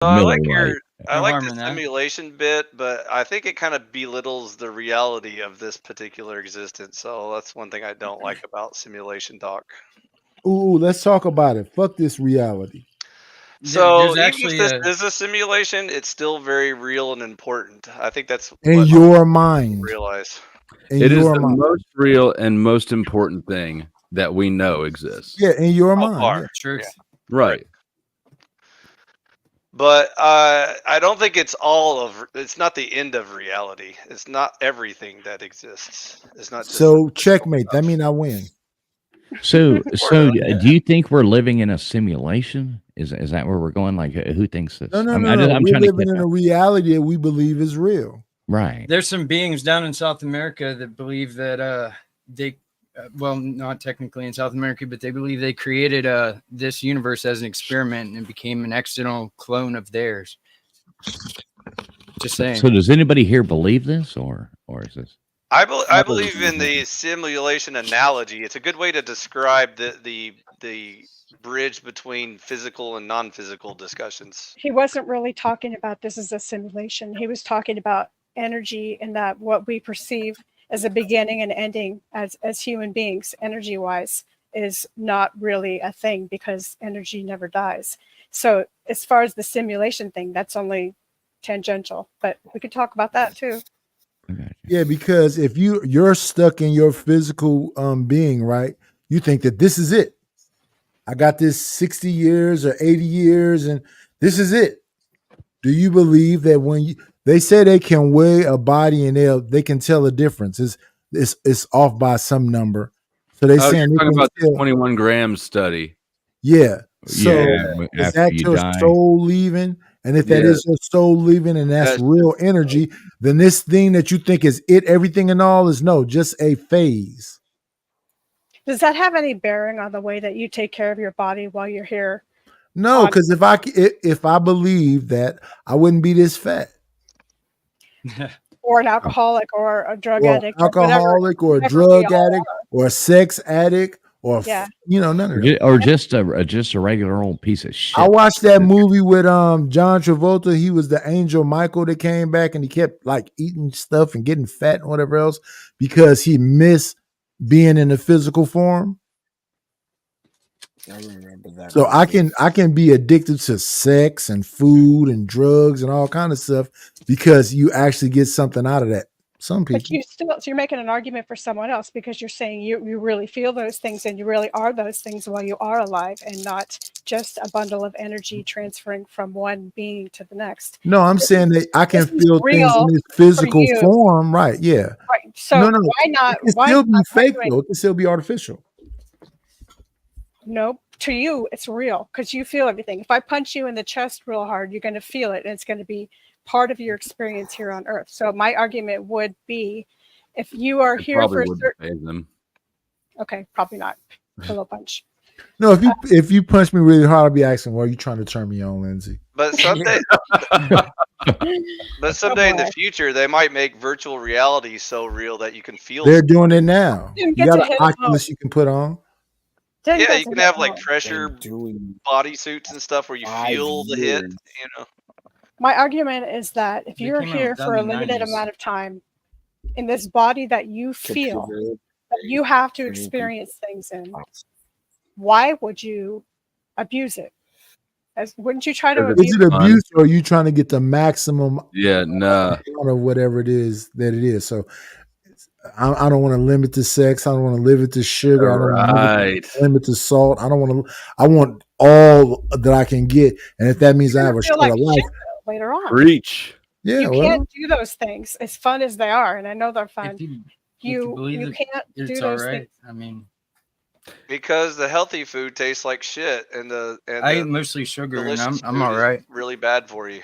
I Miller like Lite. I No like harm the in that. simulation bit, but I think it kind of belittles the reality of this particular existence. So that's one thing I don't like about simulation talk. Ooh, let's talk about it. Fuck this reality. So There's even if actually this a is a simulation, it's still very real and important. I think that's In what your people mind. realize. In It is your the mind. most real and most important thing that we know exists. Yeah, in your So mind. far. Yeah. truth. Yeah. Right. But I don't think it's it's not the end of reality. It's not everything that exists. It's not just So checkmate. That mean I win. So, Sorta, do you think we're living in a simulation? Is that where we're going? Like, who thinks this? No, no, I mean, no, no. I'm We're trying to living catch in a up. reality that we believe is real. Right. There's some beings down in South America that believe that they, well, not technically in South America, but they believe they created this universe as an experiment and it became an external clone of theirs. Just saying. So, does anybody here believe this, or is this? I believe in the simulation analogy. It's a good way to describe the bridge between physical and non-physical discussions. He wasn't really talking about this as a simulation. He was talking about energy and that what we perceive as a beginning and ending as human beings, energy-wise, is not really a thing because energy never dies. So as far as the simulation thing, that's only tangential, but we could talk about that too. Yeah, because if you're stuck in your physical being, right? You think that this is it. I got this 60 years or 80 years and this is it. Do you believe that when they say they can weigh a body and they can tell a difference? It's off by some number. So they saying You're they talking can about the tell. 21 grams study. Yeah. So Yeah, is after that you your die. soul leaving? And if that Yeah. is your soul leaving and that's That's real energy, then this thing that you think is it, everything and all is no, just a phase. Does that have any bearing on the way that you take care of your body while you're here? No, because if I believe that, I wouldn't be this fat. Or an alcoholic or a drug Or addict alcoholic or a whatever we drug all addict or a sex addict or Yeah. none of that. Or just a regular old piece of shit. I watched that movie with John Travolta. He was the angel Michael that came back and he kept like eating stuff and getting fat and whatever else because he missed being in the physical form. I remember that. So I can be addicted to sex and food and drugs and all kind of stuff because you actually get something out of that. Some people. But you're making an argument for someone else because you're saying you really feel those things and you really are those things while you are alive and not just a bundle of energy transferring from one being to the next. No, I'm saying that I can feel things in this physical form, right? Yeah. Right. So no, why not? It can still be fake though. It can still be artificial. No, to you, it's real because you feel everything. If I punch you in the chest real hard, you're going to feel it and it's going to be part of your experience here on Earth. So my argument would be if you are here for a certain... Okay, probably not. Pillow punch. No, if you punch me really hard, I'll be asking, "Why are you trying to turn me on, Lindsay?" But someday, in the future, they might make virtual reality so real that you can feel. They're doing it now. You You got an Oculus you can put on. Yeah, you can have like pressure bodysuits and stuff where you feel the hit. My argument is that if you're here for a limited amount of time in this body that you feel that you have to experience things in, why would you abuse it? Wouldn't you try to abuse it? Is it abuse or are you trying to get the maximum of whatever it is that it is? So I don't want to limit to sex. I don't want to limit to sugar. I don't want to limit to salt. I want all that I can get. And if that means I have a short life later on. Reach. Yeah, you can't do those things as fun as they are, and I know they're fun. You can't do those things. I mean, because the healthy food tastes like shit, and I eat mostly sugar, and I'm all right. Really bad for you.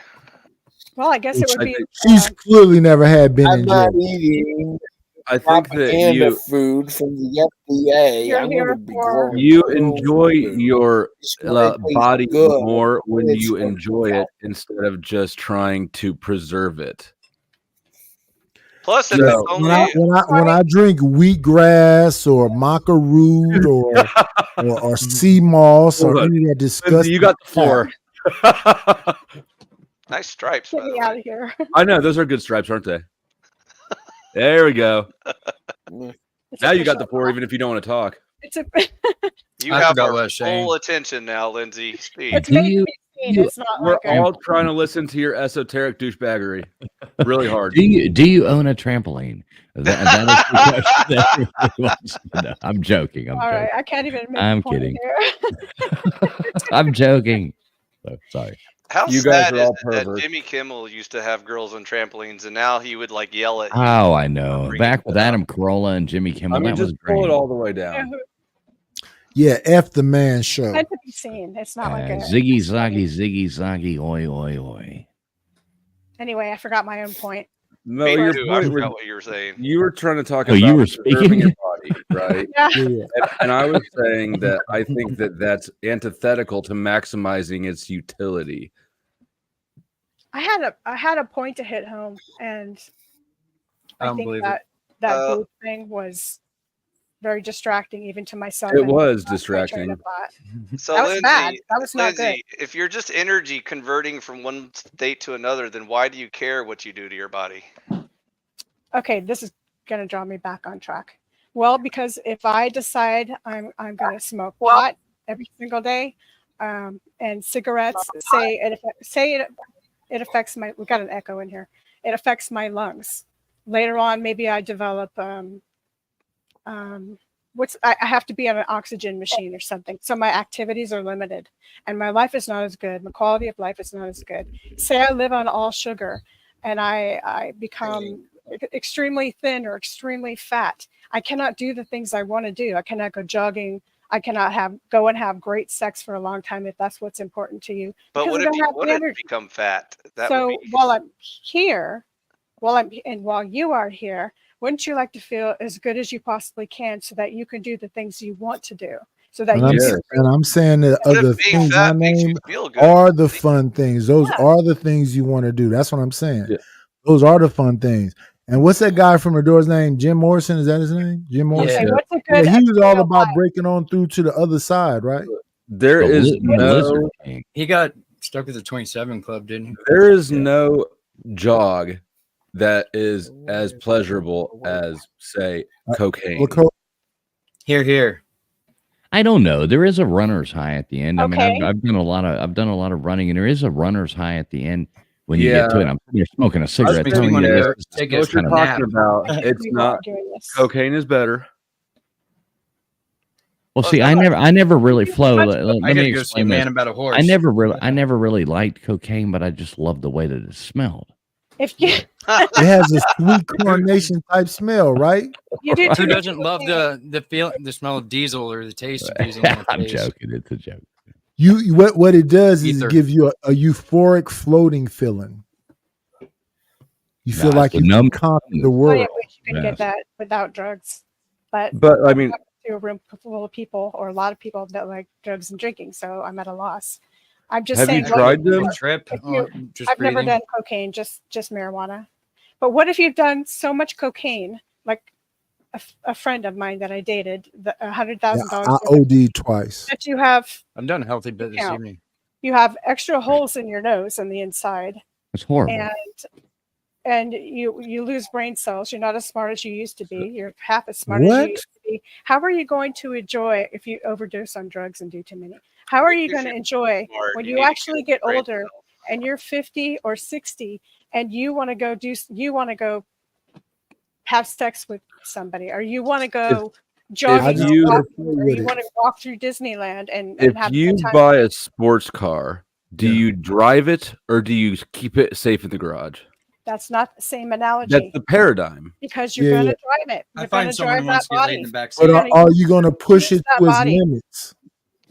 Well, I guess it would be. She's clearly never had been in jail. Eating I think that food from the FDA. You enjoy your body more when you enjoy it instead of just trying to preserve it. Plus, when I drink wheatgrass or maca root or sea moss or any of that disgusting, you got the floor. Nice stripes, Get by me the out way. of here. I know those are good stripes, aren't they? There we go. It's Now you got official. the floor, even if you don't want to talk. It's a. You I have forgot our what I was saying. full attention now, Lindsay. Speak. It's Do made you- to be seen. It's not We're like all trying to listen to your esoteric douchebaggery really hard. Do you own a trampoline? That is the question that everybody wants to know. I'm joking. I'm all joking. right. I can't even make I'm a point kidding. here. I'm joking. So, sorry. How You guys sad are is all it that perverts. Jimmy Kimmel used to have girls on trampolines, and now he would like yell at you? Oh, I know. Bring Back it with up. Adam Carolla and Jimmy Kimmel. I mean, that was just pull great. it all the way You know down. who- Yeah, F the man show. meant to be seen. It's not like a. Ziggy Zaggy, oi, oi, oi. Anyway, I forgot my own point. No, Me your too. I point forgot was what you were saying. you were trying to talk Oh, about you were preserving speaking? your body, right? Yeah. Yeah. And I was saying that I think that that's antithetical to maximizing its utility. I had a point to hit home, and I I don't think believe that that Uh, booth thing was very distracting, even to myself. It and was my train distracting. of thought. So That was Lindsay, bad. That was not good. Lindsay, if you're just energy converting from one state to another, then why do you care what you do to your body? Okay, this is going to draw me back on track. Well, because if I decide I'm going to smoke pot every single day, and cigarettes, it affects my. We got an echo in here. It affects my lungs. Later on, maybe I develop I have to be on an oxygen machine or something. So my activities are limited, and my life is not as good. My quality of life is not as good. Say I live on all sugar, and I become extremely thin or extremely fat. I cannot do the things I want to do. I cannot go jogging. I cannot go and have great sex for a long time if that's what's important to you. But because what I if don't you have the wouldn't energy. become fat? That So would be while I'm here, while you are here, wouldn't you like to feel as good as you possibly can so that you can do the things you want to do? So that And you I'm, can and I'm saying that What other if being things I fat makes you name feel good? are the fun things. Those Yeah. are the things you want to do. That's what I'm saying. Yeah. Those are the fun things. And what's that guy from the Doors name? Jim Morrison? Is that his name? Jim Morrison? Okay, what's a Yeah, good he was all real about life? breaking on through to the other side, right? There The is li- the Lizard no King. He got stuck with the 27 Club, didn't he? there is Yeah. no jog that is as pleasurable as say cocaine. Well, Here. I don't know. There is a runner's high at the end. I mean, Okay. I've done a lot of running, and there is a runner's high at the end when you get to it. I'm sitting there smoking a cigarette. Makes me telling wanna you go this is take a What you're kind of nap. talking about, I think it's we were all not doing this. cocaine is better. Well, see, I never really flow. Let I me gotta go see a explain man this. about a horse. I never really liked cocaine, but I just loved the way that it smelled. If you it has a sweet coronation type smell, right? you do Who too much doesn't love cocaine. the smell of diesel or the taste of diesel? in the I'm face? joking. It's a joke. What it does is Ether. it gives you a euphoric floating feeling. You feel Nah, like it's a you numb- can conquer the I world. wish you could Yes. get that without drugs, but But I mean, to a room full of people or a lot of people that like drugs and drinking, so I'm at a loss. I'm just Have you saying. what tried if- them? Trip. If you- Just I've never breathing. done cocaine, just marijuana. But what if you've done so much cocaine, like a friend of mine that I dated, the Yeah, $100,000 I OD'd twice. that you have I've done a healthy bit this Yeah. evening. you have extra holes in your nose on the inside, It's horrible. and you lose brain cells. You're not as smart as you used to be. You're half as smart as What? you used to be. How are you going to enjoy if you overdose on drugs and do too many? How are you If going to you're enjoy Smart, when need you to actually get brain older cells. and you're 50 or 60 and you want to go have sex with somebody, or you want to go jogging, or you- walking, or with you it. want to walk through Disneyland and if have a you good time? buy a sports car, do Yeah. you drive it or do you keep it safe in the garage? That's not the same analogy That's the paradigm. because you're Yeah, going yeah. to drive it. I You're going find to someone drive who that wants to get laid in body. the back But seat. are you going to push Use it that to its body. limits?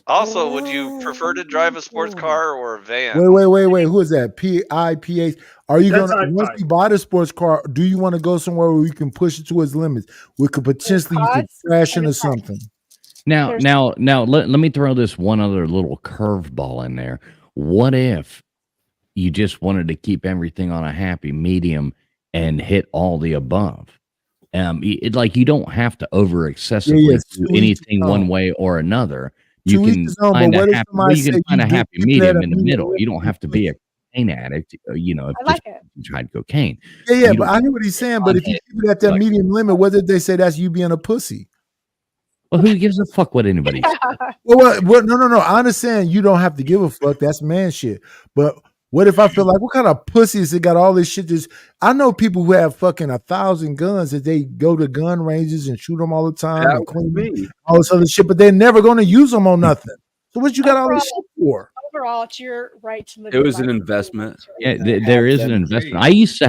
Also, would you prefer to drive a sports car or a van? Wait. Who is that? PIPA. Are you That's going to, once you buy the sports car, do you want to go somewhere where you can push it to its limits? We could potentially you could costs crash and into the price. something. Now, There's- let me throw this one other little curveball in there. What if you just wanted to keep everything on a happy medium and hit all the above? Like you don't have to over excessively Yeah, do sweet anything tongue. one way or another. You To each can his own, but find what a if happy, somebody you can said find you a do happy keep that medium a in the medium middle. You don't have to be a cocaine addict, if I like it. you tried cocaine. Yeah, You but don't- I hear what he's saying. But if you keep it at that Like- medium limit, what did they say? That's you being a pussy. Well, who gives a fuck what anybody says? Well, no. I understand you don't have to give a fuck. That's man shit. But what if I feel like, what kind of pussies that got all this shit? I know people who have fucking 1,000 guns that they go to gun ranges and shoot them all the time That and clean was them, me. all this other shit, but they're never going to use them on nothing. So what you got all this shit for? Overall, it's your right to live. It your was an life. investment. Yeah, there is an investment. I used to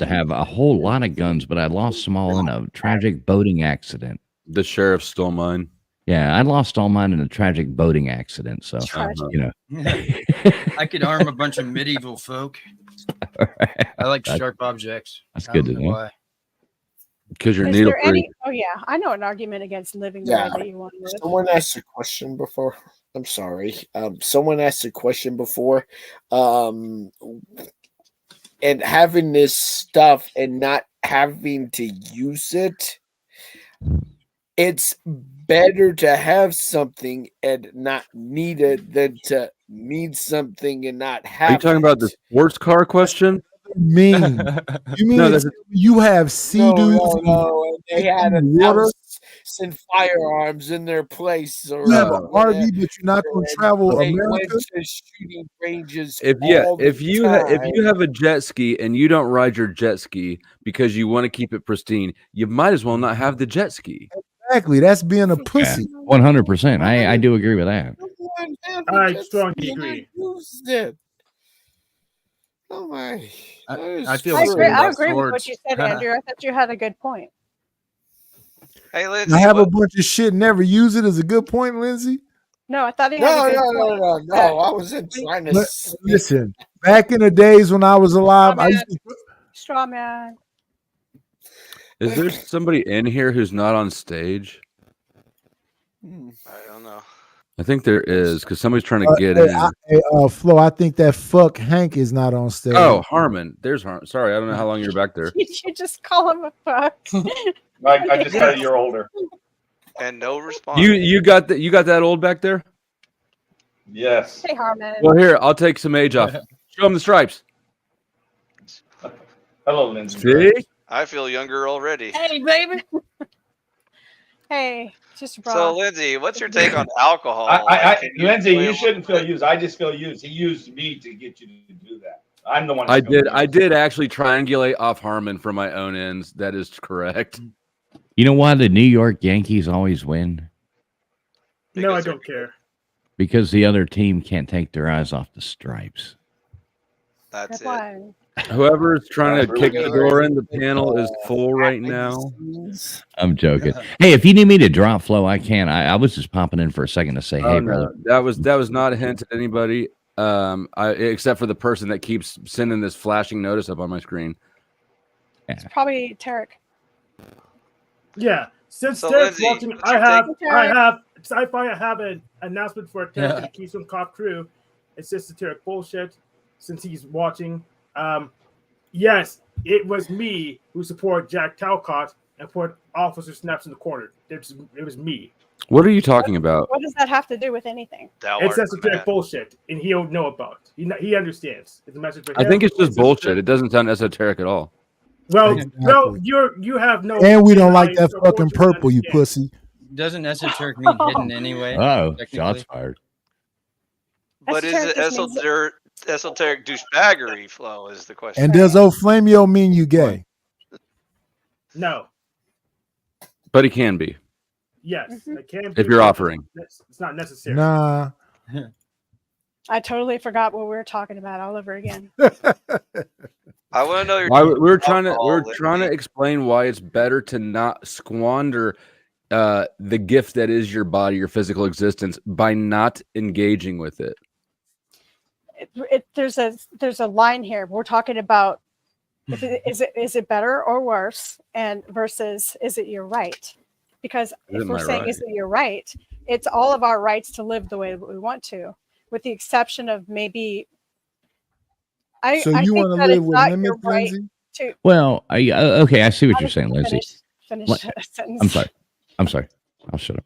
have a whole lot of guns, but I lost them all in a tragic boating accident. The sheriff stole mine. Yeah, I lost all mine in a tragic boating accident. So Tragic. I could arm a bunch of medieval folk. I like sharp objects. That's I good don't to know know. why. Because you're Is needle there free. any? Oh yeah, I know an argument against living the Yeah. way that you want to live. Someone asked a question before. I'm sorry. Someone asked a question before. And having this stuff and not having to use it, it's better to have something and not need it than to need something and not have Are you talking about the sports car question? Mean. You mean No, it's- you have sea dudes? No, they had a water. and firearms in their place. Or You have an whatever. RV, but you're not going to travel They went America. to shooting ranges. If all the if you have a jet ski and you don't ride your jet ski because you want to keep it pristine, you might as well not have the jet ski. Exactly. That's being a pussy. 100%. I do agree with that. I strongly agree. Used it. Oh my! I feel I the agree, same I about agree with what swords. you said, Andrew. I thought you had a good point. Hey, Lindsay, I have a what- bunch of shit, never use it is a good point, Lindsay. No, I thought he had No, a good no, point. no, no, no! I wasn't trying to. But listen, back in the days when I was alive, I used to, Straw man. Is there somebody in here who's not on stage? I don't know. I think there is because somebody's trying to get hey, in. Flo, I think that fuck Hank is not on stage. Oh, Harmon. There's Harmon. Sorry, I don't know how long you're back there. Did you just call him a fuck? I just said you're older. And no response. You got that old back there? Yes. Hey, Harmon. Well, here I'll take some age off. Show him the stripes. Hello, Lindsay. See? I feel younger already. Hey, baby. Hey, just bra. So, Lindsay, what's your take on alcohol? Can you Lindsay, explain you what- shouldn't feel used. I just feel used. He used me to get you to do that. I'm the one. I that's feeling did used. actually triangulate off Harmon for my own ends. That is correct. You know why the New York Yankees always win? No, I Because don't care. Because the other team can't take their eyes off the stripes. That's That's it. why. Whoever's trying to Really kick the good. door in, the panel is full right now. I'm joking. Hey, if you need me to drop flow, I can. I was just popping in for a second to say, hey, Oh, brother. no. That was not a hint to anybody. Except for the person that keeps sending this flashing notice up on my screen. It's probably Tarek. Yeah. Since So, Derek's Lindsay, watching, what's your take? I have an announcement for Derek and the Keystone Cop crew. It's just the Derek bullshit. Since he's watching, yes, it was me who supported Jack Talcott and put Officer Snaps in the corner. It was me. What are you talking about? What does that have to do with anything? Thou It's art esoteric mad. bullshit, and he'll know about it. He understands. It's a message for I him. think it's just a- bullshit. It doesn't sound esoteric at all. Well, Exactly. no, you have no. And we don't like that so fucking unfortunately, purple, you understand. pussy. Doesn't esoteric mean hidden anyway? Oh, technically? shots fired. But is it Esoteric just means- esoteric douchebaggery flow is the question. And does old Flamio mean you gay? No. But he can be Yes. Mhm. It can if be, you're but offering. It's not necessary. Nah. I totally forgot what we were talking about all over again. I want to know your. Why we're trying to alcohol, Lindsay. explain why it's better to not squander the gift that is your body, your physical existence, by not engaging with it. There's a line here. We're talking about is it better or worse, and versus is it your right? Because Is it if we're my saying right? is it your right, it's all of our rights to live the way that we want to, with the exception of maybe. I So I you think want to that live it's with not your limits, right Lindsay? to. Well, okay, I see what I you're was saying, gonna Lindsay. Finish What? a sentence. I'm sorry. I'll shut up.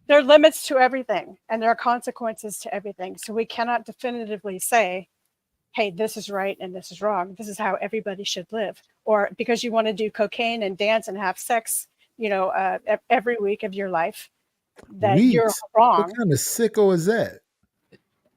There are limits to everything, and there are consequences to everything. So we cannot definitively say hey, this is right and this is wrong. This is how everybody should live. Or because you want to do cocaine and dance and have sex, every week of your life, that you're Weeks? wrong. What kind of sicko is that?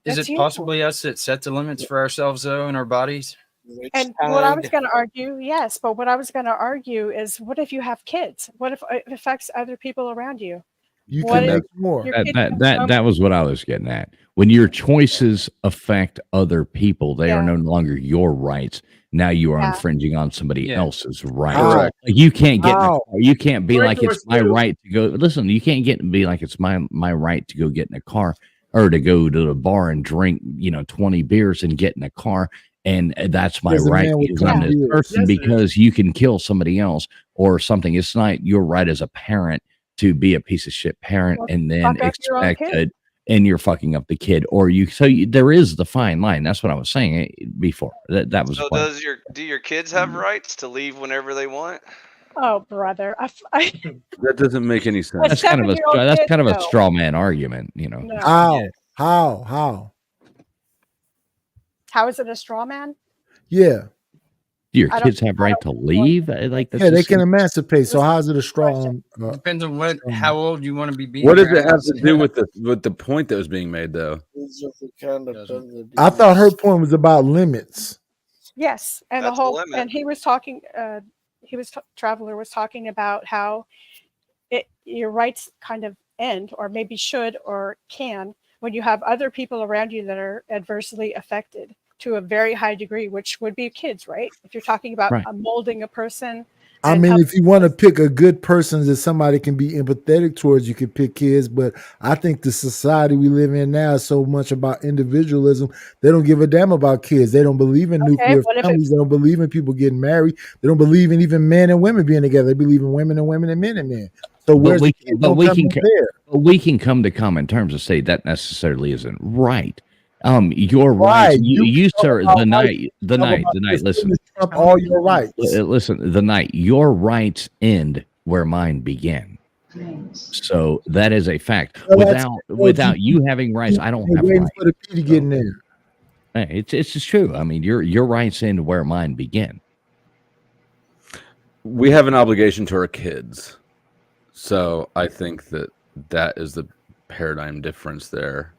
Is That's it you. possibly us that set the limits for ourselves, though, in our bodies? Which And what I was kind? going to argue, yes, but what I was going to argue is, what if you have kids? What if it affects other people around you? You What can if make more. your That kid that comes that home- that was what I was getting at. When your choices affect other people, they are Yeah. no longer your rights. Now you are Yeah. infringing on somebody Yeah. else's rights. How? Like, you can't get in a How? car. You can't be like Breakers it's my too. right to go. Listen, you can't be like it's my right to go get in a car or to go to the bar and drink 20 beers and get in a car. And that's my There's a right man with because I'm 20 this beers. person, Yes, it is. because you can kill somebody else or something. It's not your right as a parent to be a piece of shit parent Well, and then fuck up your own expect kid. it, and you're fucking up the kid, or there is the fine line. That's what I was saying before. That was So the point. do your kids have rights to leave whenever they want? Oh, brother. That doesn't make any sense. That's kind of a 7-year-old kid, no. straw man argument, No. How? How is it a straw man? Yeah. Do your I don't- kids have I right don't- to leave? Like that's Yeah, they just- can emancipate. So how's it a straw? Depends on how old you want to be being. What does it have raised. to do with the point that was being made, though? These are the kind of Doesn't. things I thought her point was about limits. Yes, and That's the a whole limit. and he was talking. Traveler was talking about how your rights kind of end, or maybe should or can, when you have other people around you that are adversely affected to a very high degree, which would be kids, right? If you're talking about Right. molding a person. I and mean, help- if you want to pick a good person that somebody can be empathetic towards, you can pick kids. But I think the society we live in now is so much about individualism. They don't give a damn about kids. They don't believe in nuclear what if families. They don't believe in people getting married. They don't believe in even men and women being together. They believe in women and women and men and men. So where's we the can- kids but gonna we come can in co- there? But we can come to common terms and say that necessarily isn't right. Your Right. rights, you talk sir, about the rights. night, Talk about listen, this Trump all your rights. listen, the night, your rights end where mine begin. So that is a fact. Well, that's- Without you having rights, I don't They're have waiting rights. for the P to get in there. Hey, it's just true. I mean, your rights end where mine begin. We have an obligation to our kids, so I think that is the paradigm difference there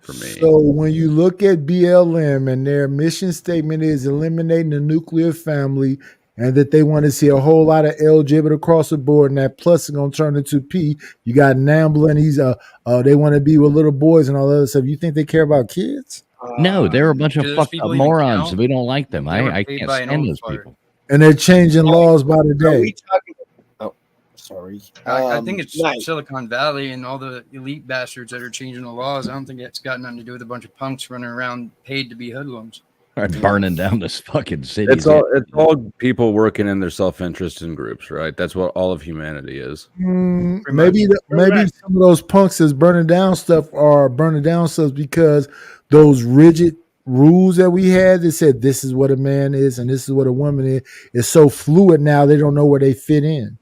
for me. So when you look at BLM and their mission statement is eliminating the nuclear family, and that they want to see a whole lot of LGBT across the board, and that plus is gonna turn into P. You got Nambla and he's they want to be with little boys and all that other stuff. You think they care about kids? No, they're a bunch of do those fucked people up even morons. count? We don't like them. They were I paid can't by an stand old those fart. people. And they're changing laws by the Are we day. talking? Oh, sorry. I think it's Night. Silicon Valley and all the elite bastards that are changing the laws. I don't think it's got nothing to do with a bunch of punks running around paid to be hoodlums. Or burning down this fucking city. It's all people working in their self-interest in groups, right? That's what all of humanity is. Maybe Correct. some of those punks that's burning down stuff are burning down stuff because those rigid rules that we had that said this is what a man is and this is what a woman is so fluid now they don't know where they fit in.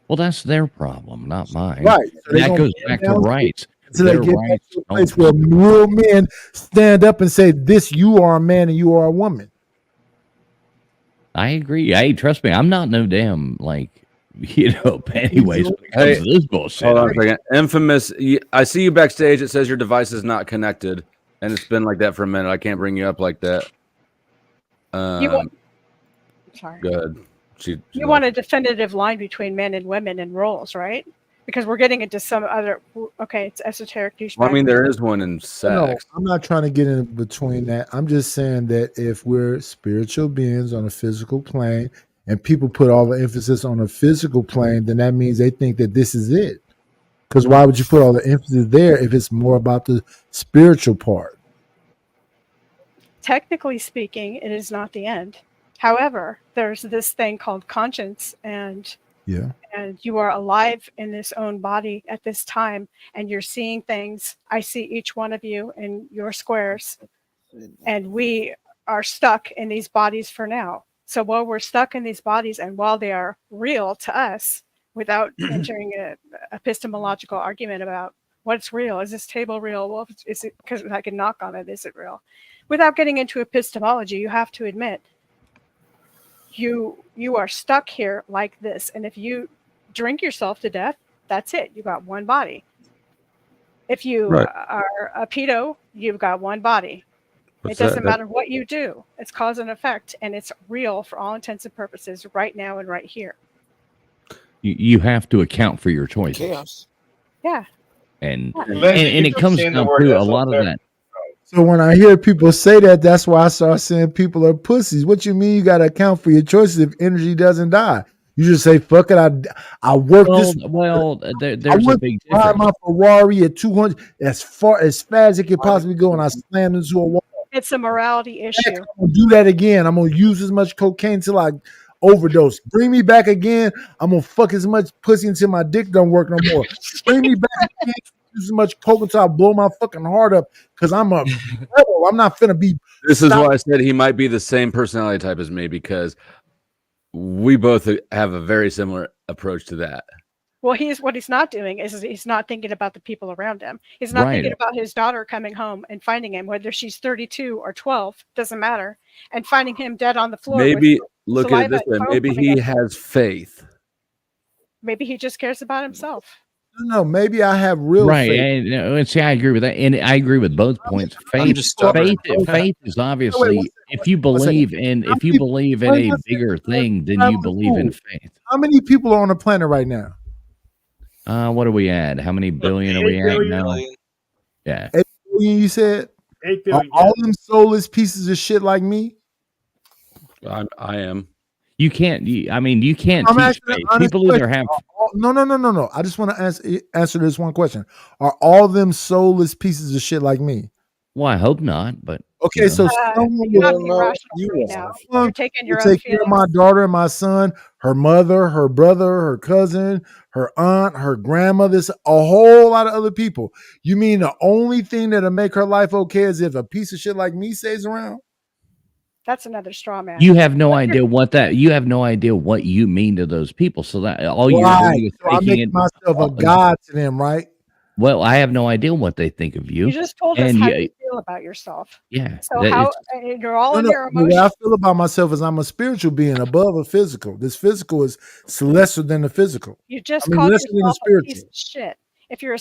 Well, that's their problem, not mine. Right. So they That gonna goes burn back to down rights. until they Their get back rights to a don't place where real men stand up and say, "This, you are a man and you are a woman." I agree. Hey, trust me, I'm not no damn anyways when it comes Hey, to this bullshit. Hold on a second. Infamous. I see you backstage. It says your device is not connected, and it's been like that for a minute. I can't bring you up like that. Sorry. Go ahead. You want a definitive line between men and women and roles, right? Because we're getting into some other. Okay, it's esoteric douchebag. Well, I mean, there is one in No, sex. I'm not trying to get in between that. I'm just saying that if we're spiritual beings on a physical plane and people put all the emphasis on a physical plane, then that means they think that this is it. Because why would you put all the emphasis there if it's more about the spiritual part? Technically speaking, it is not the end. However, there's this thing called conscience, and Yeah. you are alive in this own body at this time, and you're seeing things. I see each one of you in your squares, and we are stuck in these bodies for now. So while we're stuck in these bodies, and while they are real to us, without entering an epistemological argument about what's real, is this table real? Well, is it because I can knock on it? Is it real? without getting into epistemology, you have to admit you are stuck here like this. And if you drink yourself to death, that's it. You got one body. If you Right. are a pedo, you've got one body. What's It doesn't that? matter what you do. It's cause and effect, and it's real for all intents and purposes right now and right here. You have to account for your choices. Chaos. Yeah. And Lindsay, and you it keep comes saying the down word to a lot of esoteric. that. So when I hear people say that, that's why I start saying people are pussies. What you mean you got to account for your choices if energy doesn't die? You just say, fuck it, I work this. There's I a went big to ride difference. my Ferrari at 200 as fast as it could possibly go, and I slammed into a wall. It's a morality issue. I'm gonna do that again. I'm gonna use as much cocaine until I overdose. Bring me back again. I'm gonna fuck as much pussy until my dick don't work no more. Bring me back again. Use as much coke until I blow my fucking heart up. Because I'm a rebel. I'm not finna be. This is Stop. why I said he might be the same personality type as me, because we both have a very similar approach to that. Well, what he's not doing is he's not thinking about the people around him. He's not Right. thinking about his daughter coming home and finding him, whether she's 32 or 12, doesn't matter, and finding him dead on the floor. Maybe look at it saliva this and way. foam Maybe coming he up. has faith. Maybe he just cares about himself. No, maybe I have real Right, faith. and see, I agree with that, and I agree with both points. Faith, just stubborn. faith is obviously one if you one second. believe in How if you many- believe in one a second. bigger thing, then How you many believe in people- faith. How many people are on the planet right now? What are we at? How many billion are we 8 at billion. now? Yeah, 8 billion, you said? 8 Are billion. all them soulless pieces of shit like me? I am. you can't. You can't I'm teach asking an faith. honest People either question. have. No. I just want to answer this one question. Are all them soulless pieces of shit like me? Well, I hope not, but Okay, Yeah. so someone You're not will being no, rational you right are. now. Someone You're taking your own take care of my feelings. daughter and my son, her mother, her brother, her cousin, her aunt, her grandmother, a whole lot of other people. You mean the only thing that'll make her life okay is if a piece of shit like me stays around? That's another straw man. you have no idea what that. You have no idea what you mean to those people. So that all you're Right. doing is So I'm taking making it. myself a god to them, right? Well, I have no idea what they think of You you. just told us and how you- you feel about yourself. Yeah. So that how is- and you're all in No, your the way I emotions. feel about myself is I'm a spiritual being above a physical. This physical is lesser than the physical. You just I mean, called lesser than the yourself a piece spiritual. of shit. If you're a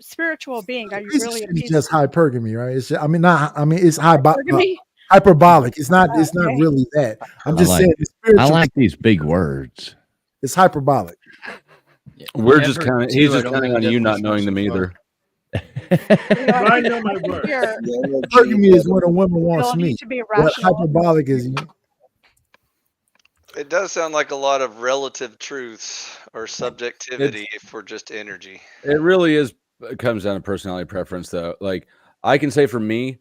spiritual being, are you Piece of really a shit is piece just of hypergamy, right? It's just, it's hypergamy? hyperbolic. It's not Okay. really that. I'm I just like saying it's I spiritual. like these big words. It's hyperbolic. We're Never just kind of. do, He's I just don't counting think on you not definition knowing so them far. either. I know my word. Your Hypergamy is when a woman wants ability me. to be What rational. hyperbolic is? It does sound like a lot of relative truths or subjectivity if we're just energy. It really is. It comes down to personality preference, though. Like I can say for me,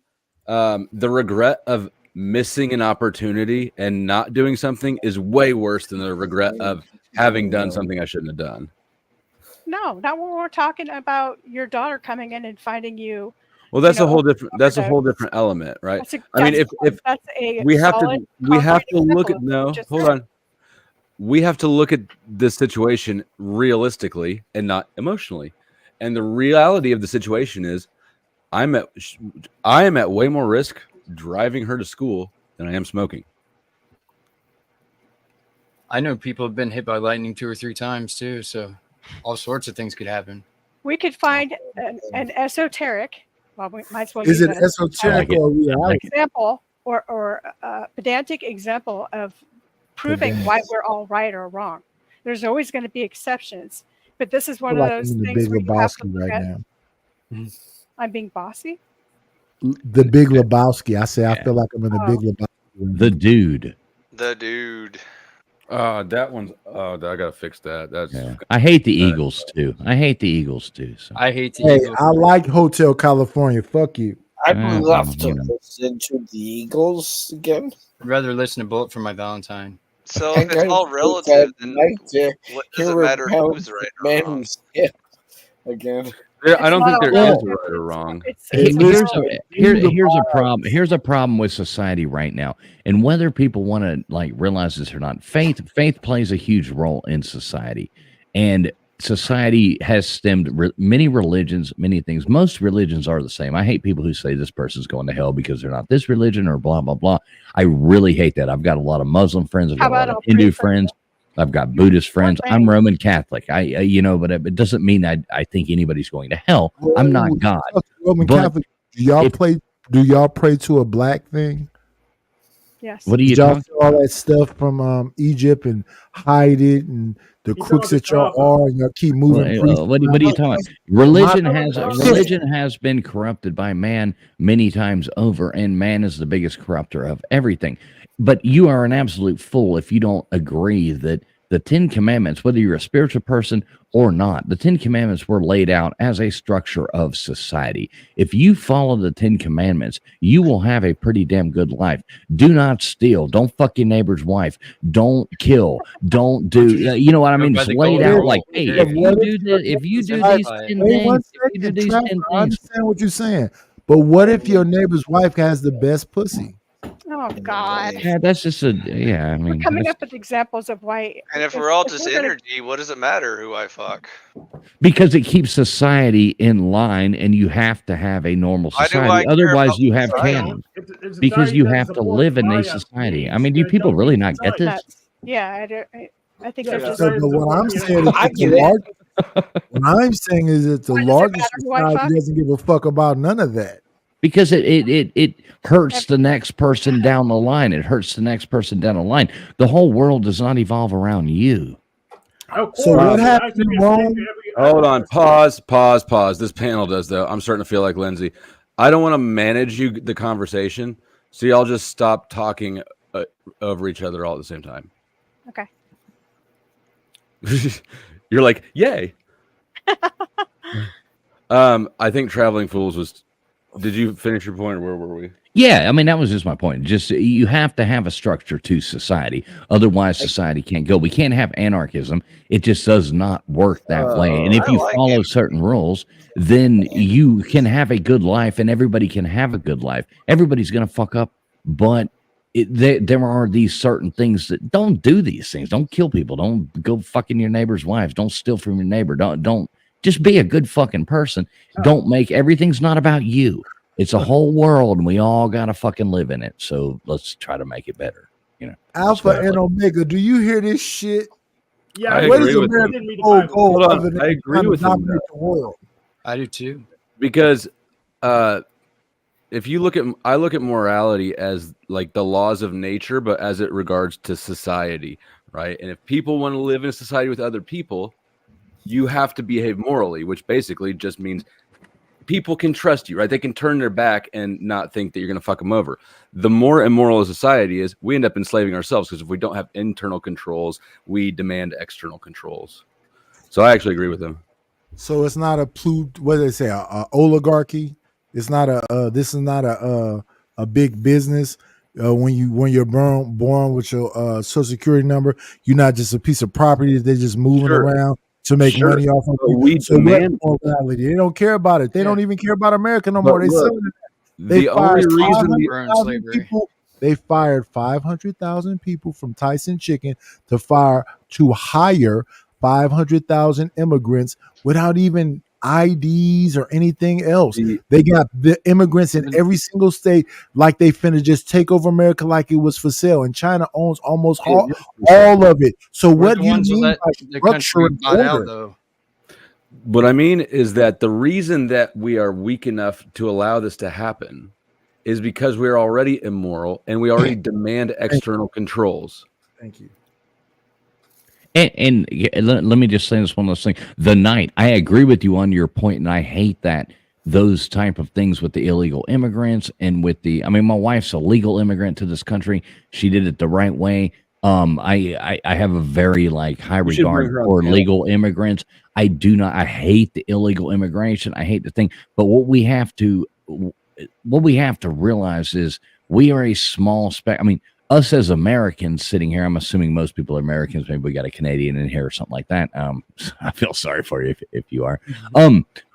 the regret of missing an opportunity and not doing something is way worse than the regret of having done something I shouldn't have done. No, not when we're talking about your daughter coming in and finding you. Well, that's You a know, whole different. That's a overdose. whole different element, right? That's a, I mean, if that's a we have to solid, we have concrete to look example at of what you no just hold said. on, we have to look at this situation realistically and not emotionally, and the reality of the situation is I am at way more risk driving her to school than I am smoking. I know people have been hit by lightning 2 or 3 times too, so all sorts of things could happen. We could find an esoteric. Well, we might as well Is use it that as esoteric I like it. or I like reality? example or a pedantic example of proving why we're all right or wrong. There's always going to be exceptions, but this is I one feel of like those I'm in the things Big where you have to Lebowski look right at. now. I'm being bossy. The Big Lebowski. I say I Yeah. feel like I'm in the Oh. Big Lebowski. The dude. The dude. That one's. Oh, I gotta fix that. That's. Yeah. I hate the Eagles too. I hate the Eagles too. So. I hate the Hey, Eagles. I like Hotel California. Fuck you. I'd well, love to you know. listen to the Eagles again. I'd rather listen to Bullet for My Valentine. So I if it's all I'd relative, then like to what does it hear matter about who's right or wrong? men's hip again. I don't It's think not there all is a relative, right or wrong. It's Here's all- here's a problem. Here's a problem with society right now, and whether people want to like realize this or not, faith plays a huge role in society, and society has stemmed many religions, many things. Most religions are the same. I hate people who say this person's going to hell because they're not this religion or blah blah blah. I really hate that. I've got a lot of Muslim friends, I've How got a lot about of I'll pray Hindu for you? friends, I've got Buddhist friends. Okay. I'm Roman Catholic. But it doesn't mean I think anybody's going to hell. I'm not God. Roman But Catholic. Do y'all pray to a black thing? Yes. What are you Did y'all talking? steal all that stuff from Egypt and hide it, and the He's crooks talking that y'all about- are, and y'all keep moving? priests What are you around? talking about? Religion My- religion has been corrupted by man many times over, and man is the biggest corrupter of everything. But you are an absolute fool if you don't agree that the 10 Commandments, whether you're a spiritual person or not, the 10 Commandments were laid out as a structure of society. If you follow the 10 Commandments, you will have a pretty damn good life. Do not steal. Don't fuck your neighbor's wife. Don't kill. Don't do, you know what I mean? By It's the laid golden out rule. like, hey, Yeah. if you do these 10 Wait one things, if you do second, these Trevor, 10 I things, understand what you're saying, but what if your neighbor's wife has the best pussy? Oh God. yeah, that's just I mean, We're coming that's- up with examples of why. And if we're all just we're gonna- energy, what does it matter who I fuck? because it keeps society in line, and you have to have a normal Why do I society. care Otherwise, about you have society? chaos If because society you doesn't have to support live in a my society. I needs, mean, do then people don't really need not get society. this? Yeah, I think Yeah, they're just. So, but what I'm saying is, I that get the it. large, what I'm saying is that the Why does it largest matter who I society fuck? doesn't give a fuck about none of that. Because it hurts the next person down the line. It hurts the next person down the line. The whole world does not evolve around you. Of So course, what I happened should be a wrong? slave to every Hold other on. person. Pause. This panel does though. I'm starting to feel like Lindsay. I don't want to manage the conversation, so y'all just stop talking over each other all at the same time. Okay. You're like, yay. I think Traveling Fools was. Did you finish your point, or where were we? Yeah, I mean, that was just my point. Just you have to have a structure to society. Otherwise, society can't go. We can't have anarchism. It just does not work that way. And if I you like follow it. certain rules, then you can have a good life, and everybody can have a good life. Everybody's going to fuck up, but there are these certain things that don't do these things. Don't kill people. Don't go fucking your neighbor's wives. Don't steal from your neighbor. Don't just be a good fucking person. Don't make everything's not about you. It's a whole world, and we all gotta fucking live in it. So let's try to make it better. Alpha what I and like. Omega. Do you hear this shit? Yeah, I What agree is with America's Didn't read the whole Bible. goal Hold on, other than I agree trying to with him, dominate the world? I do too. Because if you I look at morality as like the laws of nature, but as it regards to society, right? And if people want to live in a society with other people, you have to behave morally, which basically just means people can trust you, right? They can turn their back and not think that you're going to fuck them over. The more immoral a society is, we end up enslaving ourselves, because if we don't have internal controls, we demand external controls. So I actually agree with him. So it's not what do they say? A oligarchy. It's not this is not a big business. When you're born with your social security number, you're not just a piece of property that they're just moving Sure. around to make Sure. money off of. But You. we So what demand morality? They don't care about it. They don't even care about America no But more. They look, selling it. They the only fired reason the 500,000 slavery. people. They fired 500,000 people from Tyson Chicken to hire 500,000 immigrants without even IDs or anything else. the- They got the immigrants in every single state like they finna just take over America like it was for sale. And China owns almost all of it. So We're what the do you ones mean that by the country structure and bought out, order? though. What I mean is that the reason that we are weak enough to allow this to happen is because we're already immoral and we already demand external controls. Thank you. And let me just say this one last thing. The night, I agree with you on your point, and I hate that those type of things with the illegal immigrants and with I mean, my wife's a legal immigrant to this country. She did it the right way. I have a very high You should bring regard her on for panel. legal immigrants. I hate the illegal immigration. I hate the thing. But what we have to realize is we are a small I mean, us as Americans sitting here, I'm assuming most people are Americans. Maybe we got a Canadian in here or something like that. I feel sorry for you if you are.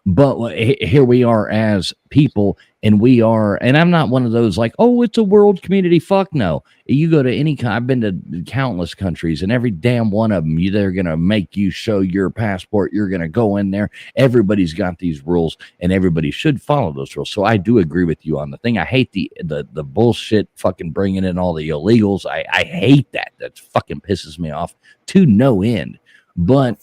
But here we are as people, and I'm not one of those like, oh, it's a world community. Fuck no. You go to I've been to countless countries, and every damn one of them, they're going to make you show your passport. You're going to go in there. Everybody's got these rules, and everybody should follow those rules. So I do agree with you on the thing. I hate the bullshit fucking bringing in all the illegals. I hate that. That fucking pisses me off to no end. But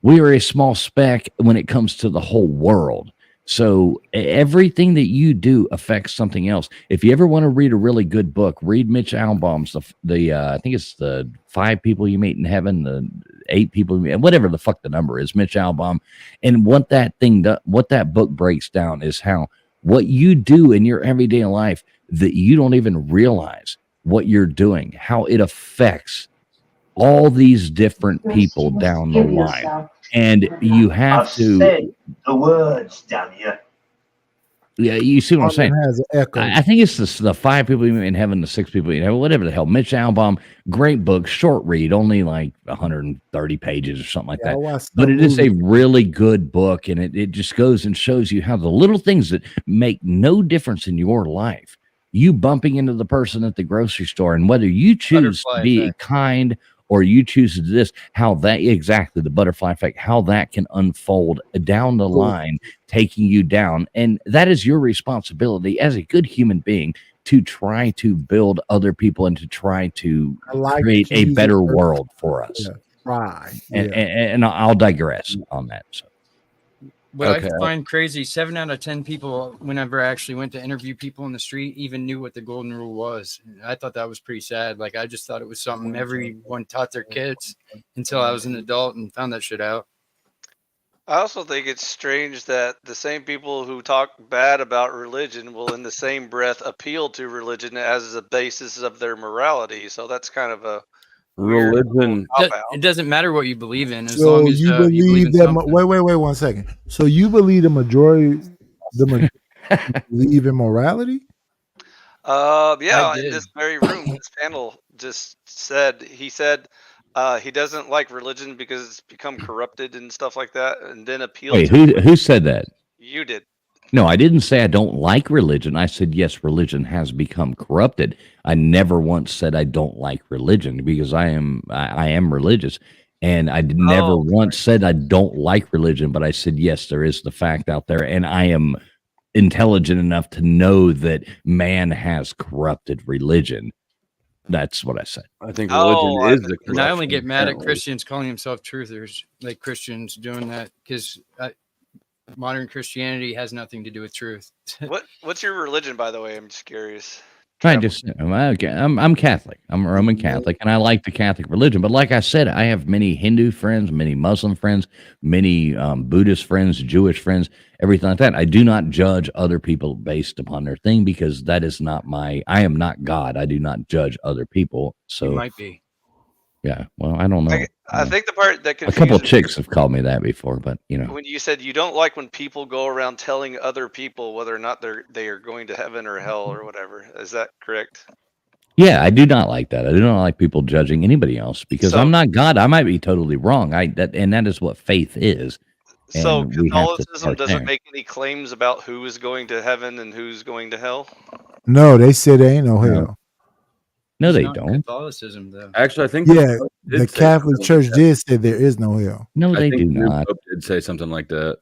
we are a small speck when it comes to the whole world. So everything that you do affects something else. If you ever want to read a really good book, read Mitch Albom's I think it's the 5 people you meet in heaven, the 8 people you meet, whatever the fuck the number is, Mitch Albom. And what that book breaks down is how what you do in your everyday life that you don't even realize what you're doing, how it affects all these different people down the line. And you have to said the words, damn you. Yeah, you see what I'm saying? Has an echo. I think it's the 5 people in heaven, the 6 people in heaven, whatever the hell. Mitch Albom, great book, short read, only like 130 pages or something like that. But it is a really good book, and it just goes and shows you how the little things that make no difference in your life, you bumping into the person at the grocery store, and whether you choose to be kind or you choose to do this, how that exactly the butterfly effect, how that can unfold down the line, taking you down. And that is your responsibility as a good human being to try to build other people and to try to create a better world for us. Yeah. Right. And I'll digress on that. So. What I find crazy, 7 out of 10 people, whenever I actually went to interview people in the street, even knew what the golden rule was. I thought that was pretty sad. Like, I just thought it was something everyone taught their kids until I was an adult and found that shit out. I also think it's strange that the same people who talk bad about religion will in the same breath appeal to religion as a basis of their morality. So that's kind of a religion. It doesn't matter what you believe in, as So long as you believe that. Wait 1 second. So you believe the majority believe in morality? Yeah, in this very room, this panel just said he doesn't like religion because it's become corrupted and stuff like that, and then appealed. Wait, who said that? You did. No, I didn't say I don't like religion. I said, yes, religion has become corrupted. I never once said I don't like religion because I am religious. And I never once said I don't like religion, but I said, yes, there is the fact out there. And I am intelligent enough to know that man has corrupted religion. That's what I said. I think religion is the corruption. And I only get mad at Christians calling themselves truthers, like Christians doing that, because modern Christianity has nothing to do with truth. What's your religion, by the way? I'm just curious. I'm Catholic. I'm a Roman Catholic, and I like the Catholic religion. But like I said, I have many Hindu friends, many Muslim friends, many Buddhist friends, Jewish friends, everything like that. I do not judge other people based upon their thing because that is not I am not God. I do not judge other people. So you might be. Yeah, well, I don't know. I think the part that a couple of chicks have called me that before, but when you said you don't like when people go around telling other people whether or not they are going to heaven or hell or whatever, is that correct? Yeah, I do not like that. I do not like people judging anybody else because I'm not God. I might be totally wrong. That is what faith is. So Catholicism doesn't make any claims about who is going to heaven and who's going to hell? No, they said there ain't no hell. No, they don't. Catholicism, though. Actually, I think the Catholic Church did say there is no hell. No, they do not. Pope did say something like that.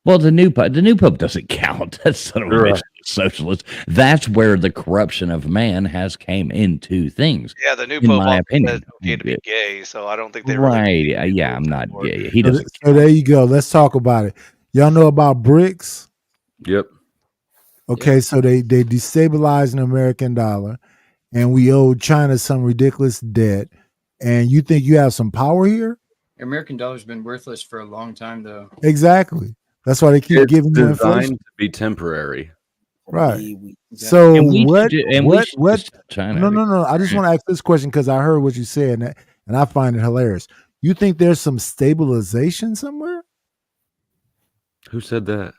Well, the new pope doesn't count. That's sort of a socialist. That's where the corruption of man has came into things. Yeah, the new in pope my opinion, said it's okay to be gay, so I don't think they right. Yeah, I'm not gay. He doesn't. So there you go. Let's talk about it. Y'all know about BRICS? Yep. Okay, so they destabilized the American dollar. And we owed China some ridiculous debt. And you think you have some power here? American dollar's been worthless for a long time, though. Exactly. That's why they keep giving you inflation. To be temporary. Right. So what? China. No. I just want to ask this question because I heard what you said, and I find it hilarious. You think there's some stabilization somewhere? Who said that?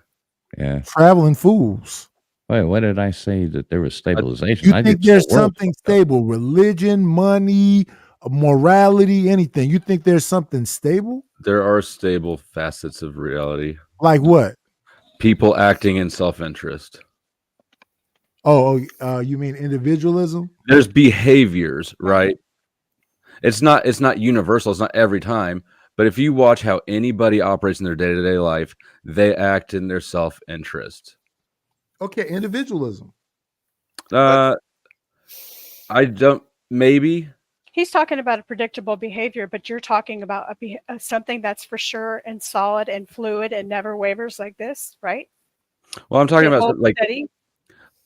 Yeah. Traveling fools. Wait, what did I say that there was stabilization? You think there's something stable? Religion, money, morality, anything? You think there's something stable? There are stable facets of reality. Like what? People acting in self-interest. You mean individualism? There's behaviors, right? It's not universal. It's not every time. But if you watch how anybody operates in their day-to-day life, they act in their self-interest. Okay, individualism. I don't. Maybe. He's talking about a predictable behavior, but you're talking about something that's for sure and solid and fluid and never wavers like this, right? Well, I'm talking It about holds steady.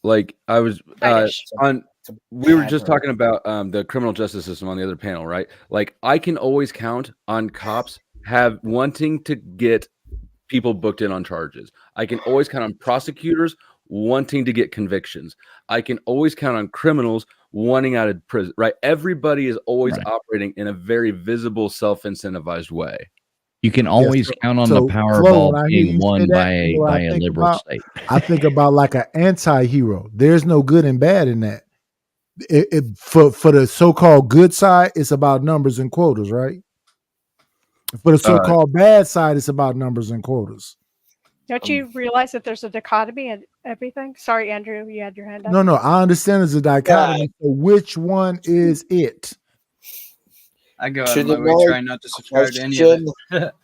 like I was Tightish. on. We were just talking about the criminal justice system on the other panel, right? Like I can always count on cops wanting to get people booked in on charges. I can always count on prosecutors wanting to get convictions. I can always count on criminals wanting out of prison, right? Everybody is always operating in a very visible, self-incentivized way. You can always count on So, the Flo, when Powerball I hear being you say won that, by you know what I a think liberal about? state. I think about like an anti-hero. There's no good and bad in that. For the so-called good side, it's about numbers and quotas, right? For the so-called bad side, it's about numbers and quotas. Don't you realize that there's a dichotomy in everything? Sorry, Andrew, you had your hand up. No, I understand there's a dichotomy. So which one is it? I go out To of my the way Lord, trying not to subscribe to any of it.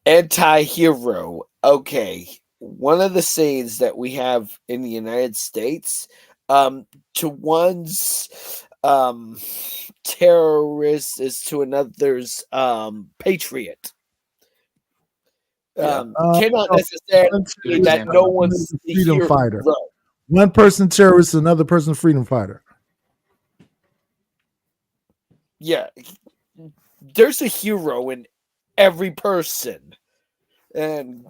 Anti-hero. Okay. One of the sayings that we have in the United States, to one's terrorist is to another's patriot. Cannot necessarily mean that no one's the freedom hero. fighter. One person terrorist, another person freedom fighter. Yeah, there's a hero in every person, and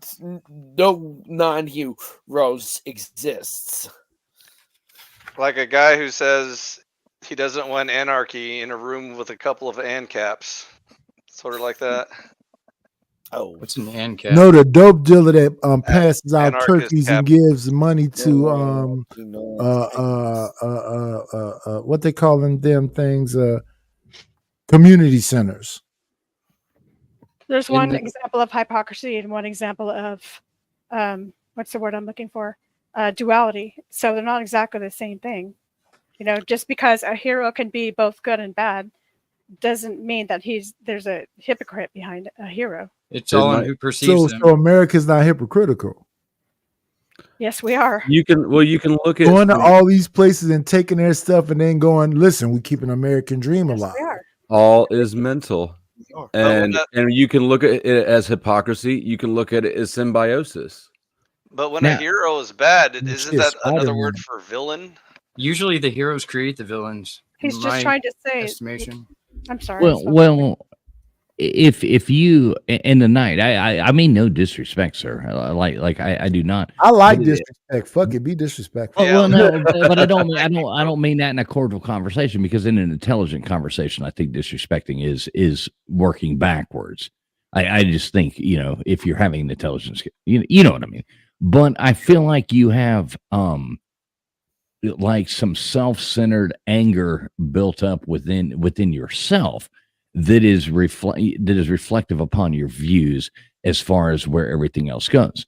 no non-heroes exists. Like a guy who says he doesn't want anarchy in a room with a couple of ANCAPs. Sort of like that. Oh, What's an ANCAP? No, the dope dealer that passes out Anarchist turkeys and cap. gives money to what they calling them things, community centers. There's one example of hypocrisy and one example of what's the word I'm looking for? Duality. So they're not exactly the same thing. You know, just because a hero can be both good and bad doesn't mean that there's a hypocrite behind a hero. It's all on who perceives them. So America's not hypocritical. Yes, we are. You can look at Going to all these places and taking their stuff and then going, listen, we keep an American dream alive. We are. all is mental. And you can look at it as hypocrisy. You can look at it as symbiosis. But when Now- a hero is bad, isn't Shit, that another Spider-Man. word for villain? Usually the heroes create the villains. He's in just my trying to say. estimation. I'm sorry. Well, if you in the night, I mean no disrespect, sir. Like I do not. I like But- disrespect. Fuck it, be disrespectful. Well, no, but I don't mean that in a cordial conversation, because in an intelligent conversation, I think disrespecting is working backwards. I just think, if you're having an intelligence, you know what I mean. But I feel like you have like some self-centered anger built up within yourself that is reflective upon your views as far as where everything else goes.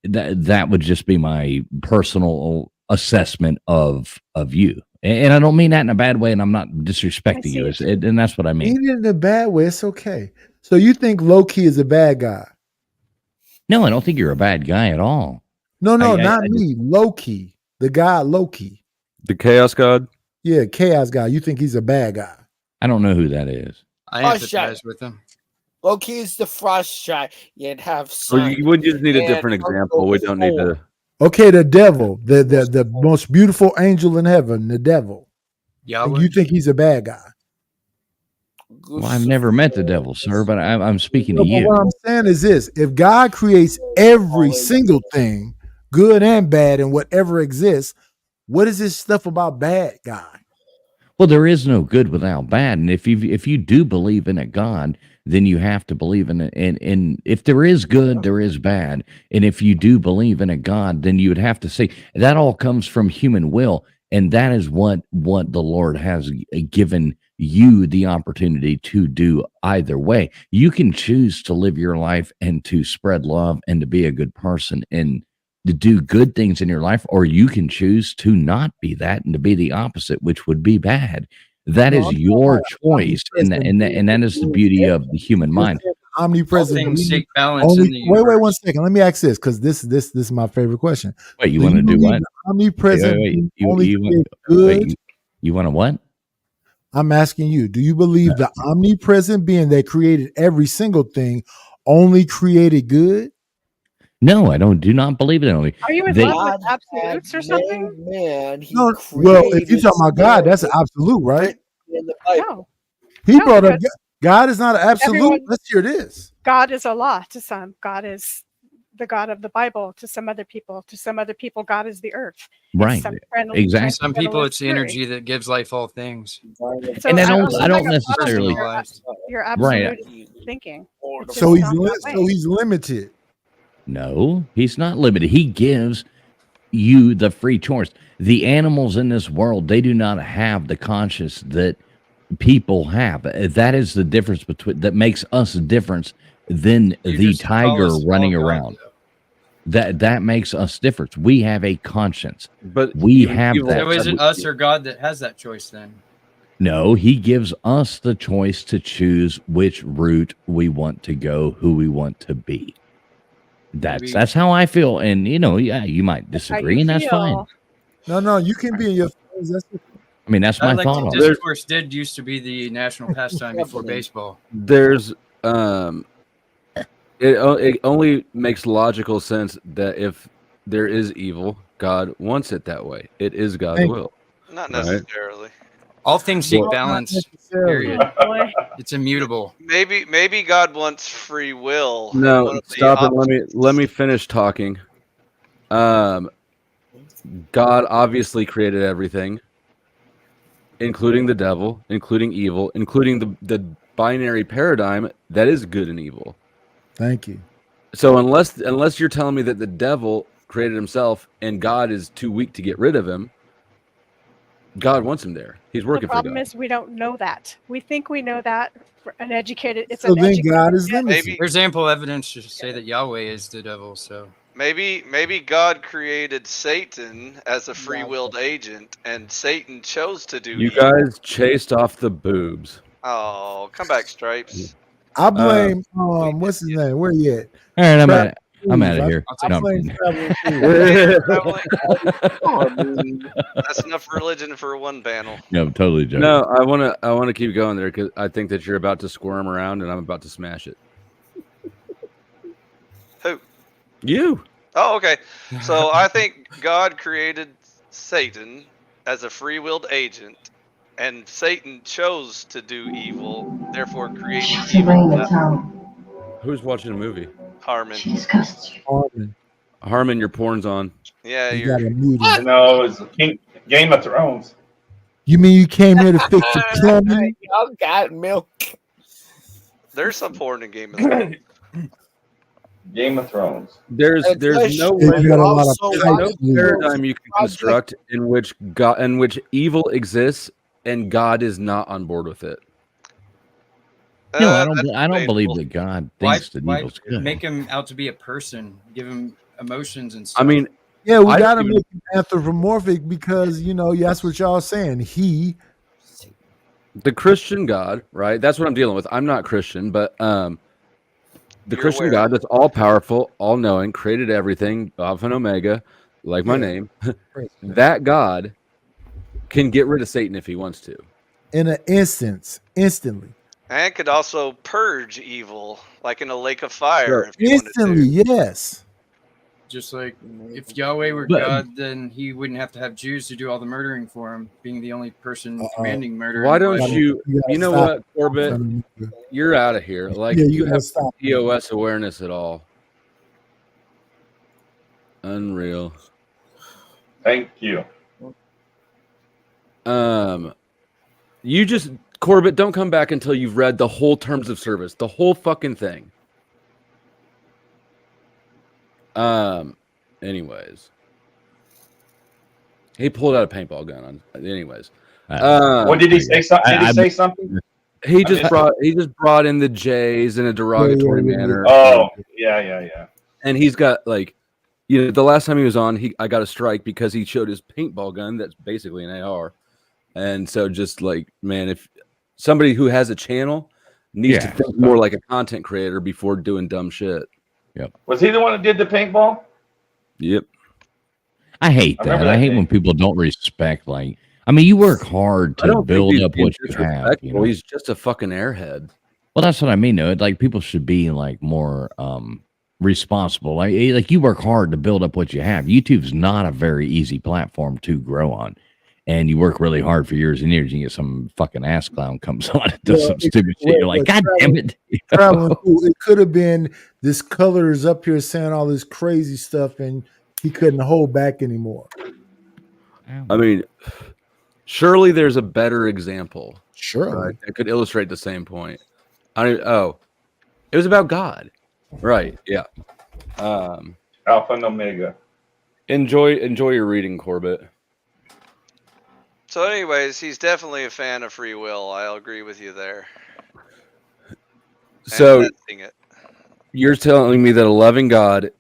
That would just be my personal assessment of you. And I don't mean that in a bad way, and I'm not disrespecting you. And that's what I mean. Even in a bad way, it's okay. So you think Loki is a bad guy? No, I don't think you're a bad guy at all. No, I not just- me. Loki, the guy Loki. The Chaos God. Yeah, chaos guy. You think he's a bad guy? I don't know who that is. I Oh, empathize shit. with them. Loki is the frost giant. You'd have So sun. we just need a and different Uncle example. We don't need Thor. to. Okay, the devil, the most beautiful angel in heaven, the devil. Yahweh. You think he's a bad guy? Well, I've never met the devil, sir, but I'm speaking to No, but you. what I'm saying is this: if God creates every single thing, good and bad, and whatever exists, what is this stuff about bad guy? Well, there is no good without bad, and if you do believe in a God, then you have to believe in it. And if there is good, there is bad. And if you do believe in a God, then you would have to say that all comes from human will, and that is what the Lord has given you the opportunity to do either way. You can choose to live your life and to spread love and to be a good person and to do good things in your life, or you can choose to not be that and to be the opposite, which would be bad. That No, is I'm talking your about choice, and that is the beauty of the human mind. All omnipresent things being. seek balance Only in the wait, universe. one second. Let me ask this because this is my favorite question. Wait, you Do want to do believe what? the omnipresent Wait. being You only want creates wait, good? you want to what? I'm asking you. Do you believe the omnipresent being that created every single thing only created good? No, I don't. Do not believe it. Only Are you in they. love with God absolutes or had something? made man. He No. Well, if you created talking about God, that's an man absolute, right? written in the Bible. No, He no, brought up because God is not an absolute. everyone, Let's hear this. God is Allah to some. God is the God of the Bible to some other people. To some other people, God is the earth. Right. It's some Exactly. Some people, it's the theory. energy that gives life all things. So And I I don't. don't I don't like necessarily. your Right. absolute thinking. It's So just he's not that so way. he's limited. No, he's not limited. He gives you the free choice. The animals in this world, they do not have the conscience that people have. That is the difference between that makes us different than You the just call tiger us running all around. gods, That makes us different. We have a conscience. But We even have evil- that. So is it us or God that has that choice then? No, he gives us the choice to choose which route we want to go, who we want to be. Maybe- That's how I feel. And yeah, you might How disagree, you and that's fine. feel. No, you can be in your feelings. That's I mean, that's my thought on Dialectic it. discourse did used to be the national pastime before baseball. There's it only makes logical sense that if there is evil, God wants it that way. It is God's Thank you. will. Not Right. necessarily. All things seek Well, balance. necessarily. Period. Boy, It's immutable. Maybe God wants free will. One No, of the stop it. options. Let me finish talking. God obviously created everything, including the devil, including evil, including the binary paradigm that is good and evil. Thank you. So unless you're telling me that the devil created himself and God is too weak to get rid of him, God wants him there. He's the working for problem God. is we don't know that. We think we know that. For an educated, it's So an then educated God is guess. limited. Maybe There's ample evidence to say that Yahweh is the devil. So maybe God created Satan as a free-willed agent, and Satan chose to do You evil. guys chased off the boobs. Oh, come back, Stripes. I blame what's his name? Where he at? All right, I'm Travis out of here. I No. blame Travis Steve. That's enough religion for one panel. No, totally joking. No, I want to keep going there because I think that you're about to squirm around and I'm about to smash it. Who? You. Oh, okay. So I think God created Satan as a free-willed agent, and Satan chose to do evil, therefore creating Shut your evil. radio tone. Who's watching a movie? Harmon. She disgusts you. Harmon, Harmon, your porn's on. Yeah, you you're. got a muted. No, it's Game of Thrones. You mean you came here to fix the plumbing? Y'all got milk. There's some porn in Game of Thrones. Game of Thrones. There's no You way, got a lot of Also, there's no pipes in. paradigm you can construct in which evil exists and God is not on board with it. No, That's I don't believe debatable. that God why, thinks that why evil's good. make him out to be a person? Give him emotions and stuff. I mean, Yeah, we I got to don't make him anthropomorphic because that's what y'all saying. He the Christian God, right? That's what I'm dealing with. I'm not Christian, but the You're Christian aware. God that's all powerful, all knowing, created everything, Alpha and Omega, like my Yeah. name. That God can get rid of Satan if he wants to. in an instantly, And could also purge evil, like in a lake of fire. Sure. If you wanted instantly, to. yes. just like if Yahweh were But- God, then he wouldn't have to have Jews to do all the murdering for him, being the only person commanding murder. Why in the don't Bible. you? gotta You know stop. what, Corbett? You're out of here. Like Yeah, you gotta have stop. EOS awareness at all. Unreal. Thank you. You just Corbett, don't come back until you've read the whole terms of service, the whole fucking thing. Anyways. He pulled out a paintball gun on. Anyways, What did he say? Did he say something? he just brought in the J's in a derogatory manner. Oh, yeah. And he's got like, the last time he was on, I got a strike because he showed his paintball gun. That's basically an AR. And so just like, man, if somebody who has a channel needs to think more like a content creator before doing dumb shit. Yep. Was he the one that did the paintball? Yep. I hate that. I hate when people don't respect. Like, I mean, you work hard to build up what you have. He's just a fucking airhead. Well, that's what I mean. Though, like people should be like more responsible. Like you work hard to build up what you have. YouTube's not a very easy platform to grow on. And you work really hard for years and years, and you get some fucking ass clown comes on and does some stupid shit. You're like, God damn it. It could have been this color is up here saying all this crazy stuff, and he couldn't hold back anymore. I mean, surely there's a better example. Sure. Right, that could illustrate the same point. It was about God. Right. Yeah. Alpha and Omega. Enjoy your reading, Corbett. So, anyways, he's definitely a fan of free will. I'll agree with you there. So It. you're telling me that a loving God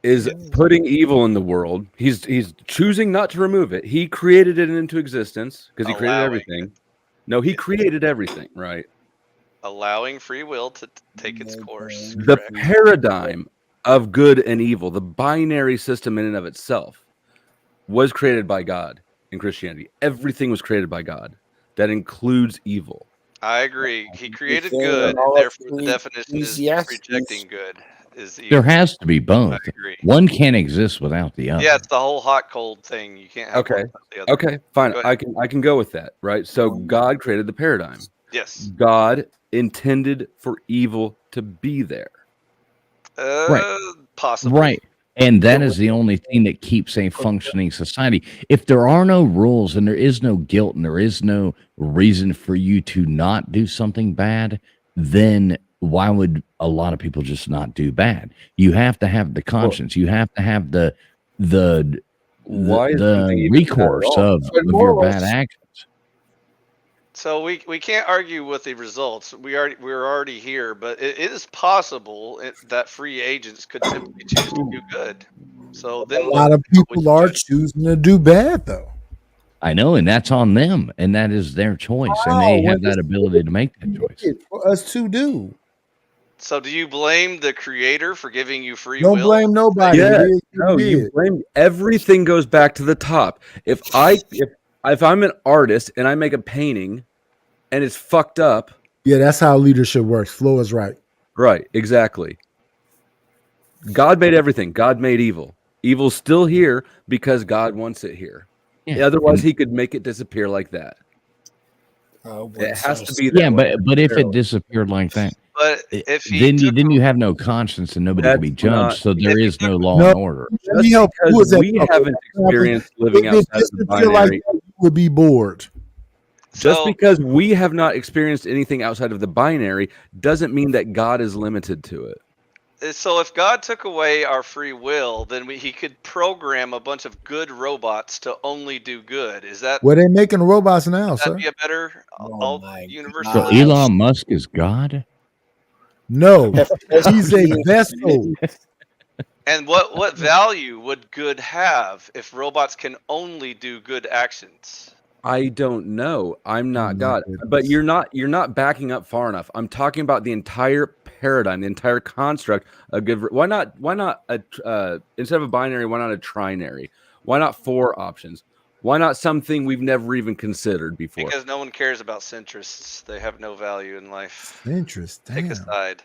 is putting evil in the world. He's choosing not to remove it. He created it into existence because he created everything. No, he created everything, right? Allowing free will to take its course. The Correct. paradigm of good and evil, the binary system in and of itself, was created by God in Christianity. Everything was created by God. That includes evil. I agree. He created good, therefore the definition is rejecting good. Is evil. There has to be both. I agree. One can't exist without the other. Yeah, it's the whole hot cold thing. You can't have one without the other. Okay, fine. Go I can go with that, right? So God created the paradigm. Yes. God intended for evil to be there. Possibly. Right. And that is the only thing that keeps a functioning society. If there are no rules and there is no guilt and there is no reason for you to not do something bad, then why would a lot of people just not do bad? You have to have the conscience. You have to have the recourse of your bad actions. So we can't argue with the results. We're already here, but it is possible that free agents could simply choose to do good. So then A lot of people are choosing to do bad, though. I know, and that's on them, and that is their choice, and they have that ability to make that choice. For us to do. So do you blame the creator for giving you free Don't will? blame nobody. Yeah, It is- no, it you is. blame everything goes back to the top. If I'm an artist and I make a painting and it's fucked up, Yeah, that's how leadership works. Flo is right. right? Exactly. God made everything. God made evil. Evil's still here because God wants it here. Yeah. Otherwise, He could make it disappear like that. It has to be that Yeah, way. but if it disappeared like that, But if he then took you have no conscience and nobody can be That's not- judged, so there is no law No. and order. Let me Just help. Who because is that? we haven't experienced living If it outside of the disappeared like binary, that, you would be bored. just so, because we have not experienced anything outside of the binary doesn't mean that God is limited to it. so if God took away our free will, then he could program a bunch of good robots to only do good. Is that Well, they're making robots now, would that sir. be a better Oh my universe? So God. Elon Musk is God? No, he's a vessel. And what value would good have if robots can only do good actions? I don't know. I'm not God. goodness. But you're not backing up far enough. I'm talking about the entire paradigm, the entire construct of good. Why not instead of a binary, why not a trinary? Why not 4 options? Why not something we've never even considered before? Because no one cares about centrists. They have no value in life. Interesting. Pick a side.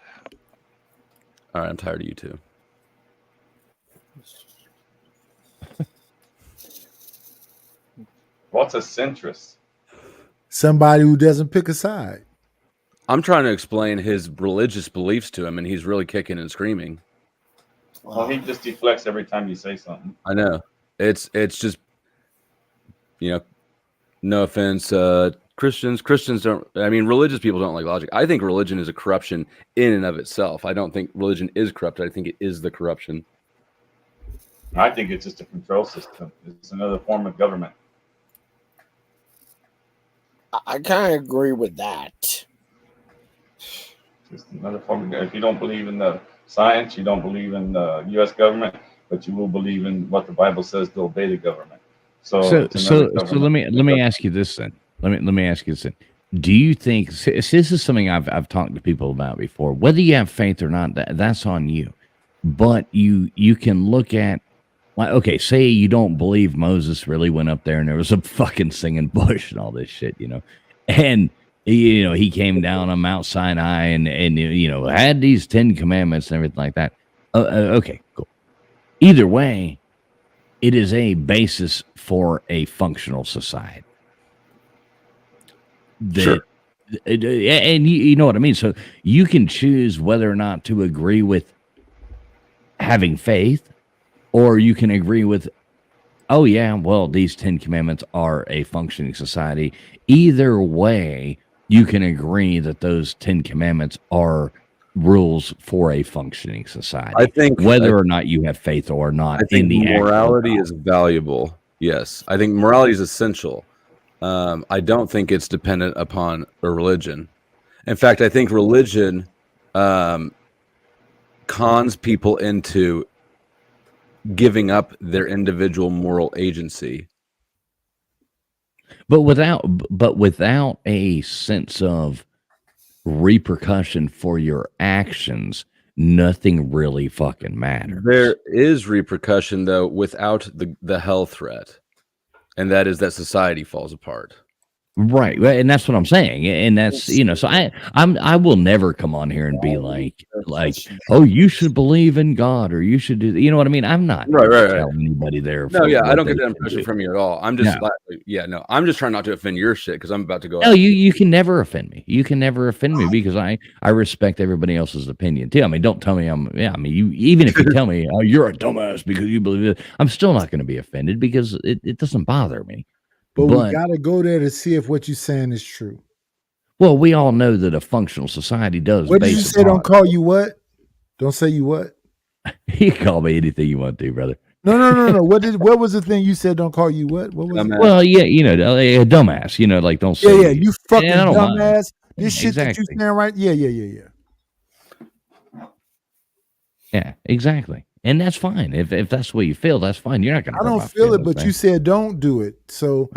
All right, I'm tired of you two. What's a centrist? Somebody who doesn't pick a side. I'm trying to explain his religious beliefs to him, and he's really kicking and screaming. Well, he just deflects every time you say something. I know. It's just, no offense, Christians don't. I mean, religious people don't like logic. I think religion is a corruption in and of itself. I don't think religion is corrupt. I think it is the corruption. I think it's just a control system. It's another form of government. I kind of agree with that. Just another form of, if you don't believe in the science, you don't believe in the U.S. government, but you will believe in what the Bible says to obey the government. So let me ask you this then. Let me ask you this then. Do you think this is something I've talked to people about before? Whether you have faith or not, that's on you. But you can look at, like, okay, say you don't believe Moses really went up there and there was a fucking singing bush and all this shit, and he came down on Mount Sinai and had these 10 commandments and everything like that. Okay, cool. Either way, it is a basis for a functional society. Sure. And you know what I mean? So you can choose whether or not to agree with having faith, or you can agree with, oh yeah, well, these 10 commandments are a functioning society. Either way, you can agree that those 10 commandments are rules for a functioning society. I think whether or not you have faith or not. I think morality is valuable. Yes, I think morality is essential. I don't think it's dependent upon a religion. In fact, I think religion cons people into giving up their individual moral agency. But without a sense of repercussion for your actions, nothing really fucking matters. There is repercussion though without the hell threat. And that is that society falls apart. Right, and that's what I'm saying, and that's so I will never come on here and be like, oh, you should believe in God or you should do, you know what I mean? I'm not telling anybody there. No, yeah, I don't get that impression from you at all. I'm just I'm just trying not to offend your shit because I'm about to go. No, you can never offend me. You can never offend me because I respect everybody else's opinion too. I mean, don't tell me even if you tell me, oh, you're a dumbass because you believe it, I'm still not going to be offended because it doesn't bother me. But we got to go there to see if what you're saying is true. Well, we all know that a functional society does. What did you say? Don't call you what? Don't say you what? You can call me anything you want to, brother. No. What was the thing you said? Don't call you what? What was it? Well, yeah, a dumbass. Like don't say. Yeah, you fucking dumbass. This shit that you saying right? Yeah. Yeah, exactly. And that's fine. If that's the way you feel, that's fine. You're not going to. I don't feel it, but you said don't do it. So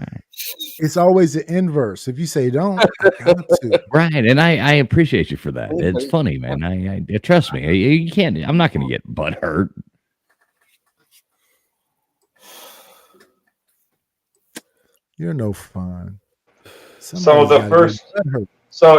it's always the inverse. If you say don't, I got to. Right. And I appreciate you for that. It's funny, man. I trust me. You can't. I'm not going to get butt hurt. You're no fun. So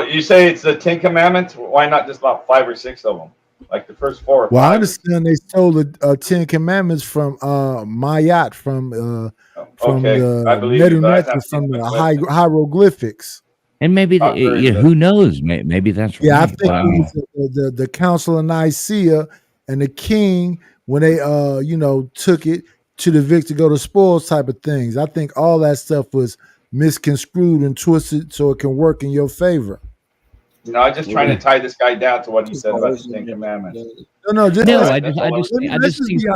you say it's the 10 Commandments. Why not just about 5 or 6 of them? Like the first 4 or 5. Well, I understand they stole the 10 Commandments from Mayat, from the Medu from the hieroglyphics. And maybe who knows? Maybe that's right. I think the Council of Nicaea and the king, when they took it to the Vic to go to spoils type of things. I think all that stuff was misconstrued and twisted so it can work in your favor. I'm just trying to tie this guy down to what he said about the 10 Commandments. I just think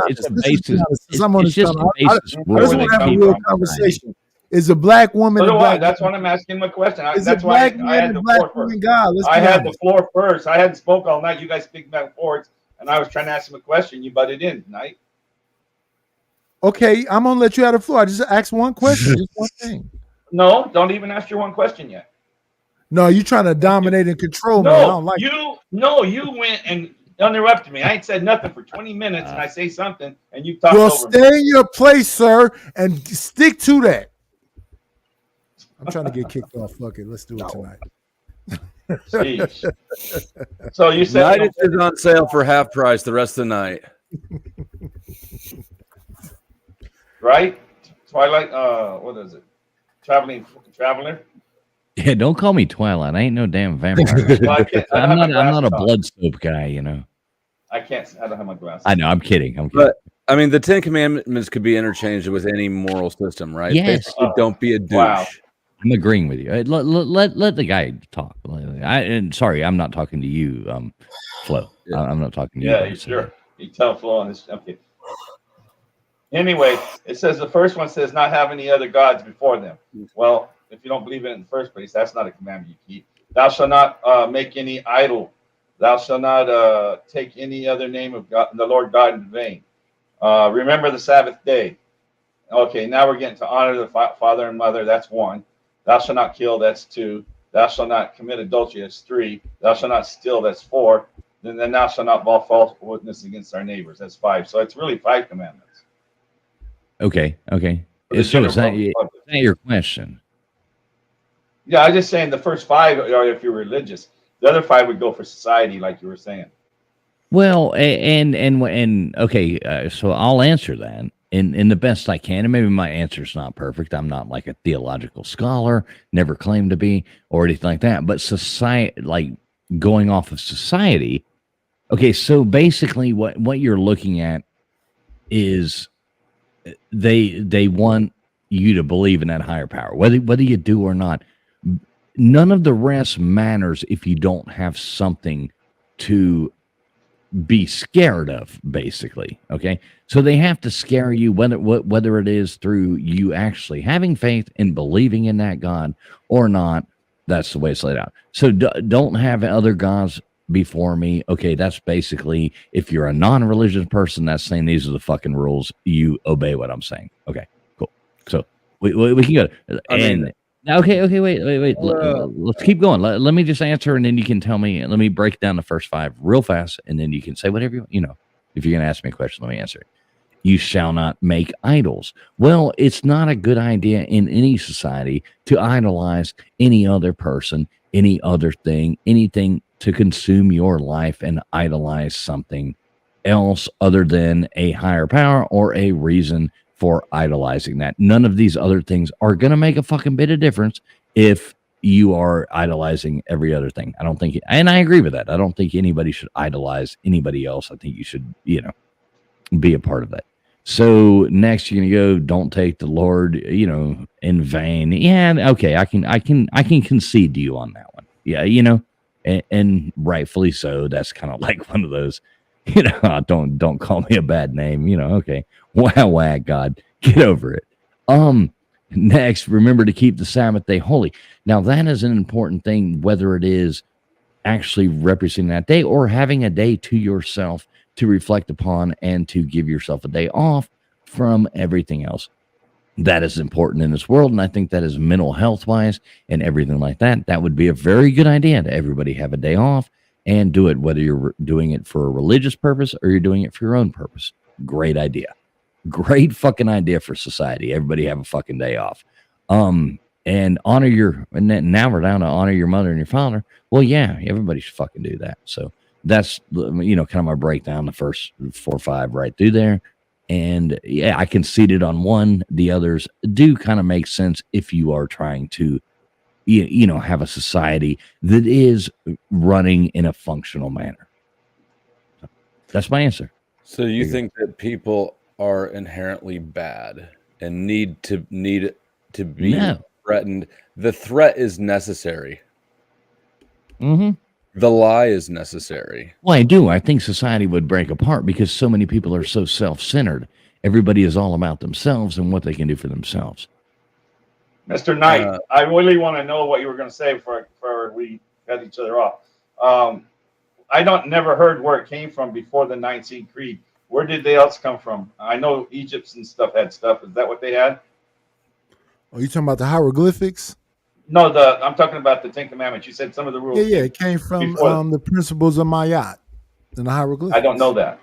it's a basis. It's just a basis. I just want to have a real conversation. Is a black woman? That's why I'm asking him a question. That's why I had the floor first. I had the floor first. I hadn't spoke all night. You guys speak back forwards, and I was trying to ask him a question. You butted in tonight. Okay, I'm gonna let you have the floor. I just asked one question, just one thing. No, don't even ask your one question yet. No, you're trying to dominate and control me. I don't like you went and interrupted me. I ain't said nothing for 20 minutes, and I say something, and you talk over me. Stay in your place, sir, and stick to that. I'm trying to get kicked off. Fuck it. Let's do it tonight. Jeez. So you said Night is on sale for half price the rest of the night. Right? Twilight, what is it? Traveler? Yeah, don't call me Twilight. I ain't no damn vampire. Well, I'm not a blood soap guy, I don't have my glasses. I know, I'm kidding. But I mean, the 10 Commandments could be interchanged with any moral system, right? Yes. Basically, don't be a douche. Wow. I'm agreeing with you. Let the guy talk. Sorry, I'm not talking to you, Flo. I'm not talking to you. Yeah, sure. You tell Flo on this. Okay. Anyway, it says the first one says not have any other gods before them. Well, if you don't believe it in the first place, that's not a commandment you keep. Thou shalt not make any idol. Thou shalt not take any other name of God, the Lord God in vain. Remember the Sabbath day. Okay, now we're getting to honor the father and mother. That's 1. Thou shalt not kill. That's 2. Thou shalt not commit adultery. That's 3. Thou shalt not steal. That's 4. Then thou shalt not bear false witness against our neighbors. That's 5. So it's really 5 commandments. Okay. For the So general is that, public. is that your question? Yeah, I'm just saying the first 5 are if you're religious. The other 5 would go for society, like you were saying. Well, and okay, so I'll answer that in the best I can, and maybe my answer's not perfect. I'm not like a theological scholar, never claimed to be, or anything like that. But society, like going off of society, okay. So basically, what you're looking at is they want you to believe in that higher power, whether you do or not. None of the rest matters if you don't have something to be scared of, basically. Okay, so they have to scare you, whether it is through you actually having faith and believing in that God or not. That's the way it's laid out. So don't have other gods before me. Okay, that's basically, if you're a non-religious person, that's saying these are the fucking rules, you obey what I'm saying. Okay, cool. So we can go. Okay, wait. Let's keep going. Let me just answer, and then you can tell me. Let me break down the first 5 real fast, and then you can say whatever you know. If you're going to ask me a question, let me answer it. You shall not make idols. Well, it's not a good idea in any society to idolize any other person, any other thing, anything to consume your life and idolize something else other than a higher power or a reason for idolizing that. None of these other things are going to make a fucking bit of difference if you are idolizing every other thing. I don't think, and I agree with that. I don't think anybody should idolize anybody else. I think you should, be a part of that. So next you're going to go, don't take the Lord, in vain. Yeah. Okay. I can concede to you on that one. Yeah. And rightfully so. That's kind of like one of those, don't call me a bad name, okay. Wow, God, get over it. Next, remember to keep the Sabbath day holy. Now, that is an important thing, whether it is actually representing that day or having a day to yourself to reflect upon and to give yourself a day off from everything else. That is important in this world, and I think that is mental health wise and everything like that. That would be a very good idea to everybody have a day off and do it, whether you're doing it for a religious purpose or you're doing it for your own purpose. Great idea. Great fucking idea for society. Everybody have a fucking day off. And honor and then now we're down to honor your mother and your father. Well, yeah, everybody should fucking do that. So that's, kind of my breakdown, the first 4 or 5 right through there. And yeah, I conceded on one. The others do kind of make sense if you are trying to, have a society that is running in a functional manner. So that's my answer. So you think that people are inherently bad and need to be threatened? The threat is necessary. Mm-hmm. The lie is necessary. Well, I do. I think society would break apart because so many people are so self-centered. Everybody is all about themselves and what they can do for themselves. Mr. Knight, I really want to know what you were going to say before we cut each other off. I never heard where it came from before the Nicene Creed. Where did they else come from? I know Egypt and stuff had stuff. Is that what they had? Are you talking about the hieroglyphics? No, I'm talking about the 10 Commandments. You said some of the rules. Yeah, it came from the principles of Mayat and the hieroglyphics. I don't know that.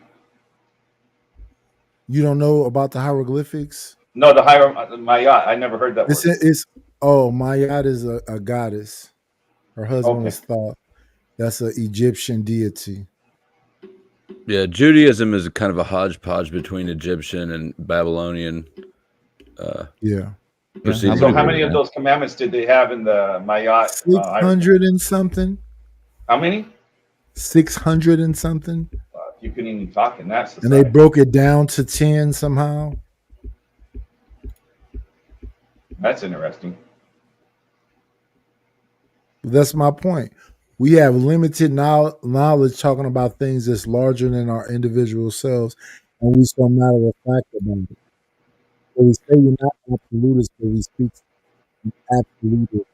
You don't know about the hieroglyphics? No, the Mayat. I never heard that word. Mayat is a goddess. Her husband was thought. That's an Egyptian deity. Yeah, Judaism is kind of a hodgepodge between Egyptian and Babylonian. So how many of those commandments did they have in the Mayat? 600 and something. How many? 600 and something. You couldn't even talk in that society. And they broke it down to 10 somehow. That's interesting. That's my point. We have limited knowledge talking about things that's larger than our individual selves, and we so matter of fact about it. So we say you're not absolutist, but we speak absolutist.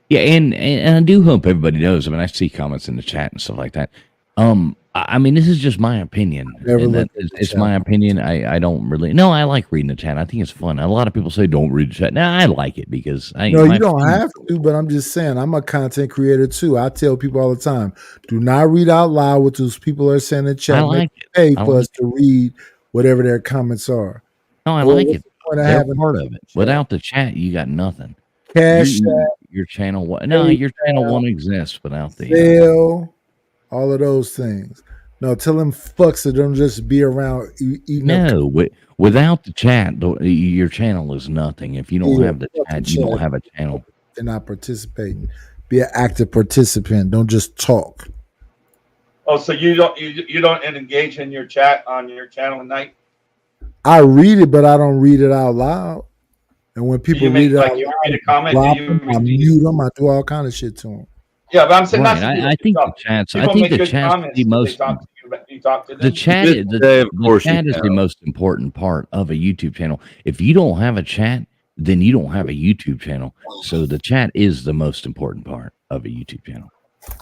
Yeah, and I do hope everybody knows. I mean, I see comments in the chat and stuff like that. I mean, this is just my opinion. Never And looked that at is, the it's chat. my opinion. I don't really. No, I like reading the chat. I think it's fun. A lot of people say don't read the chat. No, I like it because No, my you don't opinion- have to, but I'm just saying, I'm a content creator too. I tell people all the time, do not read out loud what those people are saying in the chat. I Make like it. pay I for like us to read whatever their comments are. No, I Well, like what's it. the point of They're having part of it. Without the chat, you got nothing. Cash Your channel. No, your channel won't exist without the. sale, all of those things? No, tell them fucks that don't just be around eating up. No, without the chat, your channel is nothing. If you don't Yeah, have the fuck the chat, you don't chat. have a channel. They're not participating. Be an active participant. Don't just talk. Oh, so you don't engage in your chat on your channel at night? I read it, but I don't read it out loud. And when people you read it like out you loud, read a comment, drop do you them, I mute them, I do all kind of shit to them. Yeah, but I'm saying Right. that's I think the chat's. I People think make the good chat's comments the when they most. talk to you. You talk to them. The chat, To this day, of course you chat is the can. most important part of a YouTube channel. If you don't have a chat, then you don't have a YouTube channel. So the chat is the most important part of a YouTube channel.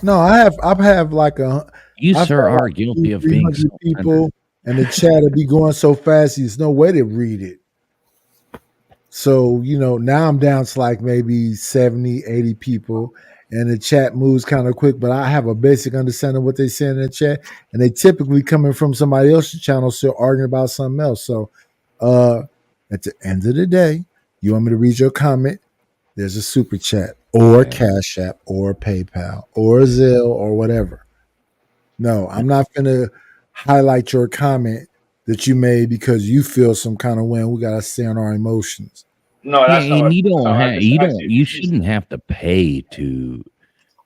No, I have like You, I've sir, had are like guilty 200, of being 300 people, and the chat will be going so fast, there's no way to read it. So, now I'm down to like maybe 70, 80 people, and the chat moves kind of quick, but I have a basic understanding of what they're saying in the chat, and they typically coming from somebody else's channel still arguing about something else. So at the end of the day, you want me to read your comment, there's a super chat or Cash App or PayPal or Zelle or whatever. No, I'm not going to highlight your comment that you made because you feel some kind of way. We got to stay on our emotions. No, that's not. And you don't no, I have. just- You I don't. see- You shouldn't have to pay to.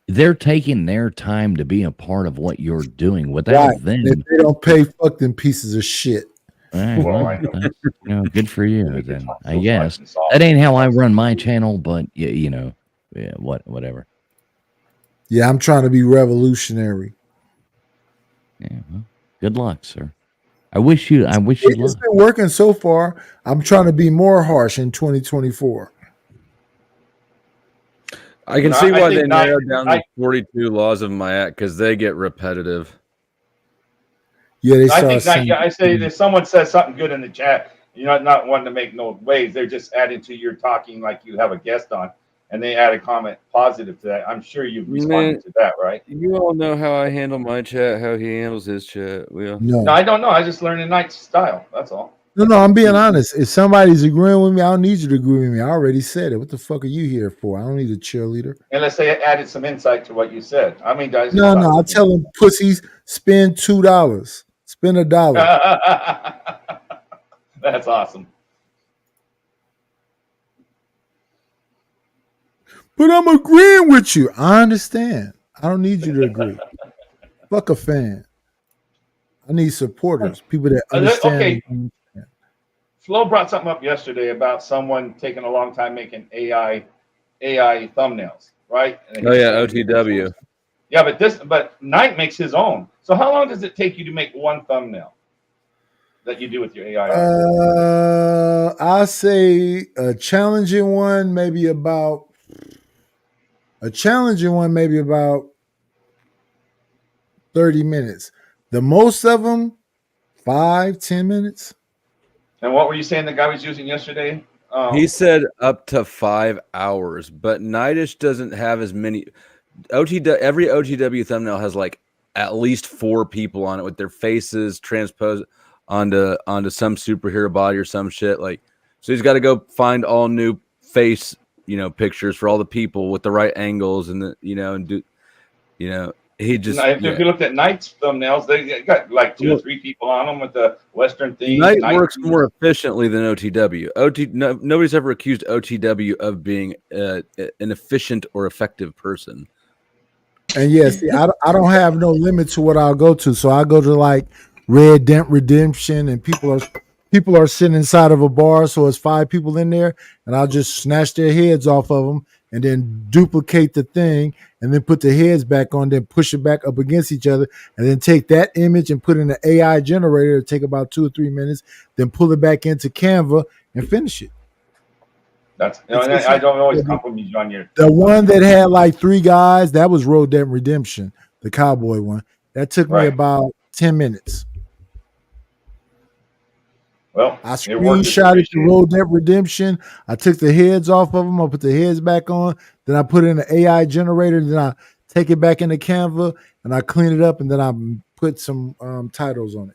They're taking their time to be a part of what you're doing. Without Right. them, If they don't pay, fuck them pieces of shit. Right, Well, well, I know. that's, good for you. Then I Those guess license off. that ain't how I run my channel, but yeah, whatever. Yeah, I'm trying to be revolutionary. Yeah, well, good luck, sir. I wish you It's luck. been working so far. I'm trying to be more harsh in 2024. I can No, see I why think they not- narrowed down the 42 laws of Ma'at because they get repetitive. Yeah, they I start think saying, I say if someone says something good in the chat, you're not wanting to make no waves. They're just adding to your talking like you have a guest on, and they add a comment positive to that. I'm sure you've responded Man. to that, right? You all know how I handle my chat, how he handles his chat. Well, No, I don't know. I just learned Knight's style. That's all. No, I'm being honest. If somebody's agreeing with me, I don't need you to agree with me. I already said it. What the fuck are you here for? I don't need a cheerleader. Unless they added some insight to what you said. I mean, guys. No, I tell them pussies spend $2. Spend $1. That's awesome. But I'm agreeing with you. I understand. I don't need you to agree. Fuck a fan. I need supporters, people that understand. Okay. Flo brought something up yesterday about someone taking a long time making AI thumbnails, right? oh yeah, OTW. Yeah, but Knight makes his own. So how long does it take you to make one thumbnail that you do with your AI? I'll say a challenging one, maybe about 30 minutes. The most of them, 5-10 minutes. And what were you saying the guy was using yesterday? He said up to 5 hours, but Nightish doesn't have as many. Every OTW thumbnail has like at least 4 people on it with their faces transposed onto some superhero body or some shit. Like, so he's got to go find all new face, pictures for all the people with the right angles and he just. If you looked at Knight's thumbnails, they got like 2 or 3 people on them with the Western theme. Knight works more efficiently than OTW. Nobody's ever accused OTW of being an efficient or effective person. And yes, I don't have no limit to what I'll go to. So I go to like Red Dead Redemption, and people are sitting inside of a bar, so it's 5 people in there, and I'll just snatch their heads off of them and then duplicate the thing and then put the heads back on, then push it back up against each other, and then take that image and put in an AI generator. It'll take about 2 or 3 minutes, then pull it back into Canva and finish it. That's and I don't always compliment you on your. The one that had like 3 guys, that was Road Dead Redemption, the cowboy one. That took me about 10 minutes. Well, I screenshotted the Road Dead Redemption. I took the heads off of them. I put the heads back on. Then I put in an AI generator. Then I take it back into Canva and I clean it up. And then I put some titles on it.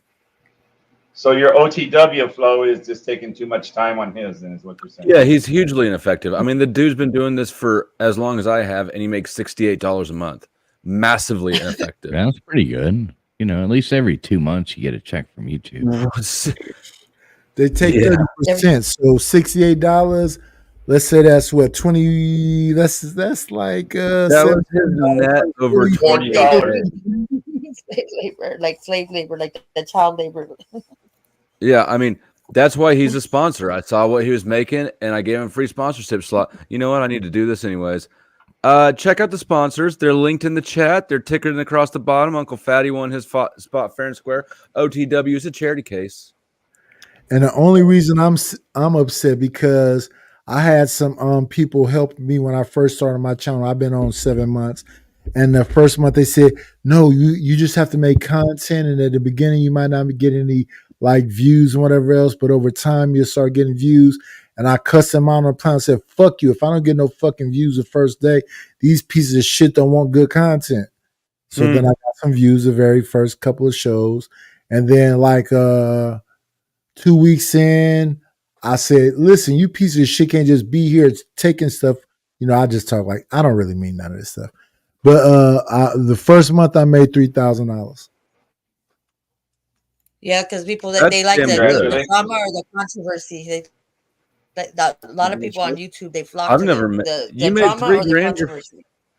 So your OTW flow is just taking too much time on his, and is what you're saying. Yeah, he's hugely ineffective. I mean, the dude's been doing this for as long as I have, and he makes $68 a month. Massively ineffective. That's pretty good. You know, at least every 2 months you get a check from YouTube. They take 30%. So $68. Let's say that's what 20. That's like that was his net over $20. Slave labor, like the child labor. Yeah, I mean, that's why he's a sponsor. I saw what he was making, and I gave him a free sponsorship slot. You know what? I need to do this anyways. Check out the sponsors. They're linked in the chat. They're ticketed across the bottom. Uncle Fatty won his spot fair and square. OTW is a charity case. And the only reason I'm upset because I had some people help me when I first started my channel. I've been on 7 months. And the first month they said, no, you just have to make content. And at the beginning, you might not get any like views and whatever else, but over time you'll start getting views. And I cussed them out on the plan and said, fuck you. If I don't get no fucking views the first day, these pieces of shit don't want good content. So then I got some views the very first couple of shows. And then like 2 weeks in, I said, listen, you pieces of shit can't just be here taking stuff. You know, I just talk like, I don't really mean none of this stuff. But the first month I made $3,000. Yeah, because people that they like the drama or the controversy. A lot of people on YouTube they flock. I've to never made you made $3,000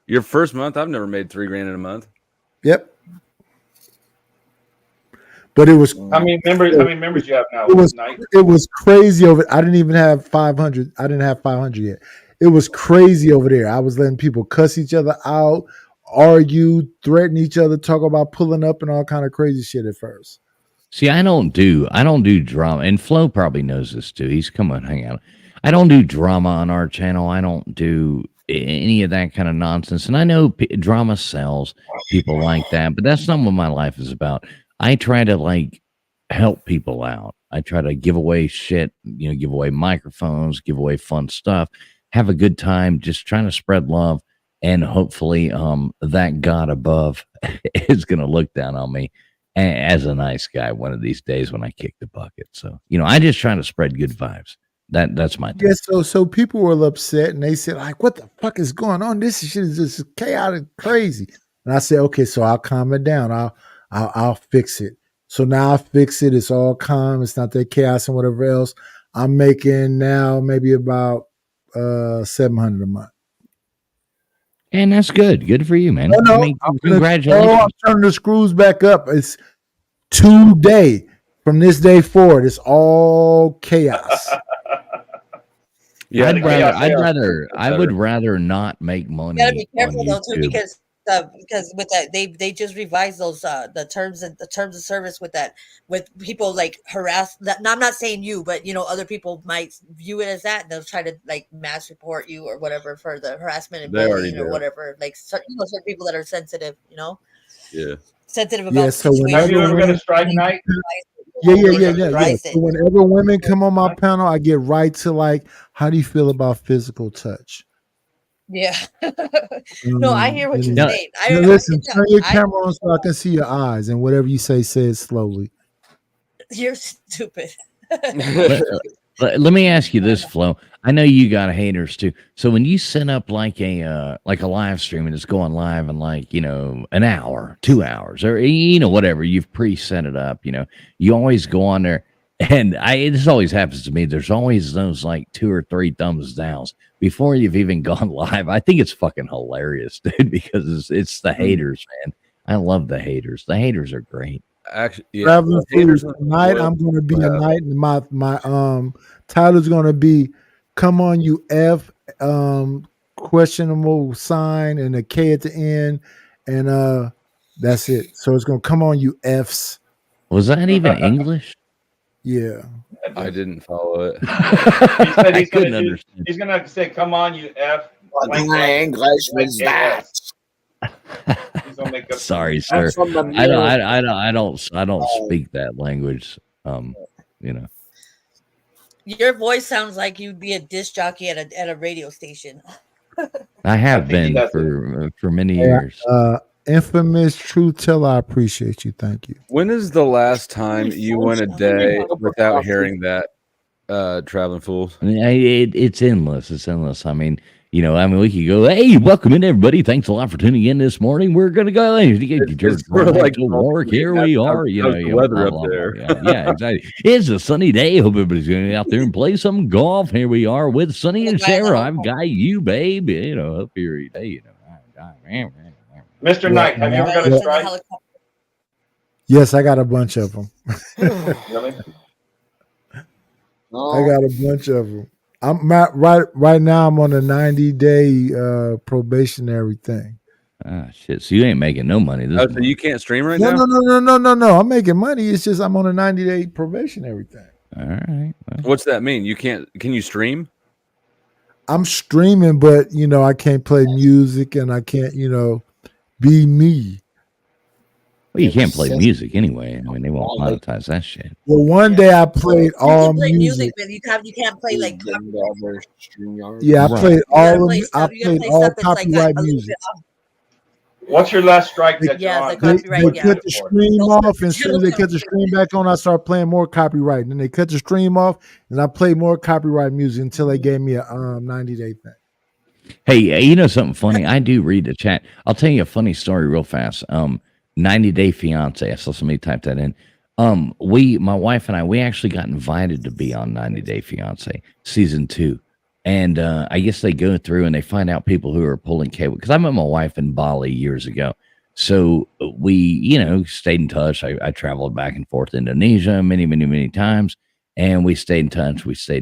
your first month. I've never made $3,000 in a month. Yep. But it was how many members you have now? It was crazy over. I didn't even have 500. I didn't have 500 yet. It was crazy over there. I was letting people cuss each other out, argue, threaten each other, talk about pulling up and all kind of crazy shit at first. See, I don't do drama, and Flo probably knows this too. He's come on, hang out. I don't do drama on our channel. I don't do any of that kind of nonsense. And I know drama sells, people like that, but that's not what my life is about. I try to like help people out. I try to give away shit, you know, give away microphones, give away fun stuff, have a good time, just trying to spread love. And hopefully that God above is going to look down on me as a nice guy one of these days when I kick the bucket. So, you know, I just trying to spread good vibes. That's my thing. Yeah, so people were upset and they said, like, what the fuck is going on? This shit is just chaotic, crazy. And I said, okay, so I'll calm it down. I'll fix it. So now I fix it. It's all calm. It's not that chaos and whatever else. I'm making now maybe about $700 a month. And that's good. Good for you, man. No, I mean, congratulations. I'm turning the screws back up. It's today. From this day forward, it's all chaos. Yeah, I would rather not make money. You gotta be careful though too, because with that they just revised those the terms of service with people like harass. I'm not saying you, but you know other people might view it as that. And they'll try to like mass report you or whatever for the harassment and bullying or whatever. Like certain people that are sensitive, you know. Yeah. Sensitive about. So have you ever been a strike night? Yeah. So whenever women come on my panel, I get right to like, how do you feel about physical touch? Yeah. No, I hear what you're saying. Listen, turn your camera on so I can see your eyes, and whatever you say it slowly. You're stupid. Let me ask you this, Flo. I know you got haters too. So when you set up like a live stream and it's going live in like, you know, an hour, 2 hours, or you know, whatever, you've pre-set it up, you know, you always go on there, and this always happens to me. There's always those like 2 or 3 thumbs downs before you've even gone live. I think it's fucking hilarious, dude, because it's the haters, man. I love the haters. The haters are great. Actually, tonight I'm going to be a night, and my title's going to be "Come on, you F questionable sign and a K at the end, and that's it. So it's gonna come on you F's. Was that even English? Yeah. I didn't follow it. He said I couldn't understand. he's gonna have to say, "Come on, you F." What like kind of English was that? He's gonna make up. Sorry, sir. from the I don't speak that language. You know. Your voice sounds like you'd be a disc jockey at a radio station. I have think he been does for many years. Infamous truth teller, I appreciate you. Thank you. When is the last time you went a day without hearing that, Traveling Fools? I mean, it's endless. It's endless. I mean, we could go, hey, welcome in, everybody. Thanks a lot for tuning in this morning. We're going to go It's sort of like work. Here we are. How's the weather up there? Yeah, exactly. It's a sunny day. Hope everybody's going to get out there and play some golf. Here we are with Sonny and Sarah. I've got you, babe. Up here today. Mr. Knight, have you ever got a strike? Yes, I got a bunch of them. Really? I got a bunch of them. I'm right now. I'm on a 90-day probationary thing. Ah, shit. So you ain't making no money this So month. you can't stream right No, now? no. I'm making money. It's just I'm on a 90-day probationary thing. All right. Well, What's that mean? You can't? Can you stream? I'm streaming, but I can't play music and I can't, be me. well, you can't play music anyway. I mean, they won't monetize that shit. Well, one day I played You all can play music. music, but you can't play like Yeah, I Right. played all play I stuff. You gotta played play all stuff that's like got copyright a little music. bit off. What's your last strike that Yeah, you're it's on? like They copyright. Yeah. cut the stream off, and as soon as they cut the stream back on, I start playing more copyright. And then they cut the stream off, and I play more copyright music until they gave me a 90-day thing. Hey, you know something funny? I do read the chat. I'll tell you a funny story real fast. 90 Day Fiance. I saw somebody type that in. My wife and I, we actually got invited to be on 90 Day Fiance season 2. And I guess they go through and they find out people who are pulling cable. Because I met my wife in Bali years ago. So we, stayed in touch. I traveled back and forth to Indonesia many, many, many times. And we stayed in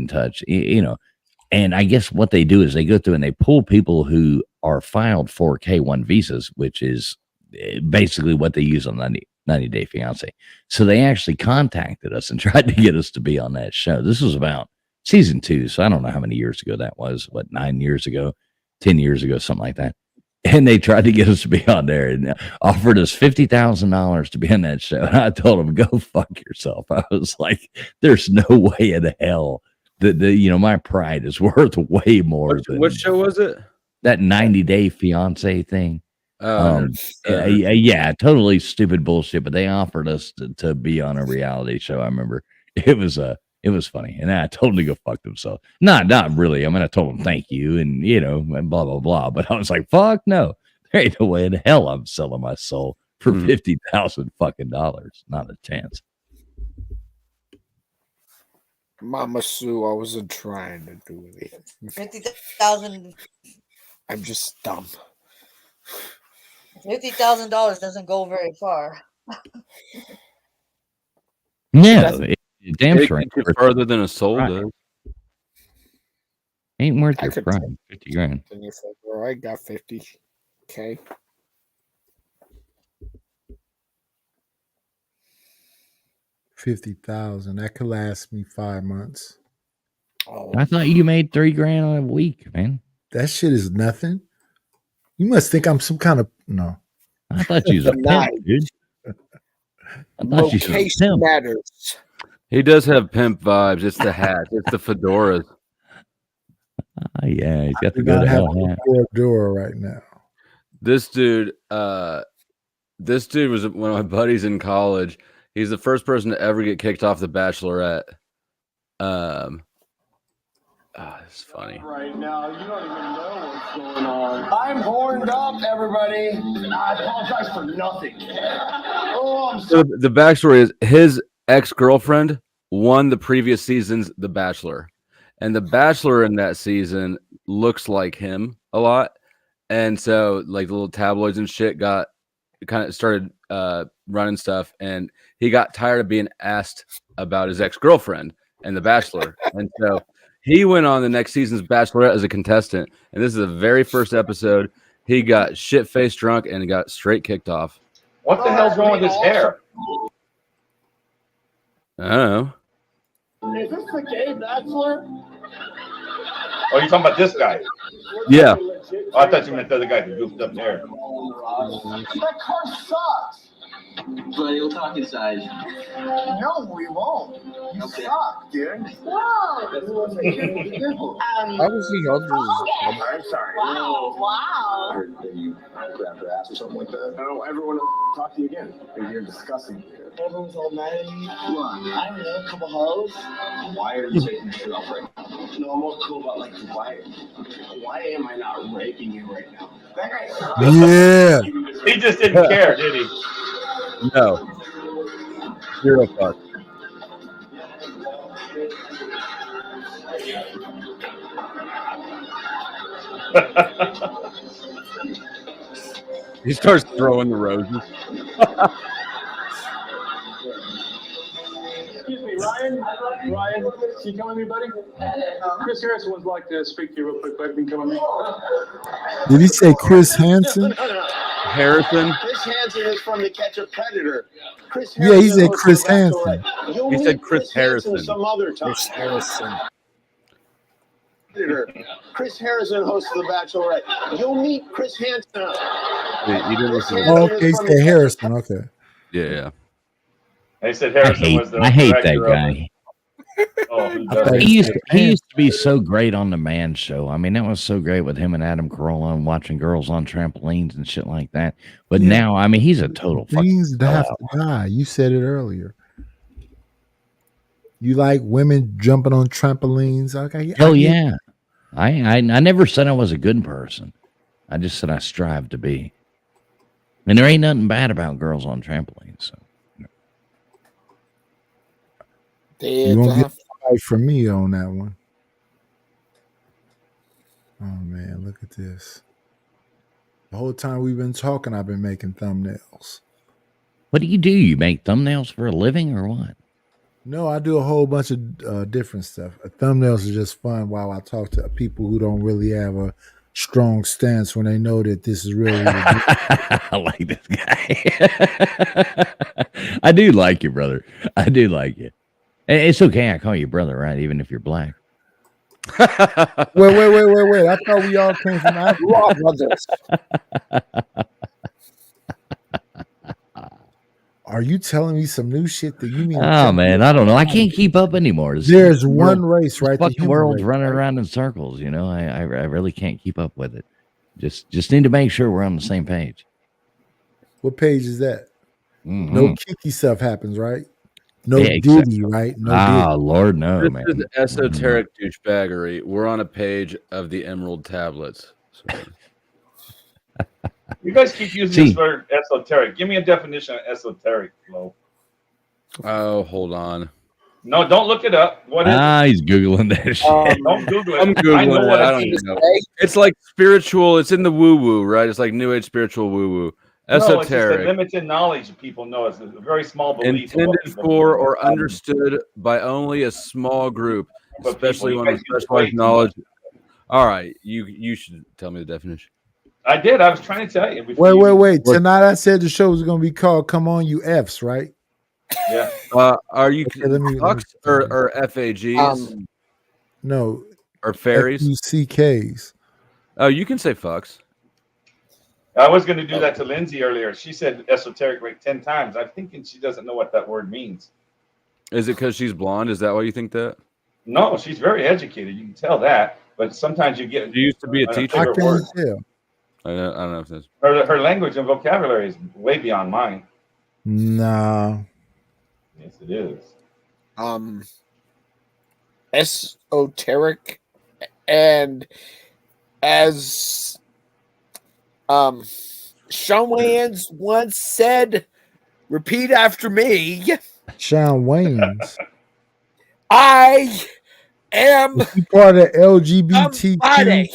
touch. And I guess what they do is they go through and they pull people who are filed for K1 visas, which is basically what they use on 90 Day Fiance. So they actually contacted us and tried to get us to be on that show. This was about season 2. So I don't know how many years ago that was. 9 years ago, 10 years ago, something like that. And they tried to get us to be on there and offered us $50,000 to be on that show. And I told them, go fuck yourself. I was like, there's no way in hell that my pride is worth way more than What show was it? that 90 Day Fiance thing. Oh, Yeah, totally stupid bullshit. But they offered us to be on a reality show. I remember it was funny, and I told them to go fuck themselves. Not really. I mean, I told them thank you, and and blah blah blah. But I was like, fuck no, there ain't no way in hell I'm selling my soul for $50,000 fucking dollars. Not a chance. Mama Sue, I wasn't trying to do it. 50,000. I'm just dumb. $50,000 doesn't go very far. No, damn it sure gets you further than a soul Right. does. ain't worth I your could pride. 50 grand. And it's like, bro, I got 50K. $50,000. That could last me 5 months. Oh, I thought you made $3,000 a week, man. That shit is nothing. You must think I'm some kind of no. I thought you was a Nice. pimp, dude. I thought you was a location pimp. matters. He does have pimp vibes. It's the hat. It's the fedoras. Oh, yeah, he's got I the do go not to have hell hat. a door right now. This dude was one of my buddies in college. He's the first person to ever get kicked off The Bachelorette. It's funny. Right now, you don't even know what's going on. I'm horned up, everybody, and I apologize for nothing. Oh, I'm So the backstory is his ex-girlfriend won the previous season's The Bachelor. And the Bachelor in that season looks like him a lot. And so like the little tabloids and shit started running stuff, and he got tired of being asked about his ex-girlfriend and The Bachelor. And so He went on the next season's Bachelorette as a contestant, and this is the very first episode. He got shit-faced drunk and got straight kicked off. What the hell's wrong with his hair? I don't know. Is this the gay bachelor? Oh, you're talking about this guy? Yeah. Oh, I thought you meant the other guy who goofed up hair. That car sucks. Buddy, we'll talk inside. No, we won't. You suck, dude. Whoa. How was he on I'm sorry. Wow. I heard that you grabbed her ass or something like that. I don't ever want to talk to you again. You're disgusting. Everyone's all mad at me. What? I don't know, a couple hoes. Why are you taking this shit off right now? No, I'm more cool about like why am I not raping you right now? That guy sucks. Yeah. He just didn't care, did he? No. Zero fuck. He starts throwing the roses. Excuse me, Ryan. Ryan, can you come with me, buddy? Chris Harrison would like to speak to you real quick, buddy. Can you come with me? Did he say Chris Hansen? Harrison? Chris Hansen is from the Catch a Predator. Chris Yeah, he said hosts Chris The Bachelorette. Hansen. You'll He meet said Chris Hansen Harrison. some other time. Chris Harrison. Chris Harrison hosts The Bachelorette. You'll meet Chris Hansen. Yeah, you didn't listen to Oh, okay, he said Harrison. Okay. Yeah. They said I Harrison was the hate that director of guy. it. Oh, he I thought does. He used to be so great on the Man Show. I mean, that was so great with him and Adam Carolla and watching girls on trampolines and shit like that. But Yeah. now, I mean, he's a total fucking Things have to die. You said it earlier. You like women jumping on trampolines? Okay. hell yeah. I never said I was a good person. I just said I strive to be. And there ain't nothing bad about girls on trampolines. So. You won't get fired from me on that one. Oh man, look at this. The whole time we've been talking, I've been making thumbnails. What do? You make thumbnails for a living or what? No, I do a whole bunch of different stuff. Thumbnails are just fun while I talk to people who don't really have a strong stance when they know that this is really. I like this guy. I do like you, brother. I do like you. It's okay. I call you brother, right? Even if you're black. Wait. I thought we all came from Africa. You are brothers. Are you telling me some new shit that you mean? Oh man, I don't know. I can't keep up anymore. There's one race, right? The human world's race, running right? around in circles. You know, I really can't keep up with it. Just need to make sure we're on the same page. What page is that? Mhm. No kinky stuff happens, right? No Yeah, exactly. Diddy, right? No Ah, Diddy. Lord, no, This man. is esoteric douchebaggery. We're on a page of the Emerald Tablets. So. You guys keep using this word esoteric. Give me a definition of esoteric, Flo. Oh, hold on. No, don't look it up. What is it? He's Googling that shit. Don't Google it. I'm Googling I know it. what I it don't means. even know. It's like spiritual. It's in the woo-woo, right? It's like New Age spiritual woo-woo. No, it's just a Esoteric. limited knowledge people know. It's a very small belief. of what Intended people for believe. or understood by only a small group, But especially people, when you with guys use specialized way too knowledge. All right, you should tell me the definition. I did. I was trying to tell you. before you- Wait. Tonight I said the show was going to be called "Come On You Fs," right? Yeah. Are you Okay, let me- fucks or FAGs No. or fairies? FUCKs. Oh, you can say fucks. I was going to do that to Lindsay earlier. She said esoteric like 10 times. I'm thinking she doesn't know what that word means. Is it because she's blonde? Is that why you think that? No, she's very educated. You can tell that. But sometimes you get. She used to be a teacher. I bigger can't word. tell. I don't know if this. Her language and vocabulary is way beyond mine. Nah. Yes, it is. Esoteric, and as Shawn Wayans once said, repeat after me. Shawn Wayans. I am Is he part of LGBTQ? somebody.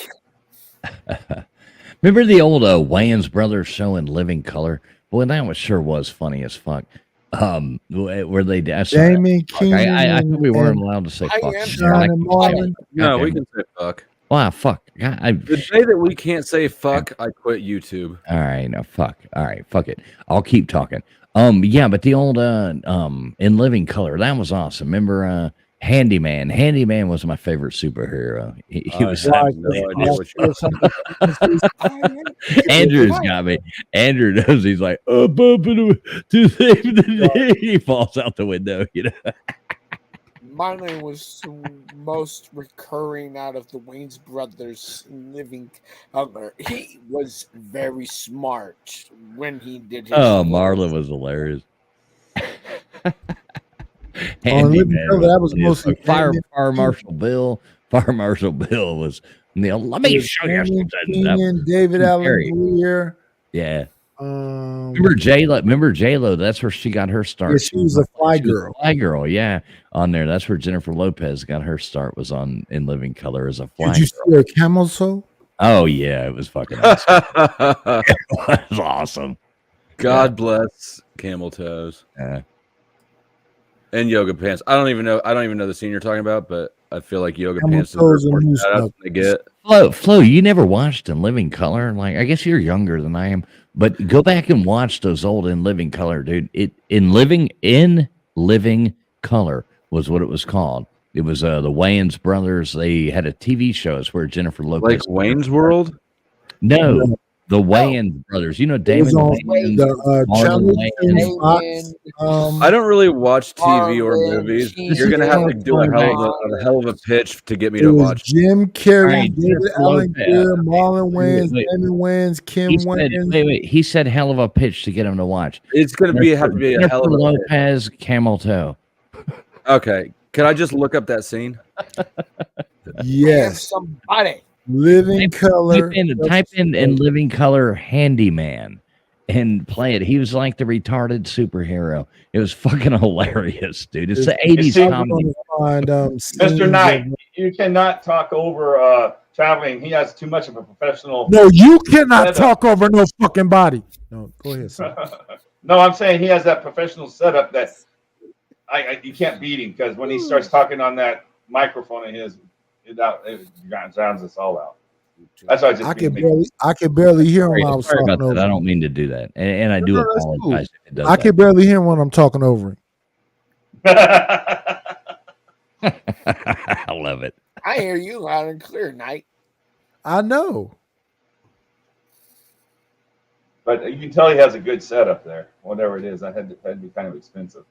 Remember the old Wayans Brothers show in Living Color? Boy, that was sure was funny as fuck. Where they Damon Keenan. I thought we weren't and allowed to say I fuck. am Sean I and keep saying Marlon. fuck. No, God we damn can it. say fuck. Wow, fuck. God, The day that we can't say fuck, I quit YouTube. all right, no, fuck. All right, fuck it. I'll keep talking. Yeah, but the old In Living Color, that was awesome. Remember Handyman? Handyman was my favorite superhero. He was I have no idea what Andrew's got me. Andrew knows. He's like, oh, bumping to save the day. He falls out the window, you know. Mine was the most recurring out of the Wayne's brothers in Living Color. He was very smart when he did his Oh, voice. Marlon was hilarious. Living Color, that was mostly Fire Damon Marshal Bill. Fire Marshal Bill was Neil. Let me show you Damon something. Keenan, David Allen Very- Greer. Yeah. Remember J-Lo? Remember J-Lo? That's where she got her start. Yeah, she was a fly girl. Fly girl, yeah. On there. That's where Jennifer Lopez got her start, was on In Living Color as a fly Did you girl. see her camel toe? Oh, yeah. It was fucking awesome. It was awesome. God bless camel toes and yoga pants. I don't even know the scene you're talking about, but I feel like yoga Camel pants toes deserve and more moose shout-outs knuckles. than they get. Flo, you never watched In Living Color? Like, I guess you're younger than I am, but go back and watch those old In Living Color, dude. In Living Color was what it was called. It was the Wayans brothers. They had a TV show. It's where Jennifer Lopez. Like Wayne's World? No, the Wayans brothers. You know It was Damon on Wayans, the Marlon Channel Wayans. 2 Fox. I don't really watch TV or Marlon movies. Sheen. You're gonna have to do a hell of a pitch to get me to watch. Jim Carrey, Right, David Jennifer Allen Lopez. Greer, Marlon Wayans, Wait. Damon Wayans, Kim He said, Wayans. wait. He said hell of a pitch to get him to watch. It's gonna have to be a hell of a pitch. Lopez Camel Toe. Okay, can I just look up that scene? Yes, Somebody. Living Color. Type in Living Color Handyman and play it. He was like the retarded superhero. It was fucking hilarious, dude. It's the 80s see, comedy. Mr. Knight, you cannot talk over traveling. He has too much of a professional. No, you cannot setup. talk over no fucking body. No, go ahead, sir. No, I'm saying he has that professional setup that you can't beat him, because when he starts talking on that microphone of his, it drowns us all out. That's why I could barely hear him when I was Sorry talking about over that. I him. don't mean to do that. And I do No, that's cool. apologize if it does I that. could barely hear him when I'm talking over him. I love it. I hear you loud and clear, Knight. I know. But you can tell he has a good setup there. Whatever it is, that had to be kind of expensive.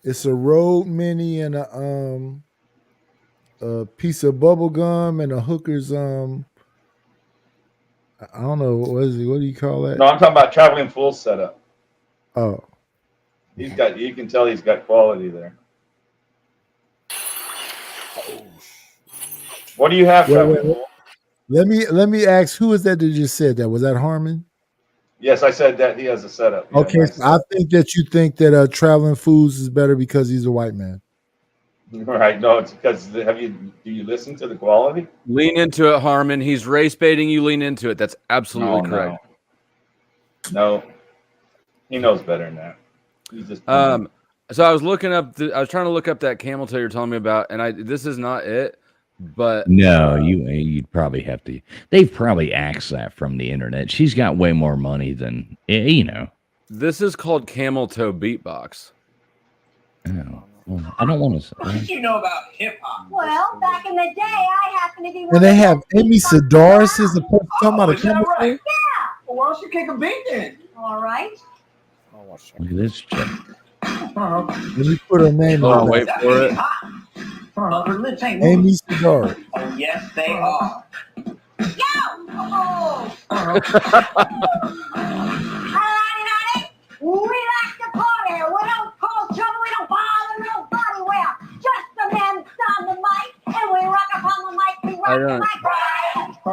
It's a Rode Mini and a piece of bubble gum and a hooker's I don't know, what do you call that? No, I'm talking about traveling full setup. Oh. You can tell he's got quality there. What do you have, Wait, traveling wait. full? Let me ask, who is that just said that? Was that Harmon? Yes, I said that he has a setup. Yeah, Okay, nice so I think that you think that Traveling Foods is better because he's a white man. Right. No, it's because do you listen to the quality? Lean into it, Harmon. He's race baiting you. Lean into it. That's absolutely correct. No, he knows better than that. He's just So I was looking up. I was trying to look up that camel toe you're telling me about, and this is not it. But No, you'd probably have to. They've probably axed that from the internet. She's got way more money than you know. This is called camel toe beatbox. Oh, well, I don't want to. What did you know about hip hop? Well, back in the day, I happened to be. And they have Amy Sedaris as the person talking about a Is that camel right? Yeah. Well, why don't you kick a beat then? All right. Look at this chick. Let me put her name Oh, on wait that. for it. But her lips ain't Amy moving. Sedaris. Oh, yes, they are. Yo! Oh! We like to party. We don't cause trouble. We don't bother nobody. We're just the men on the mic, and we rock upon the mic. We rock the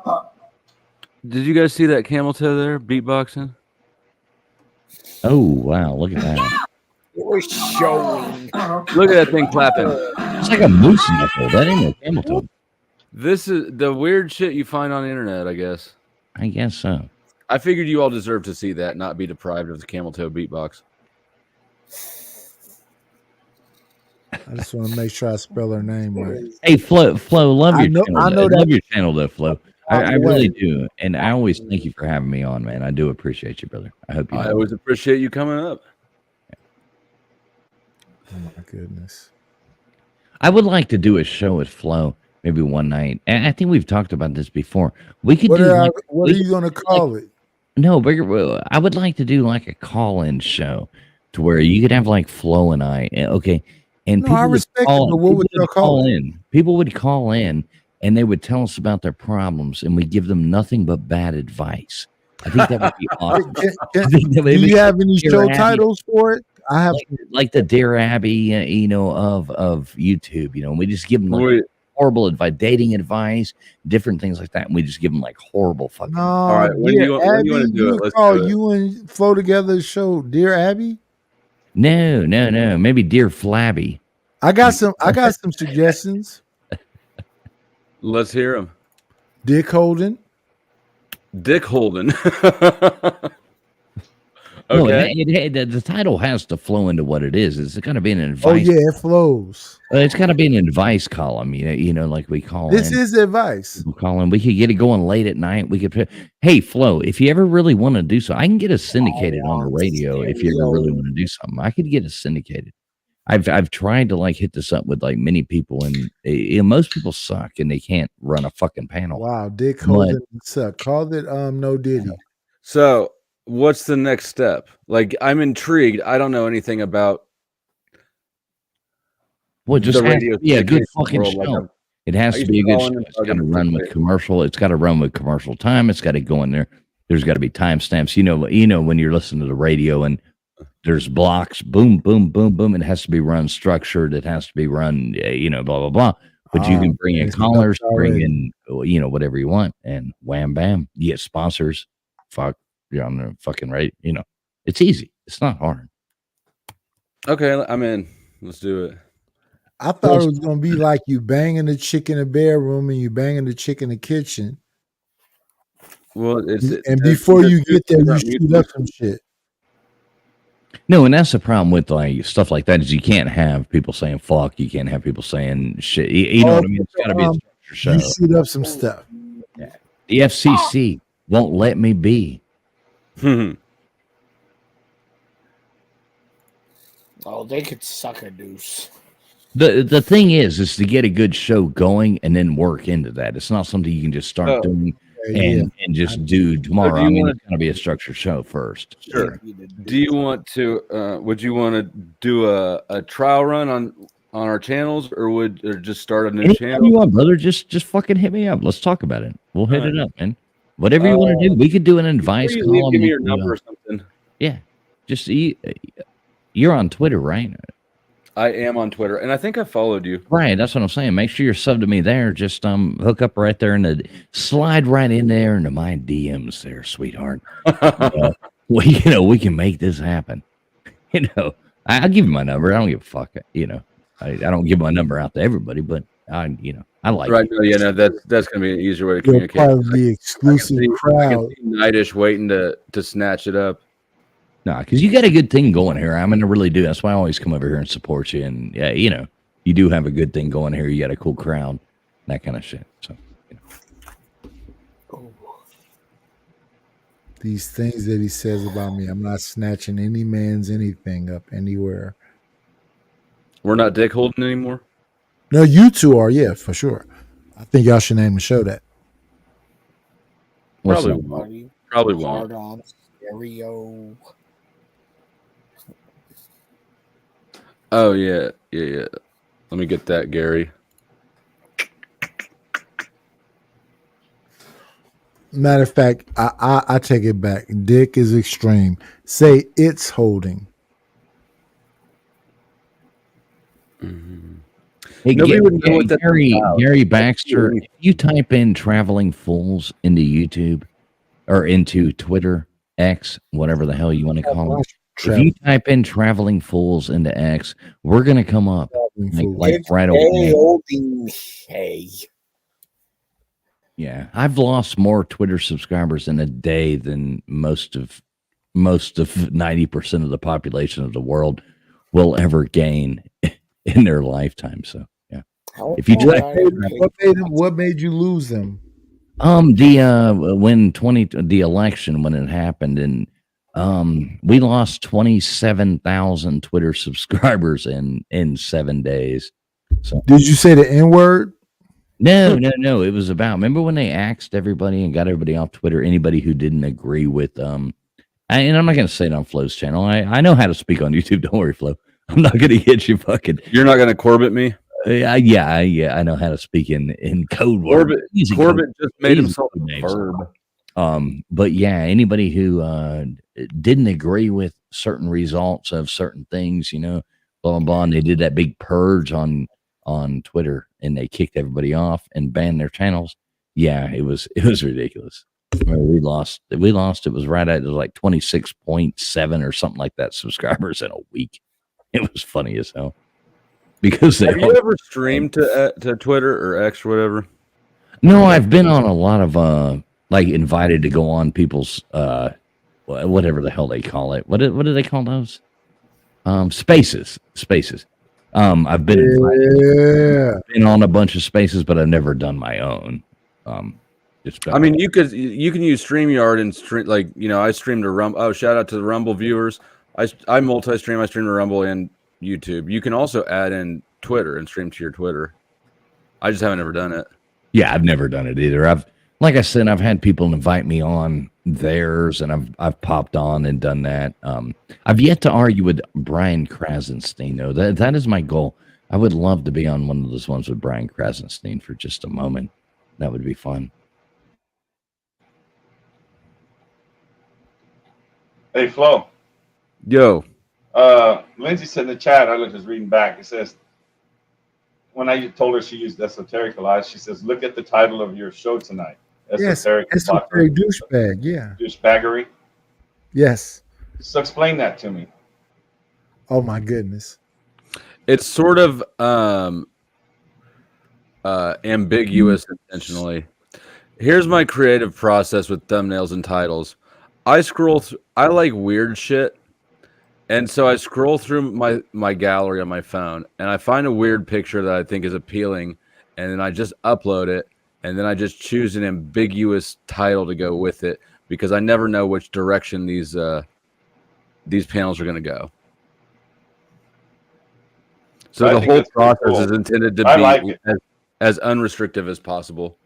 mic. Did you guys see that camel toe there beatboxing? Oh wow! Look at that. We're showing. Look at that thing clapping. It's like a moose knuckle. That ain't no camel toe. This is the weird shit you find on the internet, I guess. I guess so. I figured you all deserve to see that, not be deprived of the camel toe beatbox. I just want to make sure I spell her name right. Hey, Flo, love your channel. I know love that. your channel, though, Flo. I the way. really do, and I always thank you for having me on, man. I do appreciate you, brother. I hope you. I know. always appreciate you coming up. Oh my goodness. I would like to do a show with Flo maybe one night. And I think we've talked about this before. We could What do. are, Like, what are you going to call it? no, but I would like to do like a call-in show to where you could have like Flo and I. Okay, and No, I would respect it, call- but what would people y'all call it? in? People would call in and they would tell us about their problems, and we give them nothing but bad advice. I think that would be awesome. I think that would Do be you have any Dear show Abby- titles for it? I have. like the Dear Abby, of YouTube. We just give them like Wait. horrible advice, dating advice, different things like that, and we just give them like horrible fucking. No, All right, when do Dear you want Abby, to do you it? would Let's call do it. you and Flo together a show, Dear Abby. No, maybe Dear Flabby. I got some suggestions. Let's hear him. Dick Holden. Dick Holden. No, Okay. the title has to flow into what it is. It's got to be an Oh advice. yeah, it flows. It's got to be an advice column. Like we call This in. is advice. People call in. We could get it going late at night. We could put, hey Flo, if you ever really want to do so, I can get us syndicated on the radio. If you ever really want to do something, I could get us syndicated. I've tried to like hit this up with like many people, and most people suck and they can't run a fucking panel. Wow, Dick Holden suck. Called it No Diddy. So, what's the next step? Like, I'm intrigued. I don't know anything about. Well, just the has radio to be a good syndication fucking world, like, show. I'm- It has I to used be a to good call in show. and It's plug got to in run with commercial. It's got to run with commercial time. It's got to go in there. There's got to be timestamps. When you're listening to the radio and there's blocks, boom, boom, boom, boom. It has to be run structured. It has to be run, blah, blah, blah. But you can bring in it's callers, nuts bring already. in, whatever you want, and wham, bam, you get sponsors. Fuck, you're on the fucking right. It's easy. It's not hard. Okay, I'm in. Let's do it. I thought it was gonna be like you banging the chick in the bedroom and you banging the chick in the kitchen. Well, And before you get there, you shoot up some shit. No, and that's the problem with like stuff like that is you can't have people saying fuck. You can't have people saying shit. You know what I mean? It's got to be a structured show. You shoot up some stuff. The FCC won't let me be. Oh, they could suck a deuce. The thing is to get a good show going and then work into that. It's not something you can just start doing and just do tomorrow. do you I mean, wanna- it's got to be a structured show first. Sure. Do you want to? Would you want to do a trial run on our channels, or just start a new Anytime channel? you want, brother, just fucking hit me up. Let's talk about it. We'll hit it up, man. Whatever you want to do, we could do an advice Please column. give me We your could, number or something. Yeah, just you're on Twitter, right? I am on Twitter, and I think I followed you. Right, that's what I'm saying. Make sure you're subbed to me there. Just hook up right there and slide right in there into my DMs there, sweetheart. We can make this happen. I'll give you my number. I don't give a fuck. I don't give my number out to everybody, but I like Right. it. No, yeah, no, that's gonna be an easier way to You'll communicate. probably be exclusive I crowd. can see Nightish waiting to snatch it up. Nah, because you got a good thing going here. I'm gonna really do. That's why I always come over here and support you. And yeah, you do have a good thing going here. You got a cool crowd, that kind of shit. So These things that he says about me, I'm not snatching any man's anything up anywhere. We're not dick holding anymore. No, you two are, yeah, for sure. I think y'all should name the show that. what's Probably up? won't. Probably won't. Hard on stereo. Oh yeah. Let me get that, Gary. Matter of fact, I take it back. Dick is extreme. Say it's holding. Hey, Nobody would know what that's about. Gary Baxter, if you type in Traveling Fools into YouTube or into Twitter, X, whatever the hell you want to call it. If you type in Traveling Fools into X, we're going to come up like It's right a away. holding. Hey. Yeah, I've lost more Twitter subscribers in a day than most of 90% of the population of the world will ever gain in their lifetime. So yeah, if you just What made you lose them? the election when it happened, and we lost 27,000 Twitter subscribers in 7 days. So Did you say the N word? no. It was about, remember when they axed everybody and got everybody off Twitter, anybody who didn't agree with and I'm not gonna say it on Flo's channel. I know how to speak on YouTube. Don't worry, Flo. I'm not gonna get you fucking. You're not gonna Corbett me? Yeah. I know how to speak in code words. Corbett just made himself a verb. But yeah, anybody who didn't agree with certain results of certain things, blah blah blah, and they did that big purge on Twitter and they kicked everybody off and banned their channels. Yeah, it was ridiculous. We lost. It was right at, it was like 26.7 or something like that subscribers in a week. It was funny as hell. Because have you ever streamed to Twitter or X or whatever? No, I've been on a lot of like invited to go on people's whatever the hell they call it. What do they call those? Spaces. I've been been on a bunch of spaces, but I've never done my own. I mean, you can use StreamYard and stream, like, I streamed to Rumble. Oh, shout out to the Rumble viewers. I multi-stream. I stream to Rumble and YouTube. You can also add in Twitter and stream to your Twitter. I just haven't ever done it. Yeah, I've never done it either. Like I said, I've had people invite me on theirs, and I've popped on and done that. I've yet to argue with Brian Krasenstein, though. That is my goal. I would love to be on one of those ones with Brian Krasenstein for just a moment. That would be fun. Hey, Flo. Yo. Lindsay said in the chat, I was just reading back. It says, when I told her she used esoteric a lot, she says, look at the title of your show tonight. Esoteric douchebag, yeah. Douchebaggery. Yes. So explain that to me. Oh my goodness. It's sort of ambiguous intentionally. Here's my creative process with thumbnails and titles. I like weird shit. And so I scroll through my gallery on my phone and I find a weird picture that I think is appealing, and then I just upload it, and then I just choose an ambiguous title to go with it, because I never know which direction these panels are going to go. So the whole process is intended to be as unrestrictive as possible.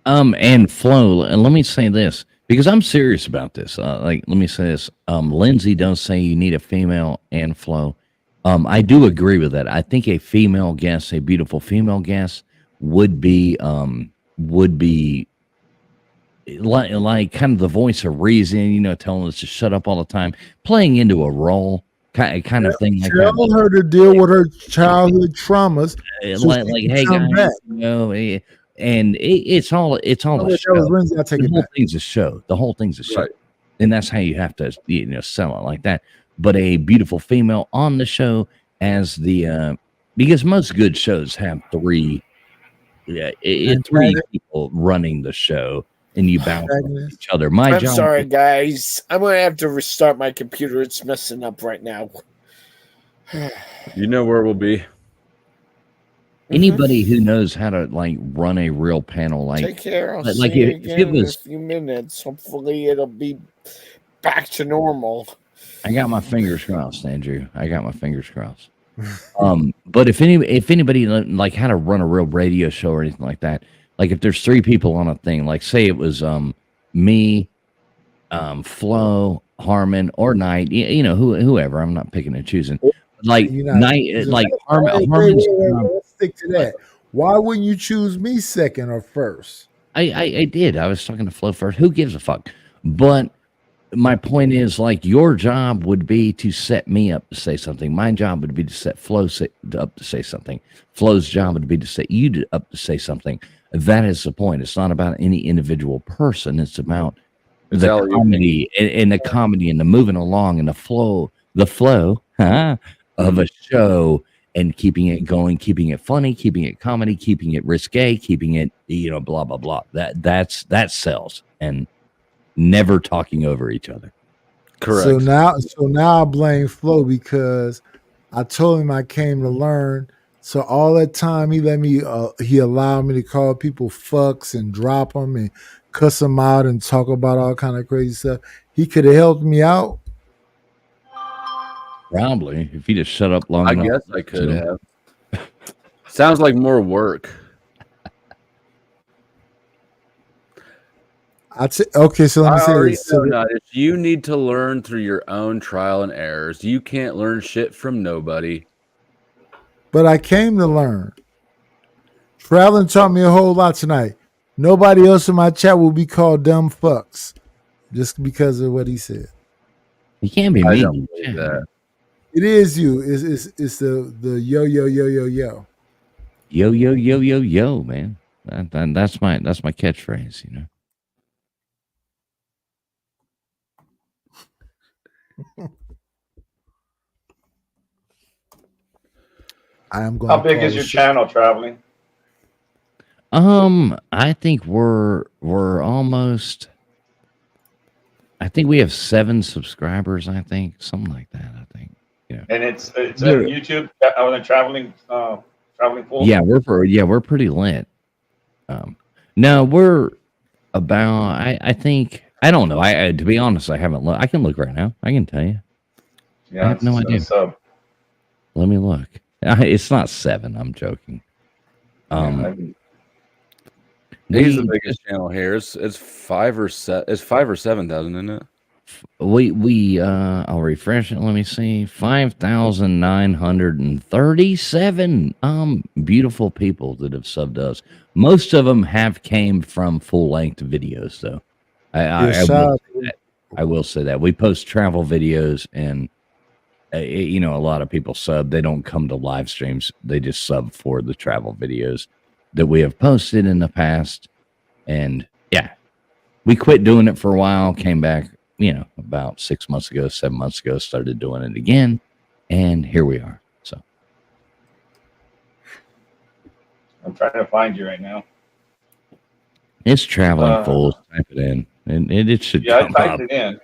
And Flo, and let me say this, because I'm serious about this. Let me say this. Lindsay does say you need a female and Flo. I do agree with that. I think a female guest, a beautiful female guest, would be like kind of the voice of reason, telling us to shut up all the time, playing into a role, kind of thing like that. Tell her to deal with her childhood traumas. Like hey guys, and it's all a show. The whole thing's a show. The whole thing's a show, right. And that's how you have to sell it like that. But a beautiful female on the show as the because most good shows have three people running the show, and you bounce off each other. I'm sorry, guys. I'm gonna have to restart my computer. It's messing up right now. You know where we'll be. Anybody who knows how to run a real panel, take care. I'll like see if it was in a few minutes, hopefully it'll be back to normal. I got my fingers crossed, Andrew. I got my fingers crossed. But if anybody like how to run a real radio show or anything like that, like if there's three people on a thing, like say it was me, Flo, Harmon, or Knight, whoever. I'm not picking and choosing. Like Knight, like Harmon's. Let's stick to that. Why wouldn't you choose me second or first? I did. I was talking to Flo first. Who gives a fuck? But my point is, like, your job would be to set me up to say something. My job would be to set Flo up to say something. Flo's job would be to set you up to say something. That is the point. It's not about any individual person. It's about the comedy and the comedy and the moving along and the flow of a show and keeping it going, keeping it funny, keeping it comedy, keeping it risque, keeping it, blah, blah, blah. That sells, and never talking over each other. Correct. So now I blame Flo because I told him I came to learn. So all that time he let me, he allowed me to call people fucks and drop them and cuss them out and talk about all kind of crazy stuff. He could have helped me out. Probably, if you just shut up long I enough. guess I could have. Sounds like more work. Okay, so let me say this. So you need to learn through your own trial and errors. You can't learn shit from nobody. But I came to learn. Traveling taught me a whole lot tonight. Nobody else in my chat will be called dumb fucks just because of what he said. You can't be I mean. don't believe that. It is you. It's the yo. Yo, yo, yo, yo, yo, man. That's my catchphrase, I am going. How big is your channel, Traveling? I think we're almost. I think we have 7 subscribers. I think something like that. I think. Yeah. And it's on YouTube on the Traveling Fools. Yeah, we're pretty lit. No, we're about. I think I don't know. I to be honest, I haven't looked. I can look right now. I can tell you. Yeah, I have no idea. Let me look. It's not 7. I'm joking. He's the biggest channel here. It's 5 or 7. It's 5 or 7,000, isn't it? I'll refresh it. Let me see. 5,937 beautiful people that have subbed us. Most of them have came from full length videos, though. I will say that we post travel videos, and a lot of people sub. They don't come to live streams. They just sub for the travel videos that we have posted in the past. And yeah, we quit doing it for a while, came back, about 6 months ago, 7 months ago, started doing it again. And here we are. So I'm trying to find you right now. it's Traveling Fools. Type it in, and it should come I typed up. it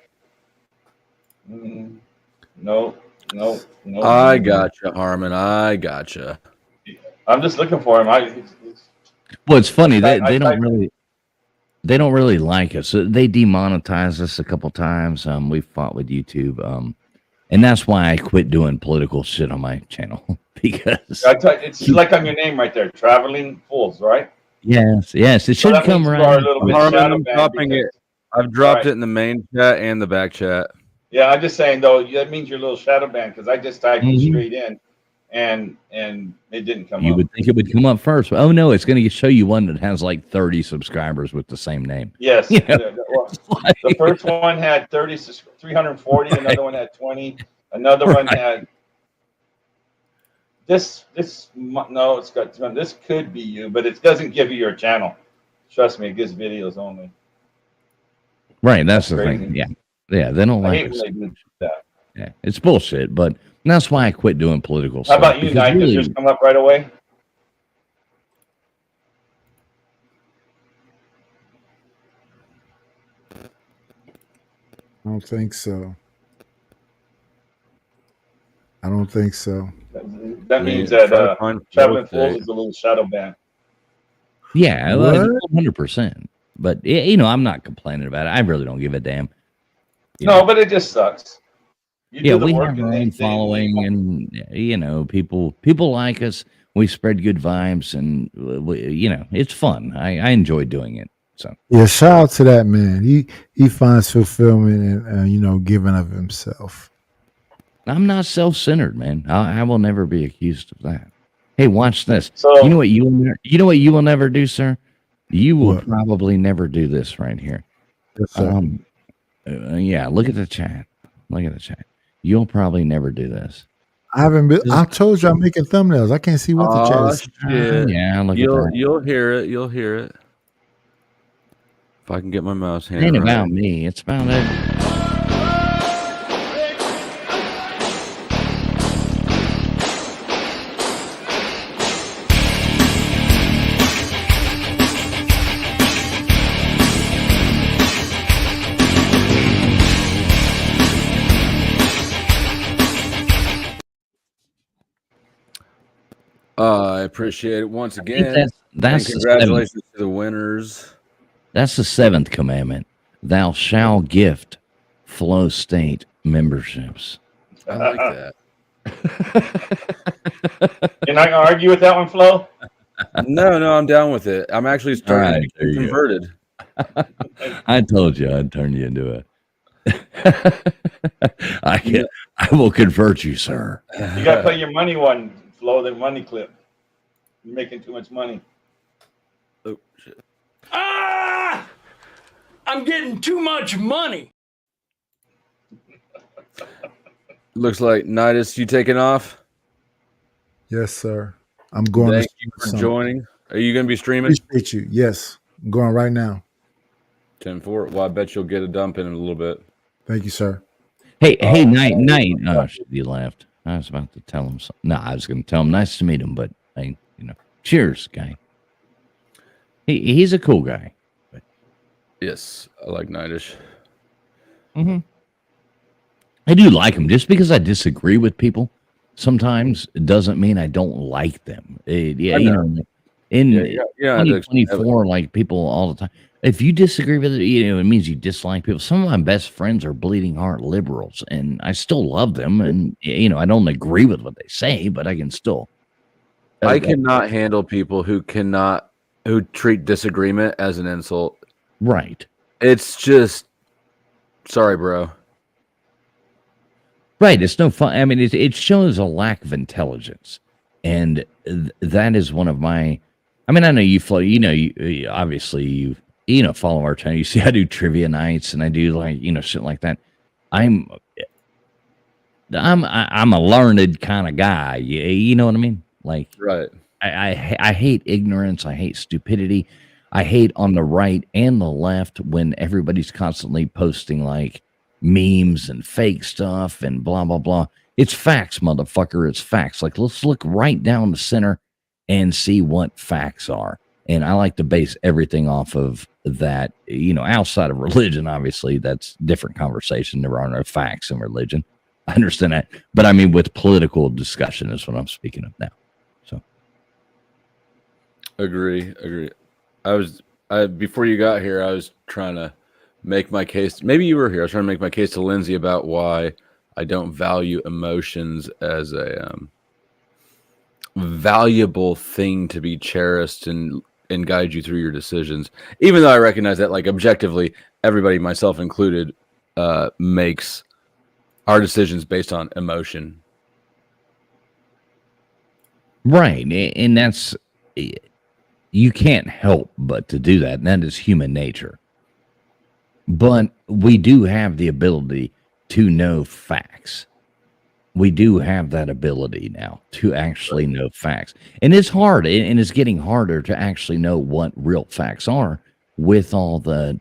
in. No. I gotcha, Harmon. I gotcha. I'm just looking for him. Well, it's funny they don't really like us. They demonetized us a couple times. We fought with YouTube, and that's why I quit doing political shit on my channel because it's like on your name right there, Traveling Fools, right? Yes, it should come around. Harmon, I'm dropping it. I've dropped it in the main chat and the back chat. Yeah, I'm just saying though, that means you're a little shadow banned because I just typed it straight in, and it didn't come up. You would think it would come up first. Oh no, it's going to show you one that has like 30 subscribers with the same name. Yes, the first one had 340. Another one had 20. Another one had this. No, it's got this. Could be you, but it doesn't give you your channel. Trust me, it gives videos only. Right, that's the thing. Yeah, they don't like us. Yeah, it's bullshit, but that's why I quit doing political stuff. How about you, Knight? Does yours come up right away? I don't think so. That means that Traveling Fools is a little shadow ban. Yeah, 100%. But I'm not complaining about it. I really don't give a damn. No, but it just sucks. We have our own following, and people like us. We spread good vibes, and it's fun. I enjoy doing it. So yeah, shout out to that man. He finds fulfillment in giving of himself. I'm not self-centered, man. I will never be accused of that. Hey, watch this. So, you know what you will never do, sir? You will probably never do this right here. Yes, sir. Yeah, look at the chat. You'll probably never do this. I told you I'm making thumbnails. I can't see what the chat is. Shit. Yeah, look at that. You'll hear it. If I can get my mouse hand. It ain't right. about me. It's about it. I appreciate it once I think again. that's And the congratulations to the winners. That's the 7th commandment. Thou shall gift flow state memberships. I like that. You're not gonna argue with that one, Flo? No, I'm down with it. I'm actually starting to there get you go. converted. I told you I'd turn you into I will convert you, sir. You gotta play your money one, Flo, the money clip. You're making too much money. Oh shit. Ah! I'm getting too much money. Looks like Nidus, you taking off? Yes, sir. I'm going. Thank to you for some. joining. Are you going to be streaming? Appreciate you. Yes, I'm going right now. 10-4. Well, I bet you'll get a dump in a little bit. Thank you, sir. Hey, night. Oh, shit, you left. I was about to tell him something. No, I was going to tell him nice to meet him, but cheers, guy. He's a cool guy. But... Yes, I like Nidus. Mm-hmm. I do like him. Just because I disagree with people sometimes doesn't mean I don't like them. In 2024, like people all the time. If you disagree with it, it means you dislike people. Some of my best friends are bleeding heart liberals, and I still love them. And I don't agree with what they say, but I can still. I cannot handle people who treat disagreement as an insult. Right. It's just, sorry, bro. Right. It's no fun. I mean, it shows a lack of intelligence. And that is one of my, I mean, I know you flow, you obviously you follow our channel. You see, I do trivia nights and I do shit like that. I'm a learned kind of guy. You know what I mean? Like, right. I hate ignorance. I hate stupidity. I hate on the right and the left when everybody's constantly posting like memes and fake stuff and blah, blah, blah. It's facts, motherfucker. It's facts. Like, let's look right down the center and see what facts are. And I like to base everything off of that, outside of religion. Obviously, that's different conversation. There are no facts in religion. I understand that. But I mean, with political discussion is what I'm speaking of now. So. Agree. Before you got here, I was trying to make my case. Maybe you were here. I was trying to make my case to Lindsay about why I don't value emotions as a valuable thing to be cherished and guide you through your decisions. Even though I recognize that, like, objectively, everybody, myself included, makes our decisions based on emotion. Right. And that's, you can't help but to do that. And that is human nature. But we do have the ability to know facts. We do have that ability now to actually know facts. And it's hard, and it's getting harder to actually know what real facts are with all the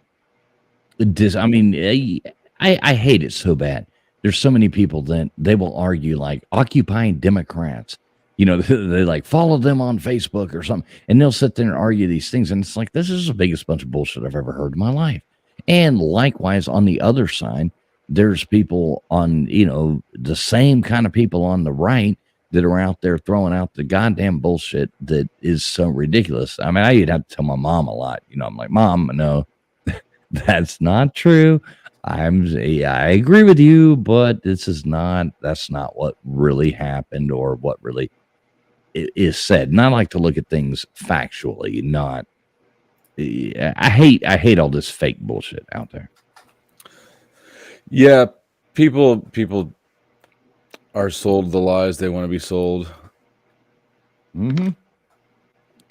I mean, I hate it so bad. There's so many people that they will argue like Occupy Democrats. They like follow them on Facebook or something, and they'll sit there and argue these things. And it's like, this is the biggest bunch of bullshit I've ever heard in my life. And likewise, on the other side, there's people on, the same kind of people on the right that are out there throwing out the goddamn bullshit that is so ridiculous. I mean, I would have to tell my mom a lot. I'm like, Mom, no, that's not true. I agree with you, but that's not what really happened or what really is said. And I like to look at things factually, not. I hate all this fake bullshit out there. Yeah, people are sold the lies they want to be sold. Mm-hmm.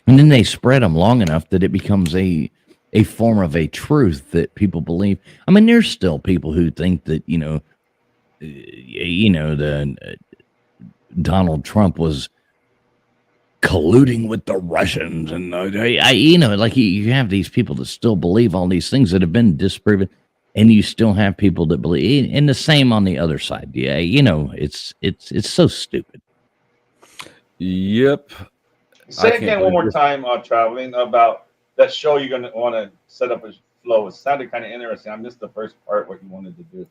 And then they spread them long enough that it becomes a form of a truth that people believe. I mean, there's still people who think that Donald Trump was colluding with the Russians, and like you have these people that still believe all these things that have been disproven, and you still have people that believe, and the same on the other side. Yeah, it's so stupid. Yep. Say again one more time, traveling about that show you're gonna want to set up a flow. It sounded kind of interesting. I missed the first part, what you wanted to do.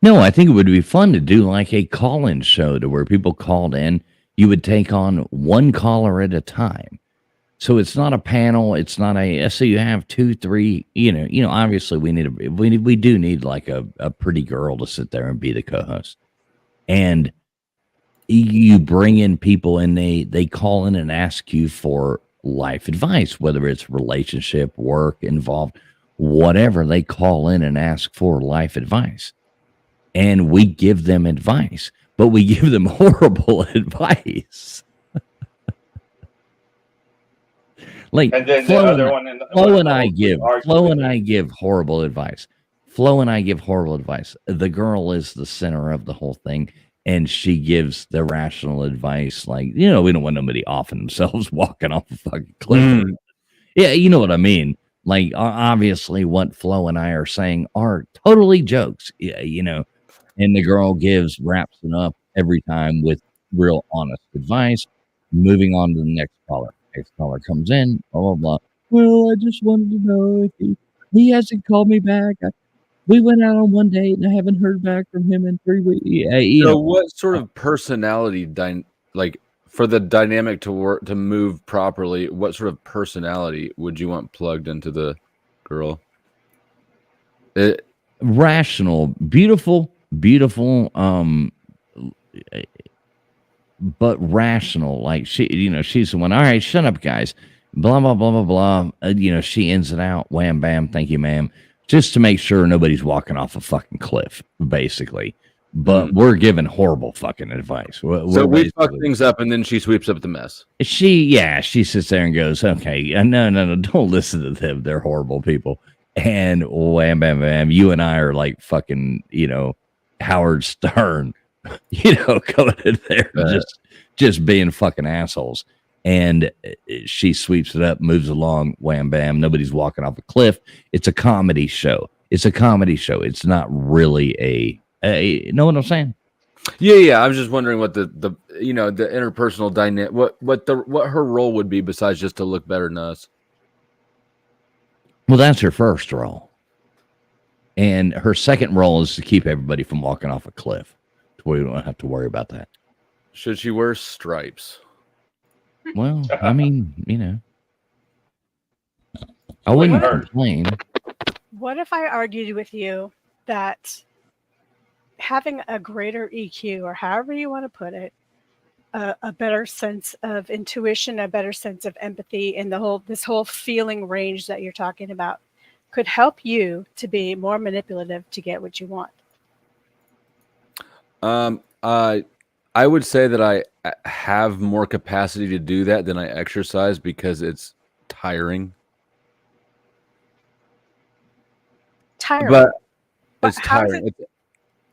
No, I think it would be fun to do like a call-in show to where people called in. You would take on one caller at a time. So it's not a panel. It's not so you have 2, 3, obviously we do need like a pretty girl to sit there and be the co-host. And you bring in people and they call in and ask you for life advice, whether it's relationship, work involved, whatever. They call in and ask for life advice. And we give them advice, but we give them horrible advice. Like And then Flo the and other I- one, in the, Flo one and I the give argument Flo and is- I give horrible advice. Flo and I give horrible advice. The girl is the center of the whole thing, and she gives the rational advice. Like, we don't want nobody offing themselves walking off a fucking cliff. Mm. Yeah, you know what I mean. Like, obviously, what Flo and I are saying are totally jokes. Yeah, and the girl wraps it up every time with real honest advice. Moving on to the next caller. Next caller comes in, blah, blah, blah. Well, I just wanted to know if he hasn't called me back. We went out on one date and I haven't heard back from him in 3 weeks. So what sort of personality like for the dynamic to work to move properly, what sort of personality would you want plugged into the girl? Rational, beautiful, but rational. Like she's the one. All right, shut up, guys. Blah blah blah blah blah. She ends it out. Wham bam. Thank you, ma'am. Just to make sure nobody's walking off a fucking cliff, basically. But we're giving horrible fucking advice. So we fuck things up, and then she sweeps up the mess. She sits there and goes, okay, no, don't listen to them. They're horrible people. And wham, bam, bam. You and I are like fucking, Howard Stern, coming in there, just being fucking assholes. And she sweeps it up, moves along, wham, bam. Nobody's walking off a cliff. It's a comedy show. It's It's not really you know what I'm saying? Yeah. I was just wondering what the interpersonal dynamic, what her role would be besides just to look better than us. Well, that's her first role. And her second role is to keep everybody from walking off a cliff to where we don't have to worry about that. Should she wear stripes? Well, I mean, I wouldn't complain. What if I argued with you that having a greater EQ, or however you want to put it, a better sense of intuition, a better sense of empathy, and this whole feeling range that you're talking about could help you to be more manipulative to get what you want? I would say that I have more capacity to do that than I exercise because it's tiring. But it's tiring.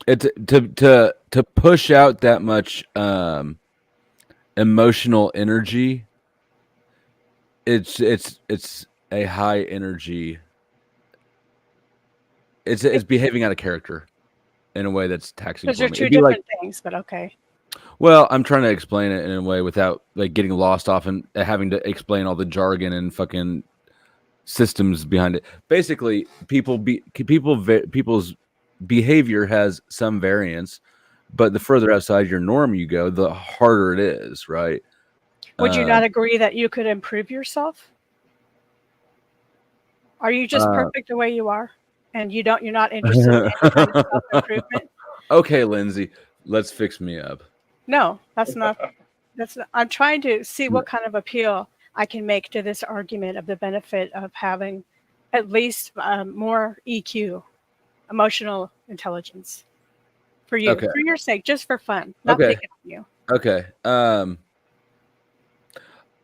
It's to push out that much emotional energy. It's a high energy. It's behaving out of character in a way that's taxing. Those are for me. two It'd be different things, but okay. Well, I'm trying to explain it in a way without like getting lost off and having to explain all the jargon and fucking systems behind it. Basically, people's behavior has some variance, but the further outside your norm you go, the harder it is, right? Would you not agree that you could improve yourself? Are you just perfect the way you are, and you're not interested in any kind of self-improvement? Okay, Lindsay, let's fix me up. No, that's not. I'm trying to see what kind of appeal I can make to this argument of the benefit of having at least more EQ, emotional intelligence, for you, Okay. for your sake, just for fun, not Okay. picking on you. Okay.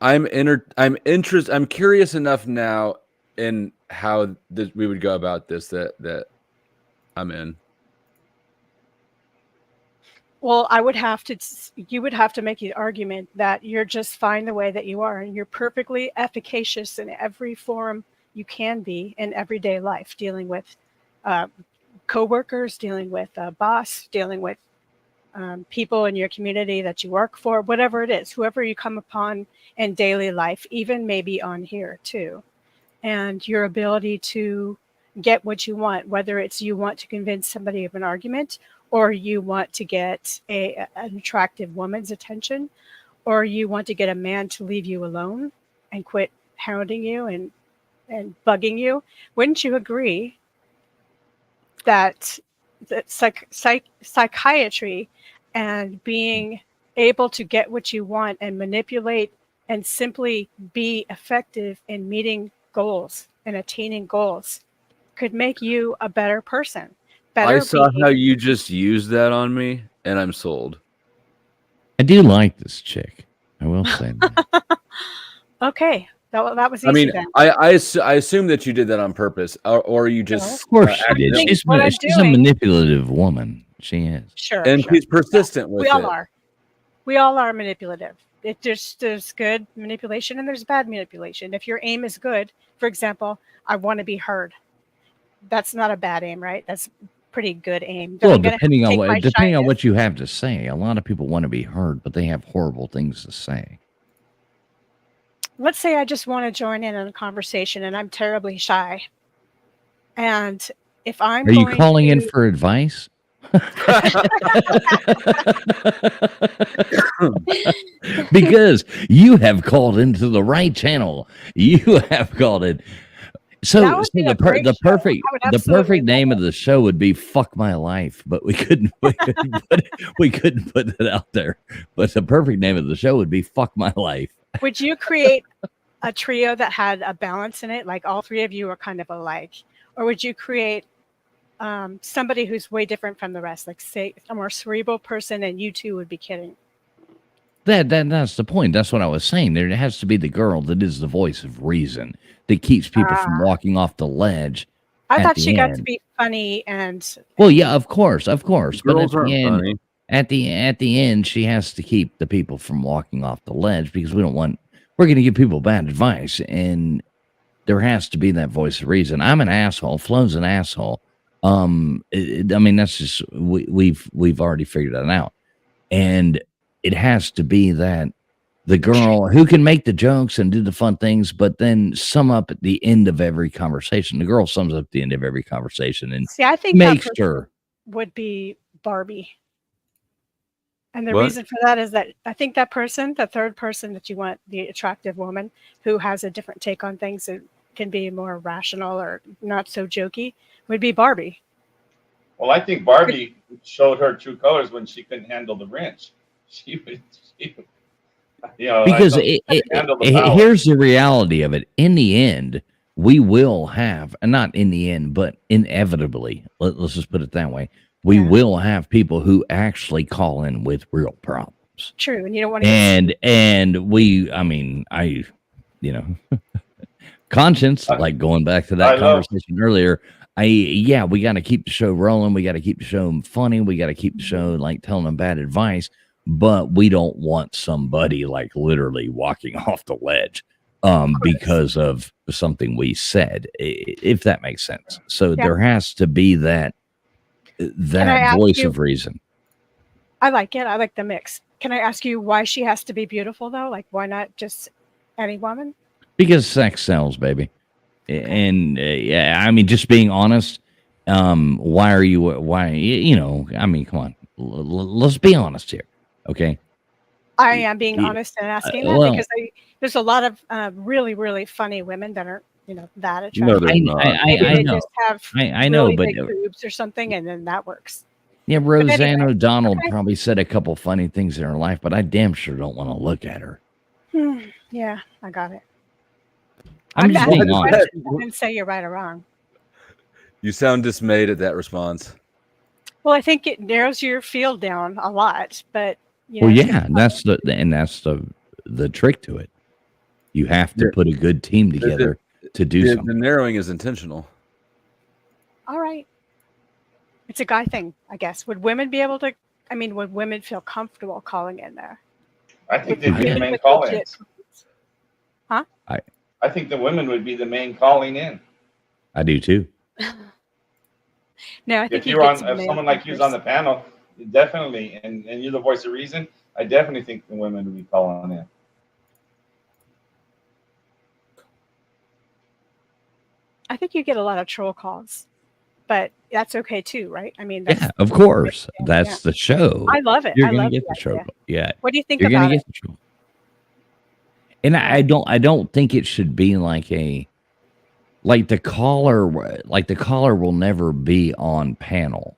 I'm curious enough now in how we would go about this that I'm in. Well, you would have to make the argument that you're just fine the way that you are, and you're perfectly efficacious in every form you can be in everyday life, dealing with coworkers, dealing with a boss, dealing with people in your community that you work for, whatever it is, whoever you come upon in daily life, even maybe on here too. And your ability to get what you want, whether it's you want to convince somebody of an argument, or you want to get an attractive woman's attention, or you want to get a man to leave you alone and quit hounding you and bugging you, wouldn't you agree that psychiatry and being able to get what you want and manipulate and simply be effective in meeting goals and attaining goals could make you a better person? I saw how you just used that on me, and I'm sold. I do like this chick. I will say that. Okay, that was easy. I mean, then. I assume that you did that on purpose, or you just. Of course she did. think She's, what I'm she's a doing- manipulative woman. She is. Sure, And sure. she's persistent with We all it. are. We all are manipulative. There's good manipulation and there's bad manipulation. If your aim is good, for example, I want to be heard. That's not a bad aim, right? That's pretty good aim. Well, I'm gonna depending on take my what what you have to say. A lot of people want to be heard, but they have horrible things to say. Let's say I just want to join in on a conversation and I'm terribly shy. And if I'm Are you going calling in to- for advice? Because you have called into the right channel. You have called it. That So, would so be the a great show. perfect I would the absolutely perfect name of the show would be "Fuck My Life," but we couldn't we couldn't put that out there. But the perfect name of the show would be "Fuck My Life." Would you create a trio that had a balance in it, like all three of you are kind of alike, or would you create somebody who's way different from the rest, like say a more cerebral person, and you two would be kidding? That's the point. That's what I was saying. There has to be the girl that is the voice of reason that keeps people from walking off the ledge. I at thought the she got to end. be funny and Well, yeah, of course. But Girls aren't funny. at the end, she has to keep the people from walking off the ledge because we're going to give people bad advice, and there has to be that voice of reason. I'm an asshole. Flo's an asshole. I mean, that's just we've already figured that out, and it has to be that the girl who can make the jokes and do the fun things, but then sum up at the end of every conversation. The girl sums up at the end of every conversation and see, I think that makes person sure. would be Barbie. And the What? reason for that is that I think that person, the third person that you want, the attractive woman who has a different take on things and can be more rational or not so jokey, would be Barbie. Well, I think Barbie showed her true colors when she couldn't handle the wrench. She would you know, Because I don't handle the power. here's the reality of it. In the end, we will have, and not in the end, but inevitably, let's just put it that way, we will have people who actually call in with real problems. True, and you don't want to. And we, I mean, conscience, like going back to that conversation earlier, we got to keep the show rolling. We got to keep the show funny. We got to keep the show like telling them bad advice, but we don't want somebody like literally walking off the ledge because of something we said, if that makes sense. So there has to be that voice of reason. I like it. I like the mix. Can I ask you why she has to be beautiful though? Like, why not just any woman? Because sex sells, baby. And I mean, just being honest, why, I mean, come on, let's be honest here. Okay. I am being honest and asking that well- because there's a lot of really, really funny women that aren't, that attractive. No, they're not. Maybe I they know. just have I know, really but big boobs or something, and then that works. yeah, Roseanne anyway, O'Donnell probably said a couple funny things in her life, but I damn sure don't want to look at her. Yeah, I got it. I'm just asking being a honest. question. I didn't say you're right or wrong. You sound dismayed at that response. Well, I think it narrows your field down a lot, but Well, yeah, that's the trick to it. You have to put a good team together to do something. The narrowing is intentional. all right. It's a guy thing, I guess. Would women be able to? I mean, would women feel comfortable calling in there? I think they'd be the Even main with call-ins. legit- Huh? I think the women would be the main calling in. I do too. No, I think If you're get some if male someone like you's figures. on the panel, definitely, and you're the voice of reason, I definitely think the women would be calling in. I think you get a lot of troll calls, but that's okay too, right? I mean, that's, Yeah, of course. That's the show. I love it. You're I gonna love get the the show. idea. Yeah. What do you think You're gonna about get it? the show. And I don't think it should be like the caller will never be on panel.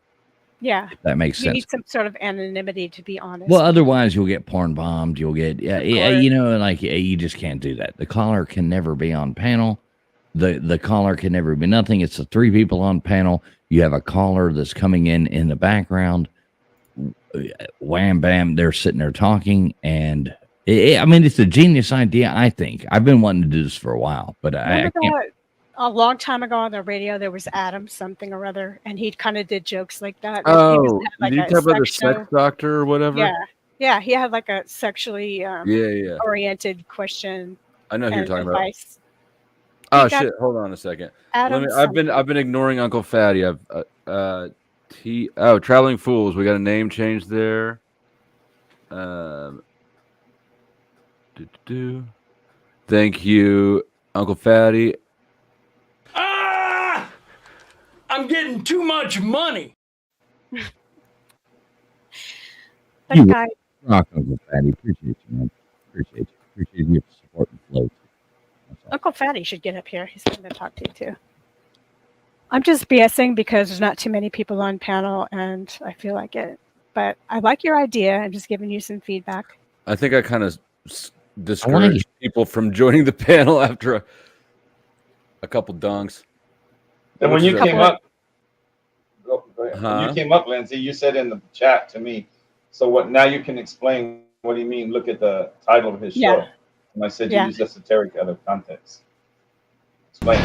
Yeah. If that makes You sense. need some sort of anonymity, to be honest. Well, otherwise you'll get porn bombed. You'll get you just can't do that. The caller can never be on panel. The caller can never be nothing. It's the 3 people on panel. You have a caller that's coming in the background. Wham bam, they're sitting there talking, and it's a genius idea. I think I've been wanting to do this for a while, but I can't. A long time ago on the radio, there was Adam something or other, and he kind of did jokes like that. Oh, had, did you a talk about the sex show. sex doctor or whatever? Yeah, he had like a sexually Yeah. oriented question. I know who you're and talking advice. about. Oh got shit! Hold on a second. Adam I've been ignoring Uncle Fatty. Traveling Fools. We got a name change there. Thank you, Uncle Fatty. I'm getting too much money. That guy. Rock, Uncle Fatty. Appreciate you, man. Appreciate your support and flow. Uncle Fatty should get up here. He's fun to talk to too. I'm just BSing because there's not too many people on panel, and I feel like it. But I like your idea. I'm just giving you some feedback. I think I kind of discouraged people from joining the panel after a couple dunks. And when you came up, Huh? you came up, Lindsay, you said in the chat to me, so what? Now you can explain what do you mean? Look at the title of his show. Yeah. And I said Yeah. you use esoteric out of context. Explain.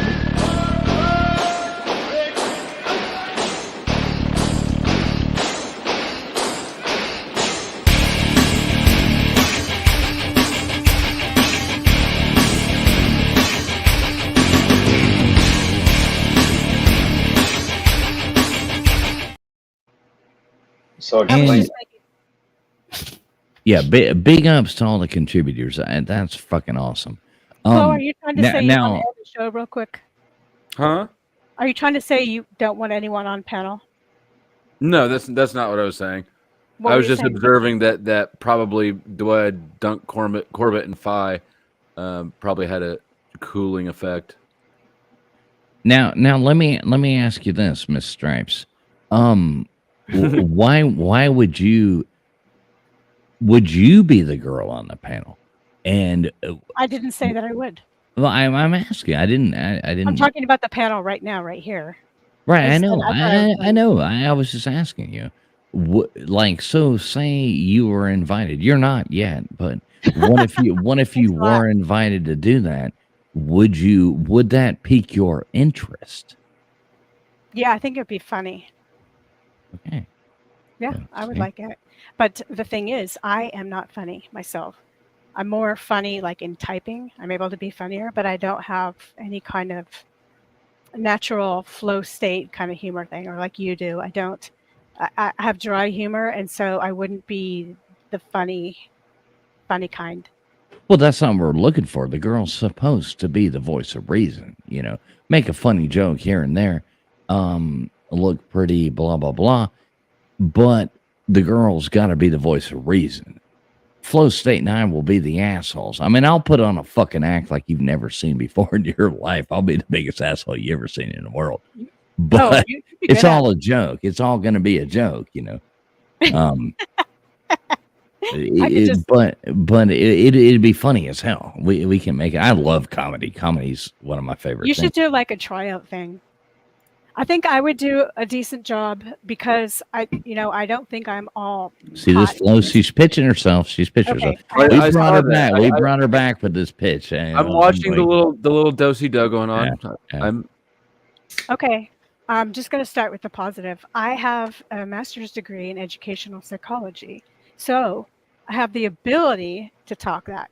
So explain. Yeah, big ups to all the contributors. That's fucking awesome. Are you trying to say you now want to end the show real quick? Huh? Are you trying to say you don't want anyone on panel? No, that's not what I was saying. What I were was you just saying? observing that probably Dunk Corbett and Phi probably had a cooling effect. Now let me ask you this, Miss Stripes. Why would you be the girl on the panel? And I didn't say that I would. well, I'm asking. I didn't. I'm talking about the panel right now, right here. Right, I said know. I thought I know. I was just asking you. So say you were invited. You're not yet, but what if you were invited to do that? Would that pique your interest? Yeah, I think it'd be funny. Okay. Yeah, I would see. like it. But the thing is, I am not funny myself. I'm more funny like in typing. I'm able to be funnier, but I don't have any kind of natural flow state kind of humor thing, or like you do. I don't. I have dry humor, and so I wouldn't be the funny kind. Well, that's not what we're looking for. The girl's supposed to be the voice of reason, make a funny joke here and there, look pretty, blah, blah, blah. But the girl's got to be the voice of reason. Flow State and I will be the assholes. I mean, I'll put on a fucking act like you've never seen before in your life. I'll be the biggest asshole you ever seen in the world. But you could be it's good at all a joke. It's all going to be a joke, But it'd be funny as hell. We can make it. I love comedy. Comedy's one of my favorite You things. should do like a tryout thing. I think I would do a decent job because I don't think I'm all. See this flow? She's pitching herself. She's pitching Okay. herself. I We saw brought her that. back. We brought her back with this pitch. And I'm watching the little do-si-do going on. Yeah. Okay. I'm just going to start with the positive. I have a master's degree in educational psychology. So I have the ability to talk that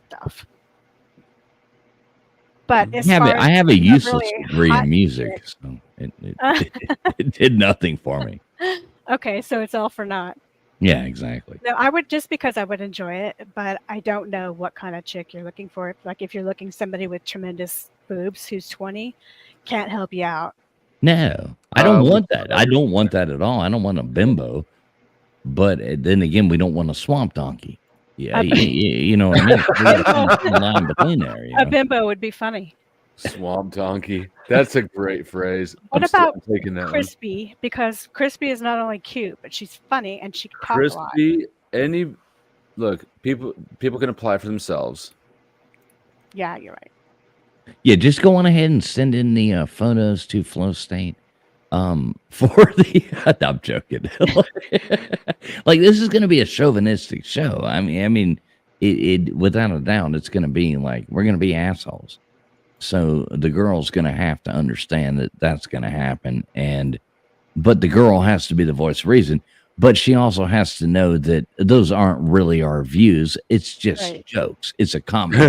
stuff. But as far I as have a being useless really degree hot in music, so it did nothing for me. Okay, so it's all for naught. Yeah, exactly. No, I would just because I would enjoy it, but I don't know what kind of chick you're looking for. Like if you're looking somebody with tremendous boobs who's 20, can't help you out. No, I don't want that. I don't want that at all. I don't want a bimbo. But then again, we don't want a swamp donkey. Yeah, you know what I mean. We gotta find some line between there. You A know? bimbo would be funny. Swamp donkey. That's a great phrase. What I'm still about taking that one. Crispy? Because Crispy is not only cute, but she's funny and she can talk a lot. Crispy. Look, people can apply for themselves. Yeah, you're right. Yeah, just go on ahead and send in the photos to Flow State. For the I'm joking. Like this is going to be a chauvinistic show. I mean, it without a doubt, it's going to be like we're going to be assholes. So the girl's going to have to understand that that's going to happen, but the girl has to be the voice of reason. But she also has to know that those aren't really our views. It's just jokes. It's a comedy.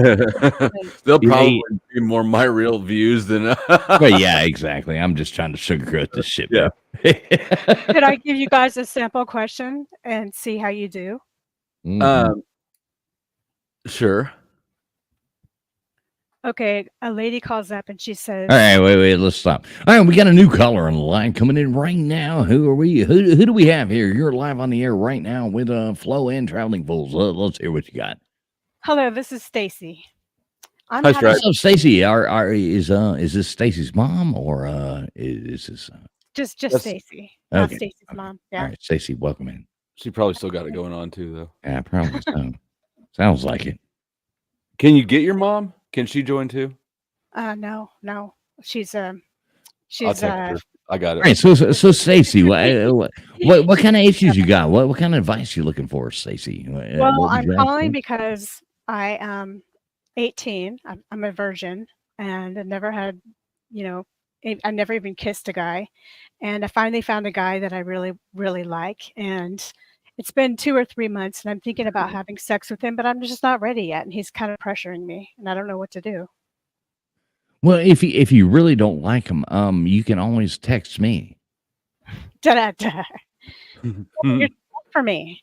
They'll probably be more my real views than. But yeah, exactly. I'm just trying to sugarcoat this shit. Yeah. Could I give you guys a sample question and see how you do? Sure. Okay, a lady calls up and she says, All right, wait, let's stop. All right, we got a new caller on the line coming in right now. Who are we? Who do we have here? You're live on the air right now with Flow and Traveling Fools. Let's hear what you got. "Hello, this is Stacy. I'm Hi, having- what's up, Stacy? Is this Stacy's mom or is this just That's- Stacy, not Okay. Stacy's mom." Yeah. All right, Stacy, welcome in. She probably still got it going on too, though. Yeah, probably so. Sounds like it. Can you get your mom? Can she join too? No. She's I'll she's text her. I got it. All right, so Stacy, what kind of issues you got? What kind of advice you looking for, Stacy? well, I'm calling because I am 18. I'm a virgin and I never had, I never even kissed a guy. And I finally found a guy that I really, really like. And it's been 2 or 3 months and I'm thinking about having sex with him, but I'm just not ready yet. And he's kind of pressuring me and I don't know what to do. Well, if you really don't like him, you can always text me. Da-da-da. You're for me.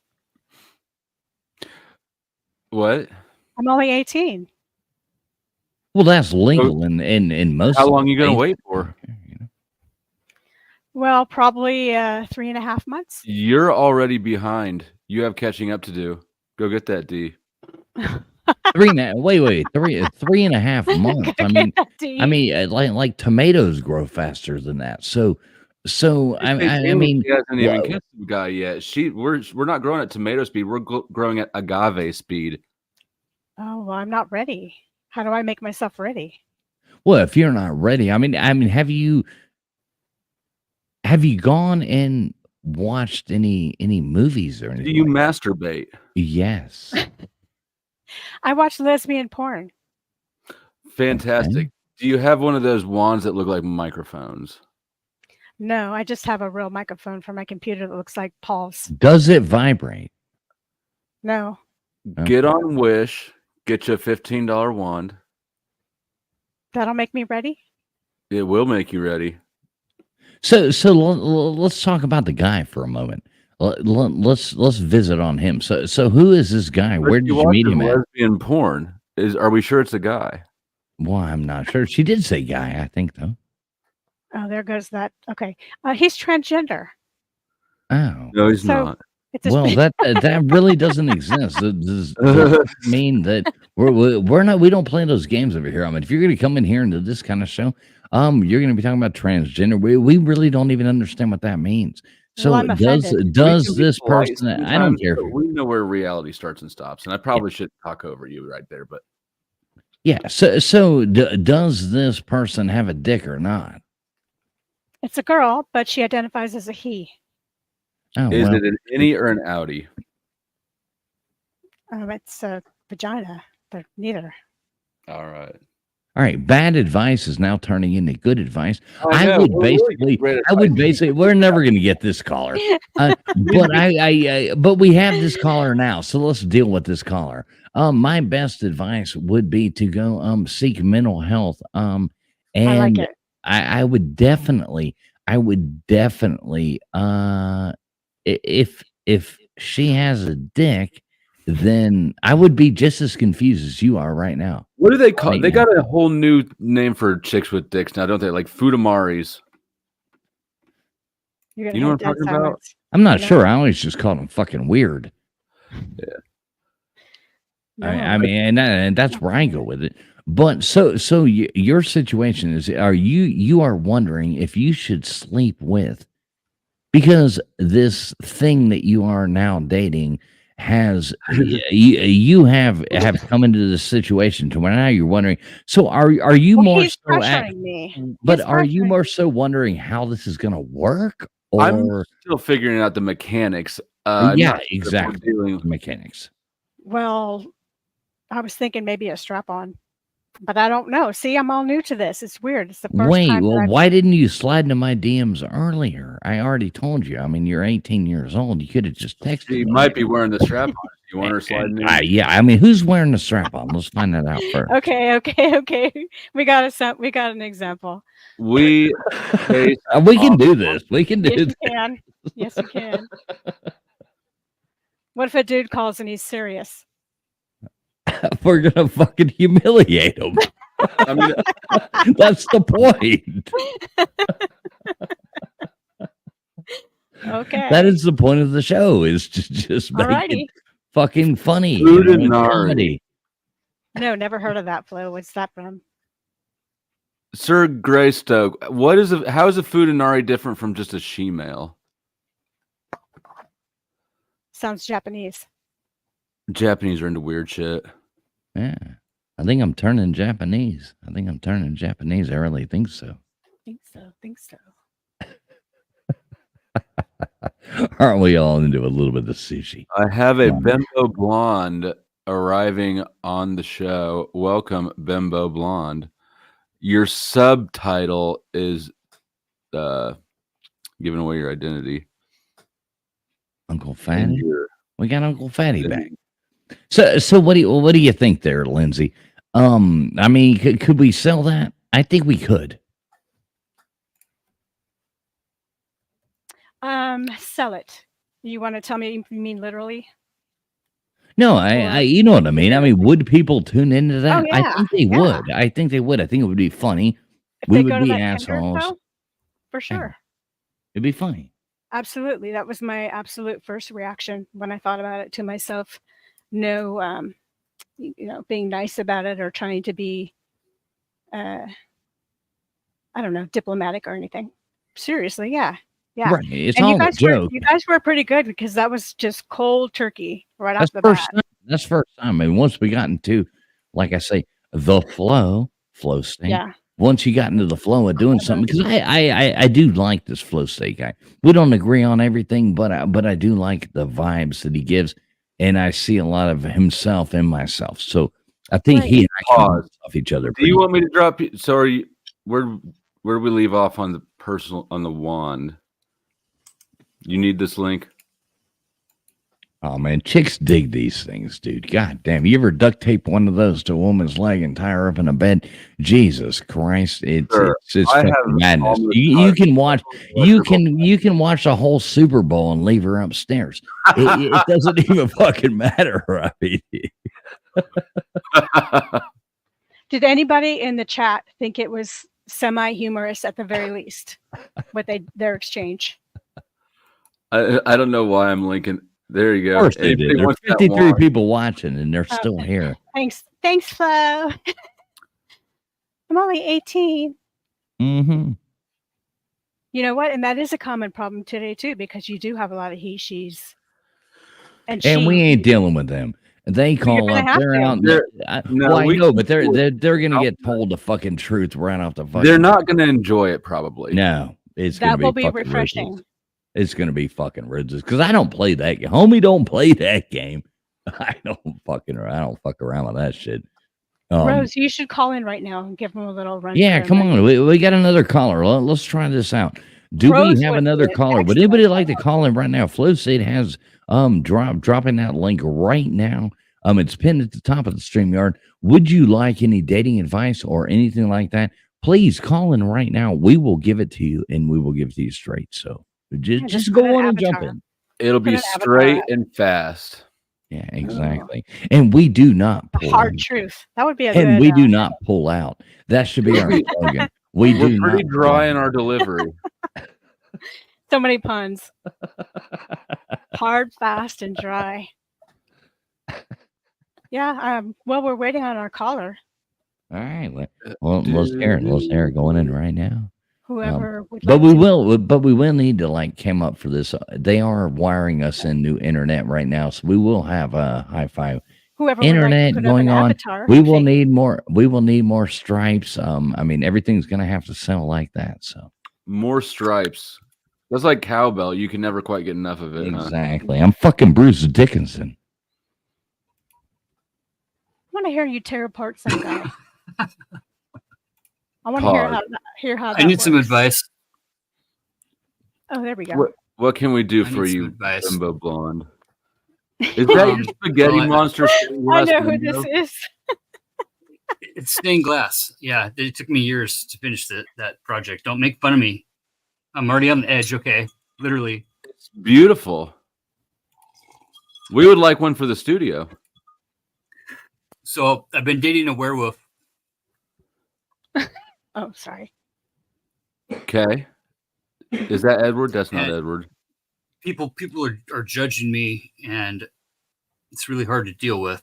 What? I'm only 18. Well, that's legal in most. How long are you gonna states. wait for? Well, probably 3.5 months. You're already behind. You have catching up to do. Go get that D. 3.5 months. I mean, like tomatoes grow faster than that. So I mean, she hasn't even wha- kissed the guy yet. We're not growing at tomato speed. We're growing at agave speed. Oh, well, I'm not ready. How do I make myself ready? well, if you're not ready, I mean, have you gone and watched any movies or anything? Do you like that? masturbate? Yes. I watch lesbian porn. Fantastic. Do you have one of those wands that look like microphones? No, I just have a real microphone for my computer that looks like Paul's. Does it vibrate? No. Get on Wish. Get you a $15 wand. That'll make me ready? It will make you ready. So let's talk about the guy for a moment. Let's visit on him. So who is this guy? Where did you meet him at? Lesbian porn. Are we sure it's a guy? Well, I'm not sure. She did say guy, I think, though. Oh, there goes that. Okay. He's transgender. Oh. No, he's So- not. It's a Well, that really doesn't exist. Does that mean that we're not? We don't play those games over here. I mean, if you're going to come in here into this kind of show, you're going to be talking about transgender. We really don't even understand what that means. So Well, I'm offended. does We can be this polite person? I don't sometimes, care. but we know where reality starts and stops, and I probably shouldn't talk over you right there, but Yeah. So does this person have a dick or not? It's a girl, but she identifies as a he. Oh, is well. it an innie or an outie? It's a vagina. They're neither. All right. All right, bad advice is now turning into good advice. I know, we're really great advice. We're never going to get this caller, but but we have this caller now, so let's deal with this caller. My best advice would be to go seek mental health. And I like it. I would definitely, if she has a dick, then I would be just as confused as you are right now. What do they call? Right They now. got a whole new name for chicks with dicks now, don't they? Like Futamaris. You're You know have what I'm dead talking about? silence. I'm not You know? sure. I always just called him fucking weird. Yeah. I mean, and that's where I go with it. But so your situation is, you are wondering if you should sleep with, because this thing that you are now dating has you have come into this situation to where now you're wondering. So are you more he's so at, pressuring me. but He's are you pressuring more me. so wondering how this is going to work, I'm or still figuring out the mechanics. yeah, not if we're exactly, dealing- the mechanics. Well, I was thinking maybe a strap on, but I don't know. See, I'm all new to this. It's weird. It's the first Wait, time. well, that I've- why didn't you slide into my DMs earlier? I already told you. I mean, you're 18 years old. You could have just texted She me. might be wearing the strap on. You want her sliding in? Yeah, I mean, who's wearing the strap on? Let's find that out first. Okay. We got an example. We We can do this. We can do Yes, this. you can. Yes, you can. What if a dude calls and he's serious? We're gonna fucking humiliate him. I mean, that's the point. Okay. That is the point of the show, is to just make Alrighty. it fucking funny. Fudinari. Comedy. No, never heard of that, Flo. What's that from? Sir Greystoke, how is a Fudinari different from just a she-male? Sounds Japanese. Japanese are into weird shit. Yeah. I think I'm turning Japanese. I really think so. Think so. Aren't we all into a little bit of sushi? I have a Bimbo Blonde arriving on the show. Welcome, Bimbo Blonde. Your subtitle is giving away your identity. Uncle Fatty? We got Uncle Fatty back. So what do you think there, Lindsay? I mean, could we sell that? I think we could. Sell it. You want to tell me you mean literally? No, I you know what I mean. I mean, would people tune into that? Oh, yeah. I think they would. I think they would. I think it would be funny. If We they would go to be that Tinder assholes. show, for sure. It'd be funny. Absolutely. That was my absolute first reaction when I thought about it to myself. No, being nice about it or trying to be, I don't know, diplomatic or anything. Seriously, yeah. Yeah. Right. It's and all a joke. You guys were pretty good because that was just cold turkey right off That's the first bat. time. That's first time. I mean, once we got into, like I say, the flow state. Yeah. Once you got into the flow of doing something, because I do like this flow state guy. We don't agree on everything, but I do like the vibes that he gives, and I see a lot of himself in myself. So I think he and I can bounce off each other. Do you want me to drop? So are you? Where do we leave off on the wand? You need this link. Oh man, chicks dig these things, dude. God damn, you ever duct tape one of those to a woman's leg and tie her up in a bed? Jesus Christ, it's fucking madness. You can watch you can watch a whole Super Bowl and leave her upstairs. It doesn't even fucking matter, right? Did anybody in the chat think it was semi-humorous at the very least? Their exchange. I don't know why I'm linking. There you go. Of course they did. There's 53 people watching, and they're still Okay. here. Thanks, Flo. I'm only 18. Mm-hmm. You know what? And that is a common problem today too, because you do have a lot of he, she's, and we ain't dealing with them. They call gonna up. have They're to. out. No, Well, I we know, can but do they're gonna get told the fucking truth right off the fucking. They're not going to enjoy it, probably. No, it's That gonna will be be fucking refreshing. Rizzles. It's gonna be fucking Rizzles because I don't play that game. Homie, don't play that game. I don't fuck around with that shit. Rose, you should call in right now and give them a little run. Yeah, come on. We got another caller. Let's try this out. Do Rose we have would another be an caller? Would anybody like to call in right now? Flow State has dropping that link right now. It's pinned at the top of the StreamYard. Would you like any dating advice or anything like that? Please call in right now. We will give it to you, and we will give it to you straight. So just go on and jump in. It'll be straight and fast. Yeah, exactly. And we do not pull Hard out. truth. That would be a And good. we do not pull out. That should be our slogan. We're do pretty not dry pull in our delivery. So many puns. Hard, fast, and dry. Yeah. Well, we're waiting on our caller. All right. Well, let's hear it. Let's hear it going in right now. Whoever would But like we to. will. But we will need to like come up for this. They are wiring us in new internet right now, so we will have a hi-fi Whoever would like to internet put up going an on. avatar. We will need more. We will need more stripes. I mean, everything's gonna have to sell like that. So More stripes. That's like cowbell. You can never quite get enough of it. Huh? exactly. I'm fucking Bruce Dickinson. I want to hear you tear apart some guy. I want to hear how that I need some works. advice. Oh, there we go. What can we do I for need some you, advice. Bimbo Blonde? Is that your spaghetti well, monster? I know who this is. It's stained glass. Yeah, it took me years to finish that project. Don't make fun of me. I'm already on the edge. Okay, literally. It's beautiful. We would like one for the studio. So I've been dating a werewolf. Oh, sorry. Okay. Is that Edward? That's not And Edward. People are judging me, and it's really hard to deal with.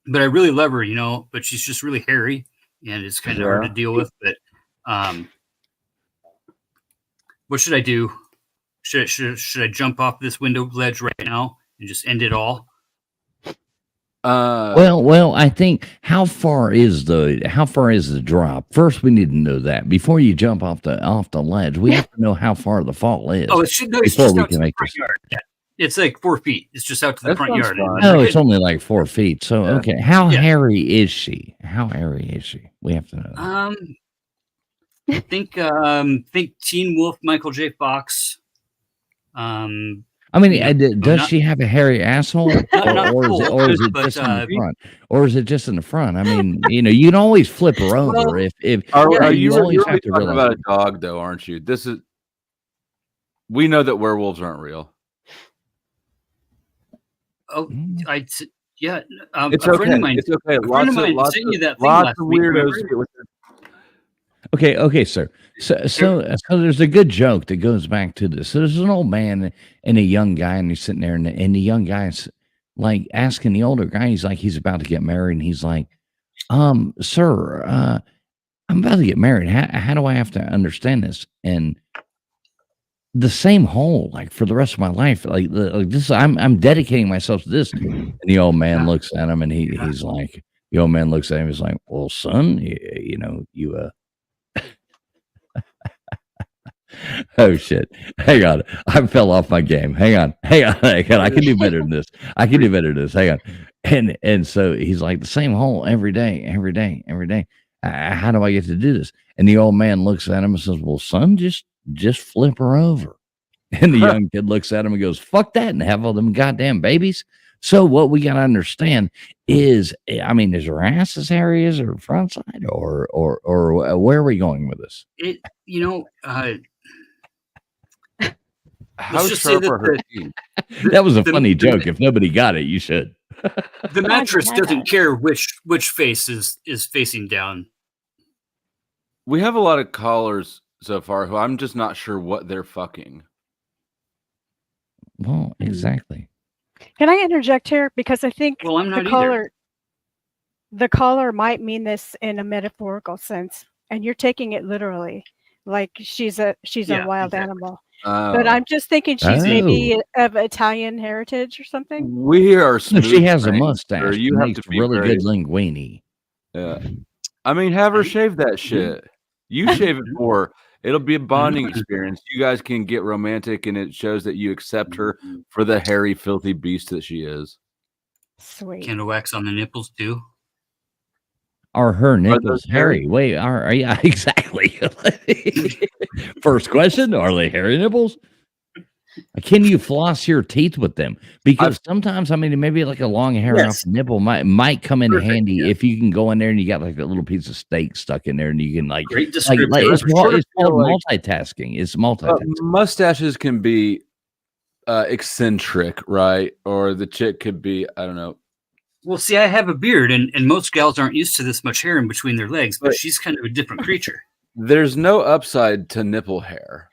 But I really love her, but she's just really hairy, and it's kind of hard to deal with. But what should I do? Should I jump off this window ledge right now and just end it all? Well, I think how far is the drop? First, we need to know that before you jump off the ledge. We have to know how far the fall is. Oh, it's before just we out to can the make front this. yard. Yeah. It's like 4 feet. It's just out to the That front sounds yard. fine. No, it's only like 4 feet. So Yeah. okay, how Yeah. hairy is she? How hairy is she? We have to know. That. Think Teen Wolf, Michael J. Fox. I mean, Yeah. does not- she have a hairy asshole, not or is it, full, or is it but, just in the front, or is it just in the front? I mean, you can always flip her over Well, if Are you always really have to talking realize. about a dog, though, aren't you? We know that werewolves aren't real. Oh, yeah. It's a friend okay. of mine. It's okay. A friend of mine sent you that thing last week. weirdos remember? get with their Okay, sir. So there's a good joke that goes back to this. So there's an old man and a young guy, and he's sitting there, and the young guy's like asking the older guy. He's like, he's about to get married, and he's like, sir, I'm about to get married. How do I have to understand this? And the same hole, like for the rest of my life, like this, I'm dedicating myself to this. And the old man looks at him, and he's like, the old man looks at him, he's like, well, son, you oh shit! Hang on, I fell off my game. Hang on. I can do better than this. Hang on. And so he's like, the same hole every day. How do I get to do this? And the old man looks at him and says, well, son, just flip her over. And the young kid looks at him and goes, fuck that, and have all them goddamn babies. So what we got to understand is, I mean, is her ass as hairy as her front side, or where are we going with this? How Let's just say sharp that are her teeth? That was a funny joke. If nobody got it, you should. The mattress doesn't care which face is facing down. We have a lot of callers so far who I'm just not sure what they're fucking. Well, exactly. Can I interject here? Because I think Well, I'm not the either. caller might mean this in a metaphorical sense, and you're taking it literally, like she's a Yeah, wild exactly. animal. But I'm just thinking she's maybe of Italian heritage or something. We are No, smooth. she has a brains, mustache. sir. You that have makes to be really very- good linguine. Yeah. I mean, have her shave that shit. You shave it for her. It'll be a bonding experience. You guys can get romantic, and it shows that you accept her for the hairy, filthy beast that she is. Sweet. Candle wax on the nipples too. Are her those nipples hairy? hairy? Wait, are yeah, exactly. First question: are they hairy nipples? Can you floss your teeth with them? Because sometimes, I mean, maybe like a long hair off Yes. the nipple might come in Perfect, handy yeah. if you can go in there and you got like a little piece of steak stuck in there, and you can like Great like descriptor. it's I sort of called feel like- multitasking. It's multitasking. Mustaches can be eccentric, right? Or the chick could be, I don't know. Well, see, I have a beard, and most gals aren't used to this much hair in between their legs, but Right. she's kind of a different creature. There's no upside to nipple hair.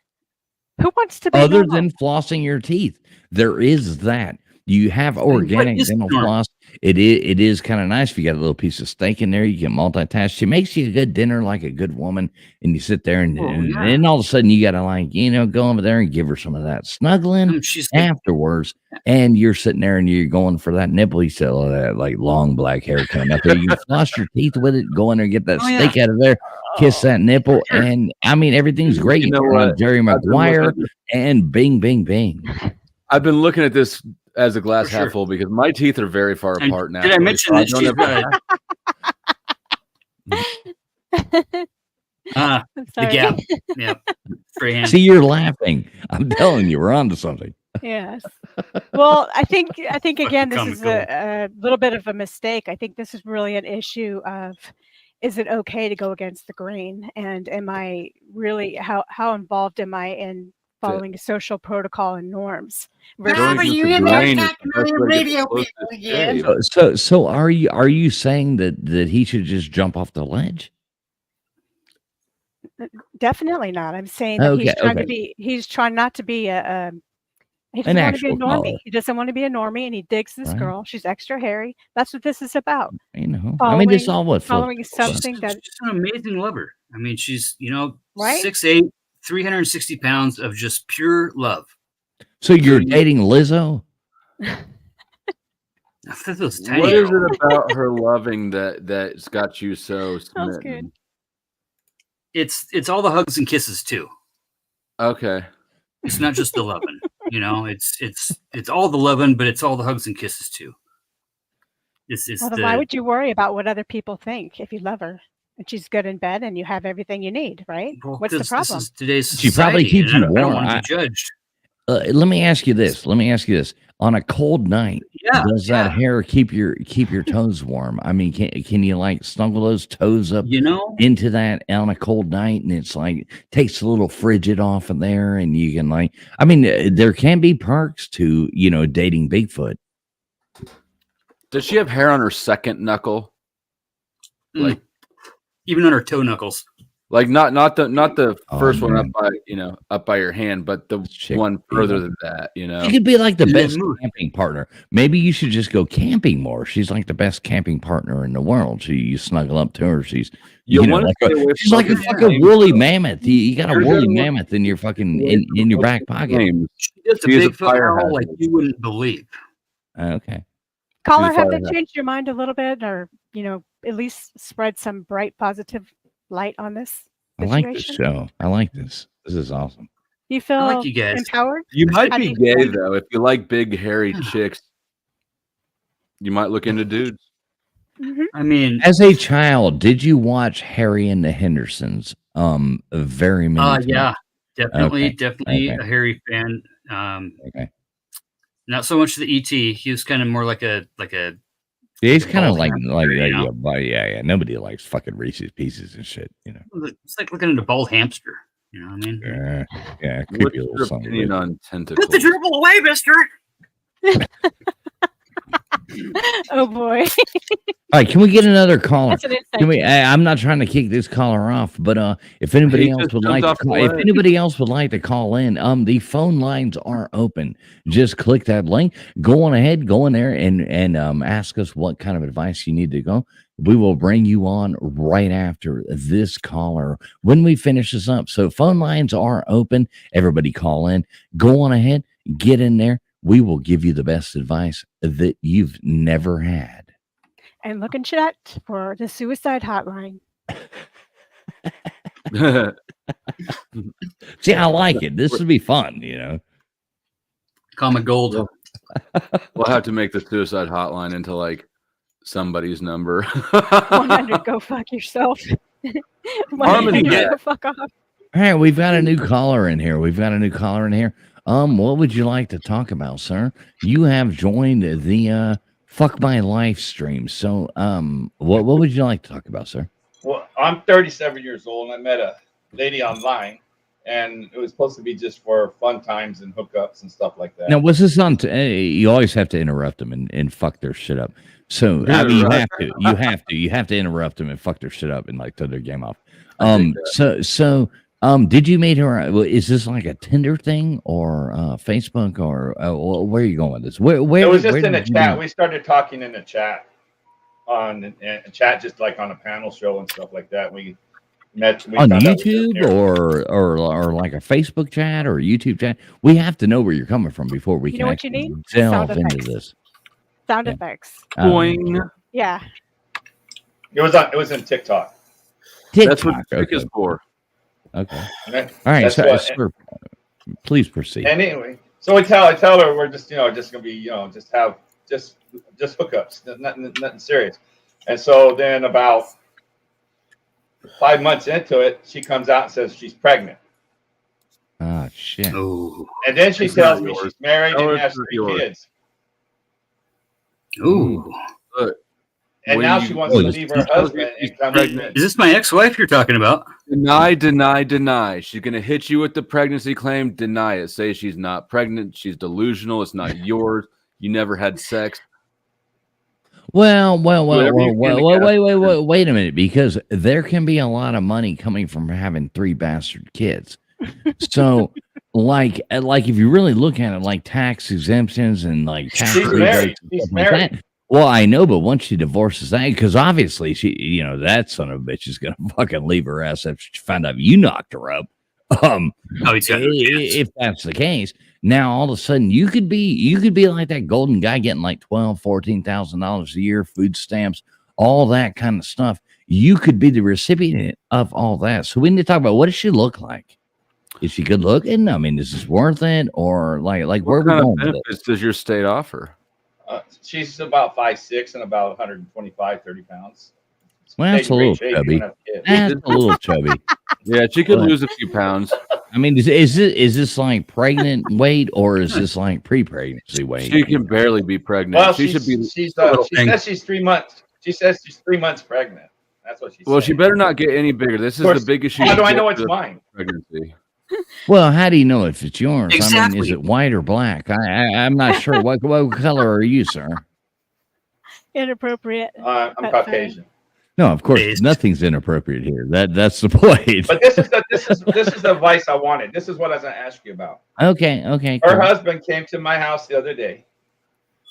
Who wants to be Other normal? than flossing your teeth, there is that. You have organic is dental normal? floss. it is kind of nice if you got a little piece of steak in there. You can multitask. She makes you a good dinner like a good woman, and you sit there and then all of a sudden you got to like go over there and give her some of that snuggling afterwards. And you're sitting there and you're going for that nipple. You said that like long black hair coming up there. You floss your teeth with it. Go in there, get that steak out of there, kiss that nipple, and I mean everything's great. You know what? Jerry Maguire and Bing Bing Bing. I've been looking at this as a glass half full because my teeth are very far apart now. Did I mention that she's the gap? Yeah. Freehand. See, you're laughing. I'm telling you, we're on to something. Yes. Well, I think again, this is a little bit of a mistake. I think this is really an issue of, is it okay to go against the grain? And am I really, how involved am I in following social protocol and norms? So are you saying that he should just jump off the ledge? Definitely not. I'm saying that he's trying not to be he doesn't want to be a normie. He doesn't want to be a normie, and he digs this girl. She's extra hairy. That's what this is about. I mean, it's all what following something that she's an amazing lover. I mean, she's right? 6'8", 360 pounds of just pure love. So you're dating Lizzo? What is it about her loving that's got you so smitten? Good. It's all the hugs and kisses too. Okay. It's not just the loving, it's all the loving, but it's all the hugs and kisses too. Well, then why would you worry about what other people think if you love her and she's good in bed and you have everything you need, right? Well, what's the problem? This is today's society, she probably keeps you warm. I don't want to be judged. Let me ask you this. On a cold night, does that hair keep your toes warm? I mean, can you like snuggle those toes up into that on a cold night, and it's like takes a little frigid off of there, and you can like, I mean, there can be perks to dating Bigfoot. Does she have hair on her second knuckle? Like even on her toe knuckles. Like not the first one up by your hand, but the one further than that, She could be like the best camping partner. Maybe you should just go camping more. She's like the best camping partner in the world. You snuggle up to her. She's she's like a fucking woolly mammoth. You got a woolly mammoth in your fucking in your back pocket. She does a Bigfoot howl like you wouldn't believe. Okay. Caller, have they changed your mind a little bit, or at least spread some bright, positive light on this situation? I like this show. I like this. This is awesome. You feel I like you guys. empowered? You might be gay though. If you like big hairy chicks, you might look into dudes. Mm-hmm. I mean, as a child, did you watch Harry and the Hendersons? Very many times? Yeah, definitely a Harry fan. Not so much the ET. He was kind of more like a. Yeah, he's kind of like nobody likes fucking Reese's Pieces and shit, It's like looking at a bald hamster. You know what I mean? Yeah. What's your opinion on tentacles? Put the gerbil away, mister. Oh boy. All right, can we get another caller? Can we? I'm not trying to kick this caller off, but if anybody else would like to call in, the phone lines are open. Just click that link. Go on ahead, go in there and ask us what kind of advice you need to go. We will bring you on right after this caller when we finish this up. So phone lines are open. Everybody call in. Go on ahead, get in there. We will give you the best advice that you've never had. And look in chat for the suicide hotline. See, I like it. This would be fun, Common gold. We'll have to make the suicide hotline into like somebody's number. 100, go fuck yourself. 100, go fuck off. All right, we've got a new caller in here. What would you like to talk about, sir? You have joined the Fuck My Life stream. So, what would you like to talk about, sir? Well, I'm 37 years old, and I met a lady online, and it was supposed to be just for fun times and hookups and stuff like that. Now, was this on? You always have to interrupt them and fuck their shit up. So, I mean, you have to interrupt them and fuck their shit up and like throw their game off. So Did you meet her? Is this like a Tinder thing or Facebook or where are you going with this? Where It was just where in the did you chat. meet? We started talking in the chat on chat, just like on a panel show and stuff like that. We met On found out we were YouTube there. or like a Facebook chat or a YouTube chat? We have to know where you're coming from before we You can know what you actually need? Sound delve into effects. this. Sound Yeah. effects. Boing. Yeah. It was in TikTok. That's what TikTok. Trick Okay. is for. Okay. Right? All right. That's So, what- sir, please proceed. And anyway, so I tell her we're just just gonna be just have just hookups, nothing serious. And so then about 5 months into it, she comes out and says she's pregnant. Ah, shit. Oh, And then she It's tells not me yours. she's married No, and it's has not 3 yours. kids. ooh. Look, And when now you- she wants Oh, to this- leave her she tells you husband she's and come pregnant. Is this my ex-wife you're talking about? Deny. She's gonna hit you with the pregnancy claim. Deny it. Say she's not pregnant. She's delusional. It's not yours. You never had sex. Well, Whatever you can to wait a minute, because there can be a lot of money coming from having 3 bastard kids. So, like if you really look at it, like tax exemptions and like tax She's rebates married. and She's stuff like married. that. Well, I know, but once she divorces that, because obviously she, that son of a bitch is gonna fucking leave her ass if she found out you knocked her up. Oh, he's got no kids. If that's the case, now all of a sudden you could be like that golden guy getting like $12,000-$14,000 a year, food stamps, all that kind of stuff. You could be the recipient of all that. So we need to talk about, what does she look like? Is she good looking? I mean, is this worth it? Or like where are What we kind of going with it? benefits does your state offer? She's about 5'6" and about 125, 30 pounds. Well, that's a Stay in little great shape, chubby. even have kids. That's a little chubby. Yeah, she could But- lose a few pounds. I mean, is this like pregnant weight or is this like pre-pregnancy weight? She can barely be pregnant. Well, she should be. she little thing. says she's 3 months. She says she's 3 months pregnant. That's what she said. Well, she better not get any bigger. This is course, the biggest she how can do I get know for it's the mine? pregnancy. Well, how do you know if it's yours? I mean, is Exactly. it white or black? I'm not sure. What color are you, sir? Inappropriate. I'm But Caucasian. No, of course, Based. nothing's inappropriate here. That's the point. But this is the advice I wanted. This is what I was going to ask you about. Okay. Her Cool. husfand came to my house the other day.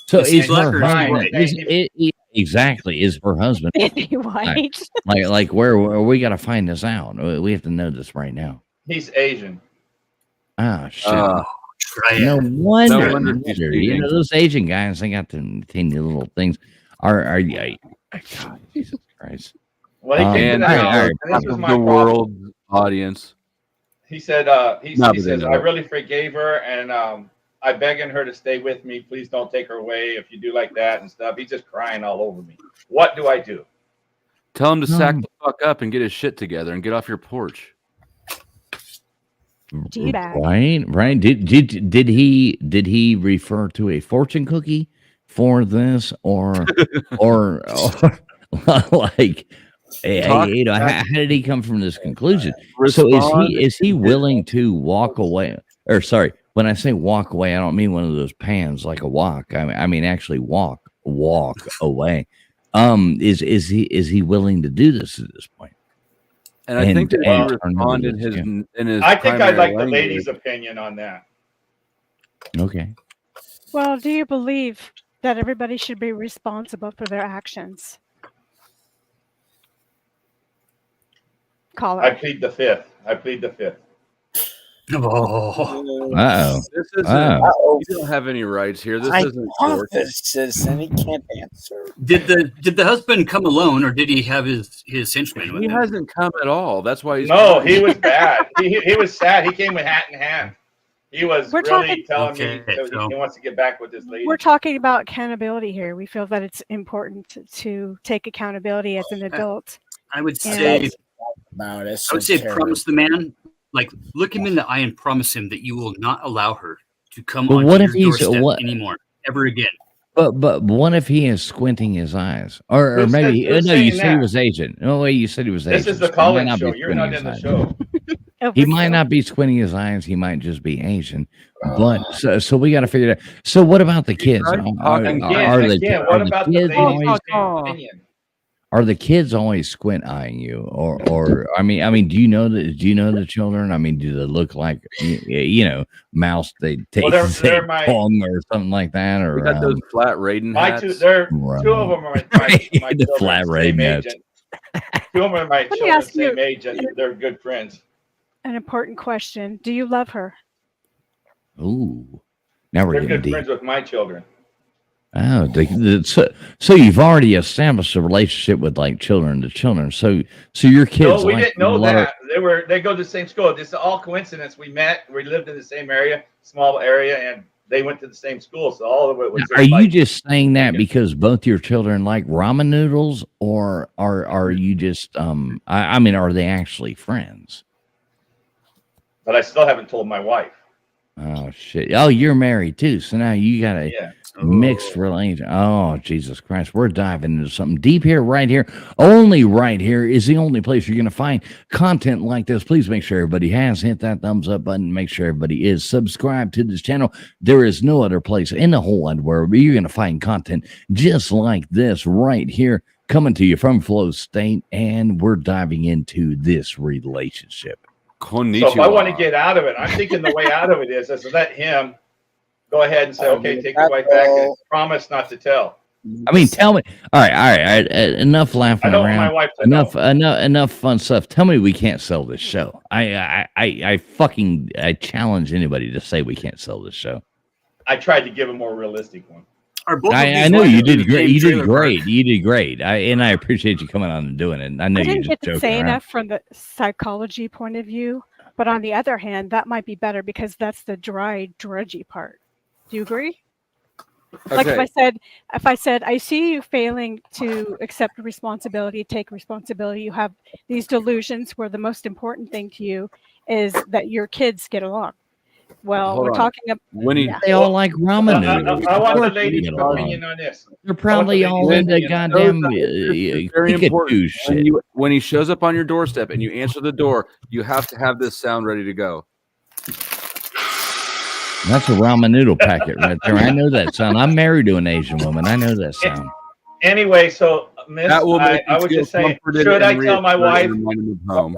So Is he is black her or is he husband? white? Exactly. Is her husband Andy White. like where we got to find this out? We have to know this right now. He's Asian. Ah, shit. Try it. No wonder. No wonder she's You speaking. know, those Asian guys, they got the teeny little things. Are you? God, Jesus Christ. Well, he came to And the all right, house, all right. and this was the my problem. world audience. He said, he No, but they says, know. I really forgave her, and I'm begging her to stay with me. Please don't take her away if you do like that and stuff. He's just crying all over me. What do I do? Tell him to sack No. the fuck up and get his shit together and get off your porch. G-bag. Right. Did he refer to a fortune cookie for this or like how did he come from this conclusion? So Respond is he willing to walk away? Or sorry, when I say walk away, I don't mean one of those pans like a walk. I mean actually walk away. Is he willing to do this at this point? And I think that and he turn responded into this, in his. I think I'd primary like the language. lady's opinion on that. Okay. Well, do you believe that everybody should be responsible for their actions? Caller. I plead the fifth. Oh, This isn't. Uh-oh. You don't have any rights here. This I isn't thought court. this citizen, he can't answer. did the husband come alone, or did he have his henchmen with He him? hasn't come at all. That's why he's. No, he was bad. He was sad. He came with hat in hand. He was We're really talking- telling Okay, me so- he wants to get back with this lady. We're talking about accountability here. We feel that it's important to take accountability as an adult. I would And- say About it. I would say promise the man, like look him in the eye and promise him that you will not allow her to come But on what your if he's- doorstep what- anymore, ever again. But what if he is squinting his eyes, or Who said- maybe who's no? You saying said he that? was Asian. No way, you said he was This Asian. is the so he might call-in not be show. You're squinting not his in the eyes. show. He might not be squinting his eyes. He might just be Asian. But so we got to figure it out. So what about the kids? tried Are talking they Again, what are the about the kids lady's always? opinion? are the kids always squint eyeing you, or I mean, do you know the children? I mean, do they look like mouse? They take Well, they're my tongue or something like that, or We got those flat Raiden my hats. two. They're Right. two of them are my The children, flat same Raiden age, hats. and two of them are my me children, ask you- same age, and they're good friends. An important question. Do you love her? Ooh, now we're They're getting good deep. friends with my children. Oh, so you've already established a relationship with like children to children. So your kids. No, we like didn't know love- that. They go to the same school. This is all coincidence. We met. We lived in the same area, small area, and they went to the same school. So all of it was. Are you just saying that because both your children like ramen noodles, or are you just I mean, are they actually friends? But I still haven't told my wife. Oh shit! Oh, you're married too, so now you got a Yeah. mixed relation. Oh Jesus Christ! We're diving into something deep here, right here. Only right here is the only place you're going to find content like this. Please make sure everybody has hit that thumbs up button. Make sure everybody is subscribed to this channel. There is no other place in the whole wide world where you're going to find content just like this right here, coming to you from Flow State, and we're diving into this relationship. So if I want to get out of it, I'm thinking the way out of it is to let him go ahead and say, okay, take your wife back and promise not to tell. I mean, tell me. All right. Enough laughing I don't want my around. wife to Enough fun stuff. Tell me we can't sell this show. I challenge anybody to say we can't sell this show. I tried to give a more realistic one. I know you did great. You did great. You did great. And I appreciate you coming on and doing it. I know I you didn't just get to joking say around. enough from the psychology point of view, but on the other hand, that might be better because that's the dry, drudgy part. Do you agree? Like Okay. if I said, I see you failing to accept responsibility, take responsibility, you have these delusions where the most important thing to you is that your kids get along. Well, Hold we're on. talking about When he They all like ramen noodles. I want the Of course lady's they get along. opinion on this. They're probably all ladies' into opinion on goddamn It's very Kickapoo important. shit. When he shows up on your doorstep and you answer the door, you have to have this sound ready to go. That's a ramen noodle packet right there. I know that sound. I'm married to an Asian woman. I know that sound. Anyway, so Miss, That will make I you was feel just saying, comforted should and I tell my reassured wife and remind him of home.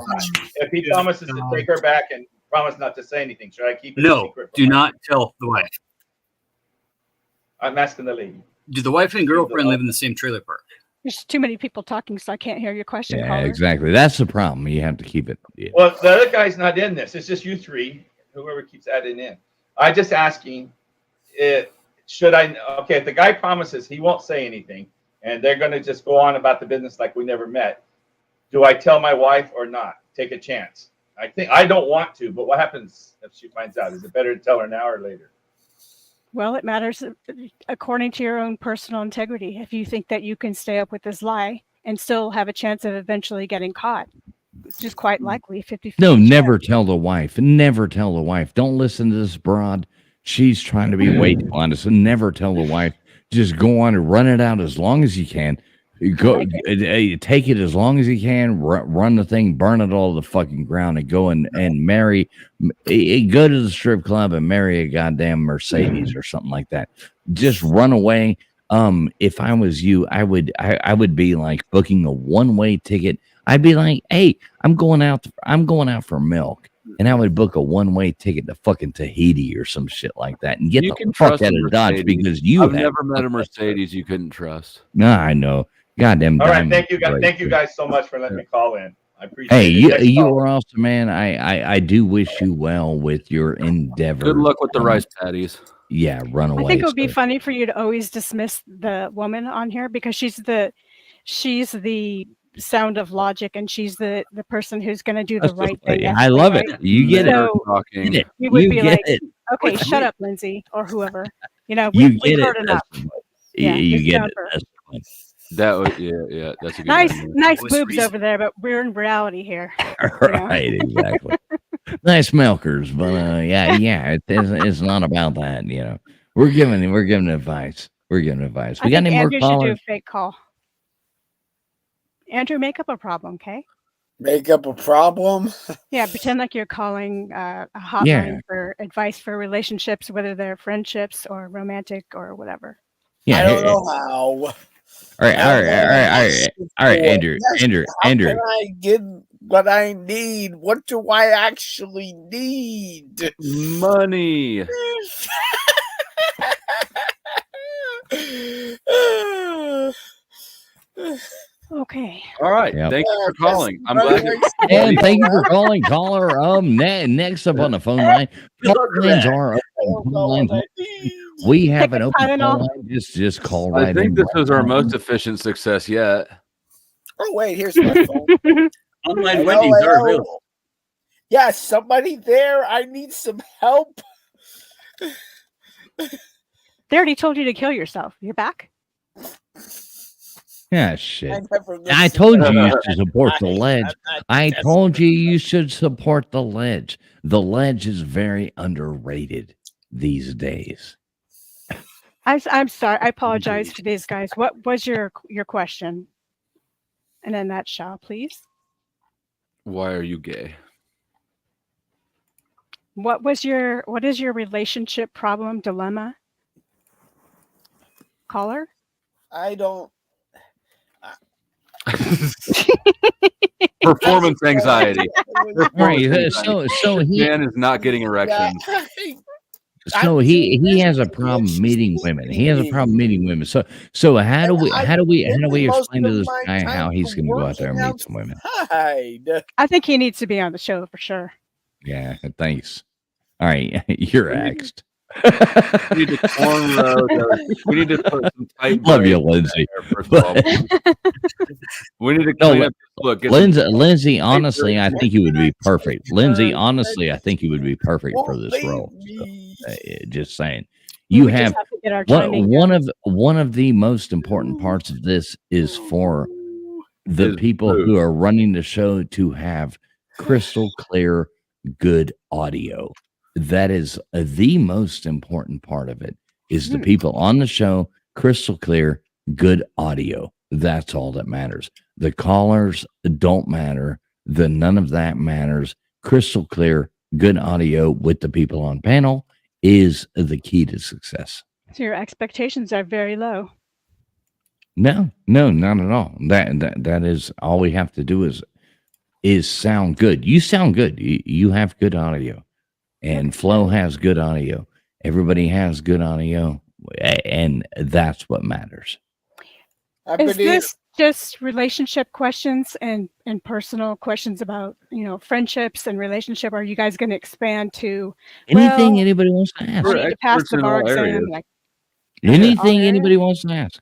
if he promises to take her back and promise not to say anything? Should I keep it a No, secret? do not tell the wife. I'm asking the lady. Do the wife and girlfriend live in the same trailer park? there's too many people talking, so I can't hear your question. Yeah, caller. exactly. That's the problem. You have to keep it. Yeah. Well, the other guy's not in this. It's just you three, whoever keeps adding in. I just asking, should I? Okay, if the guy promises he won't say anything, and they're going to just go on about the business like we never met, do I tell my wife or not? Take a chance. I think I don't want to, but what happens if she finds out? Is it better to tell her now or later? Well, it matters according to your own personal integrity. If you think that you can stay up with this lie and still have a chance of eventually getting caught, it's just quite likely 50-50. No, never tell the wife. Never tell the wife. Don't listen to this broad. She's trying to be way too honest. And never tell the wife. Just go on and run it out as long as you can. Go take it as long as you can. Run the thing, burn it all to the fucking ground, and go and marry. Go to the strip club and marry a goddamn Mercedes or something like that. Just run away. If I was you, I would be like booking a one-way ticket. I'd be like, hey, I'm going out for milk. And I would book a one-way ticket to fucking Tahiti or some shit like that, and get You the can fuck trust out a of Dodge Mercedes. because you I've have. never met a Mercedes you couldn't trust. No, I know. Goddamn. All right, diamond thank you guys. right Thank you there. guys so much for letting me call in. I appreciate Hey, it. Next you call. are awesome, man. I do wish you well with your endeavor. Good luck with the rice patties. Yeah, run away. I think it would be so- funny for you to always dismiss the woman on here because she's the sound of logic and she's the person who's going to do the That's right the- thing. I love it. You get it. So Get it. you would You be get like, it. okay, shut up, Lindsay, or whoever. You know, You we've get it. heard enough. That's- Yeah, you just get down it. for- That's the point. That was yeah. That's a good Nice, idea. nice Voice boobs reason. over there, but we're in reality here. Right, exactly. Nice milkers, but yeah, it's not about that. You know, we're giving advice. We're giving advice. I We got think any more Andrew should do a callers? fake call. Andrew, make up a problem, okay? Make up a problem. Yeah, pretend like you're calling a hotline Yeah. for advice for relationships, whether they're friendships or romantic or whatever. Yeah, I don't know how. All right, Andrew. How can I get what I need? What do I actually need? Money. Okay. All right. Yep. Thank you for calling. I'm glad. And thank you for calling, caller. Next up on the phone line, phone lines are open. Phone lines- We have an open phone line. Just call I right think in. this was our most efficient success yet. Oh wait, here's my phone. Online Hello, Wendy's are hello. available. Yeah, somebody there. I need some help. They already told you to kill yourself. You're back. Yeah, shit. never I listened told to you you that. should support the ledge. I told you you should support the ledge. The ledge is very underrated these days. I'm sorry. I apologize to these guys. What was your question? In a nutshell, please. Why are you gay? What is your relationship problem dilemma? Caller? I don't. Performance anxiety. Right. So he man is not getting erections. So he has a problem meeting women. He has a problem meeting women. So how do we explain to this guy how he's going to go out there and meet some women? I think he needs to be on the show for sure. Yeah, thanks. All right, you're axed. We need to cornrow those. We need to put some tight. Love you, braids Lindsay. there, first of all. We need to clean up. Look, get some Lindsay. Honestly, I think you would be perfect. Lindsay, honestly, I think you would be perfect for this role. So, just saying. You We just have have to get our timing one of the most important parts of this is for the people who are running the show to have crystal clear, good audio. That is the most important part of it. Is the people on the show crystal clear, good audio. That's all that matters. The callers don't matter. None of that matters. Crystal clear, good audio with the people on panel is the key to success. So your expectations are very low. No, not at all. That is all we have to do is sound good. You sound good. You have good audio, and Flo has good audio. Everybody has good audio, and that's what matters. Is this just relationship questions and personal questions about, friendships and relationship? Are you guys going to expand to Anything anybody wants to ask? I need to pass the bar exam? Anything anybody wants to ask.